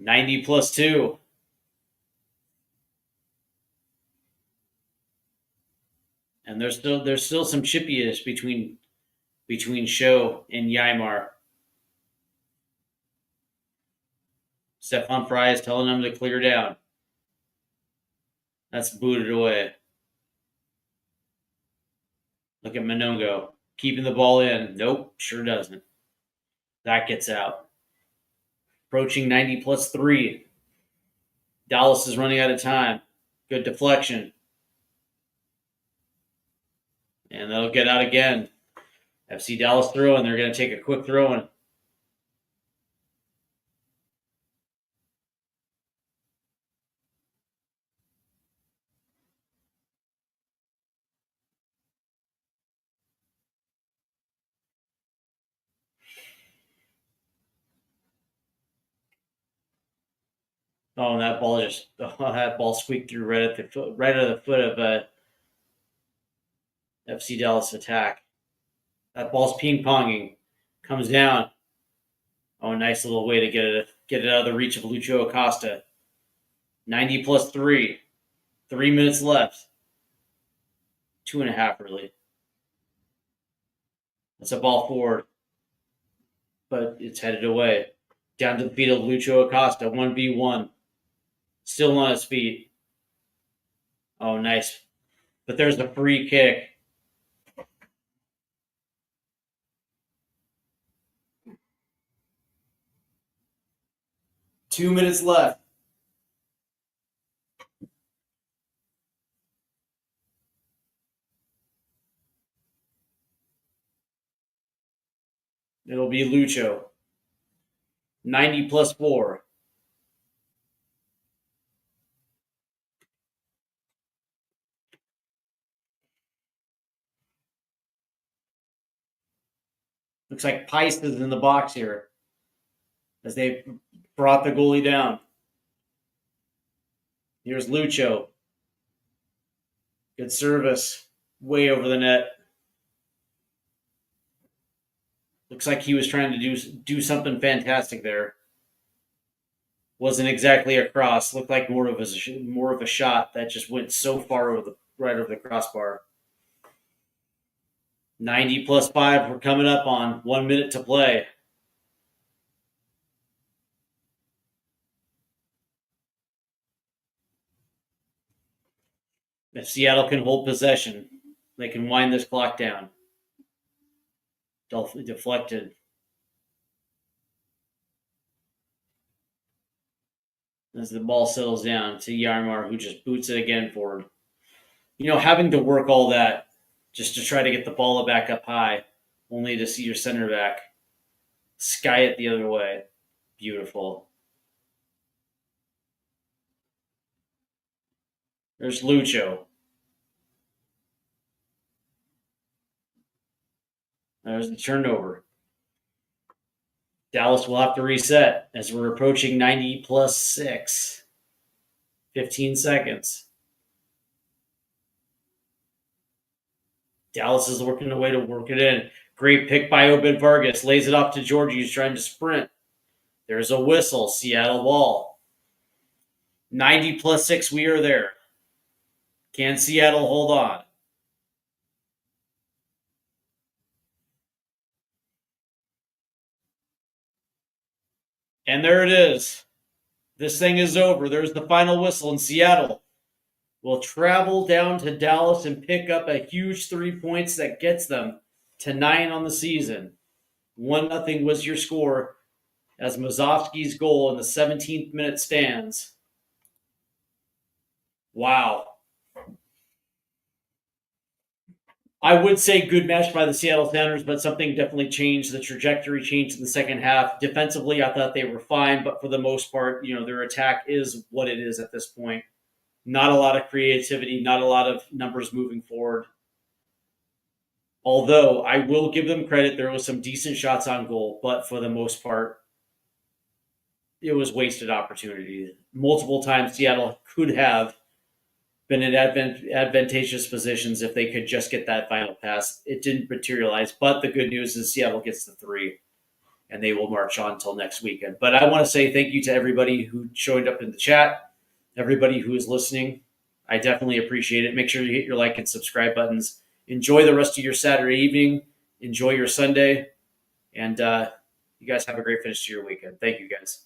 S1: +90 2. And there's still some chippiness between Show and Ymar. Stefan Fry is telling them to clear down. That's booted away. Look at Monongo. Keeping the ball in. Nope, sure doesn't. That gets out. Approaching 90 + 3. Dallas is running out of time. Good deflection. And they'll get out again. FC Dallas throw, and they're going to take a quick throw in. Oh, and that ball squeaked through right at the foot of FC Dallas attack. That ball's ping ponging, comes down. Oh, nice little way to get it out of the reach of Lucho Acosta. 90 + 3. 3 minutes left. 2.5 really. That's a ball forward, but it's headed away. Down to the feet of Lucho Acosta. 1v1. Still on his feet. Oh, nice. But there's the free kick. Two minutes left. It'll be Lucho. 90 + 4. Looks like Pice is in the box here as they brought the goalie down. Here's Lucho. Good service. Way over the net. Looks like he was trying to do something fantastic there. Wasn't exactly a cross. Looked like more of a shot that just went so far right over the crossbar. 90 + 5. We're coming up on 1 minute to play. If Seattle can hold possession, they can wind this clock down. Deflected. As the ball settles down to Yarmar, who just boots it again forward. having to work all that just to try to get the ball back up high, only to see your center back sky it the other way. Beautiful. There's Lucho. There's the turnover. Dallas will have to reset as we're approaching 90 plus 6. 15 seconds. Dallas is working a way to work it in. Great pick by Obed Vargas. Lays it off to Georgie, who's trying to sprint. There's a whistle. Seattle ball. 90 plus 6. We are there. Can Seattle hold on? And there it is. This thing is over. There's the final whistle, and Seattle will travel down to Dallas and pick up a huge 3 points that gets them to 9 on the season. 1-0 was your score as Mazovsky's goal in the 17th minute stands. Wow. I would say good match by the Seattle Sounders, but something definitely changed. The trajectory changed in the second half. Defensively, I thought they were fine, but for the most part, their attack is what it is at this point. Not a lot of creativity, not a lot of numbers moving forward. Although I will give them credit, there was some decent shots on goal, but for the most part, it was wasted opportunity. Multiple times Seattle could have been in advantageous positions if they could just get that final pass. It didn't materialize, but the good news is Seattle gets the 3, and they will march on until next weekend. But I want to say thank you to everybody who joined up in the chat, everybody who is listening. I definitely appreciate it. Make sure you hit your like and subscribe buttons. Enjoy the rest of your Saturday evening. Enjoy your Sunday. And you guys have a great finish to your weekend. Thank you, guys.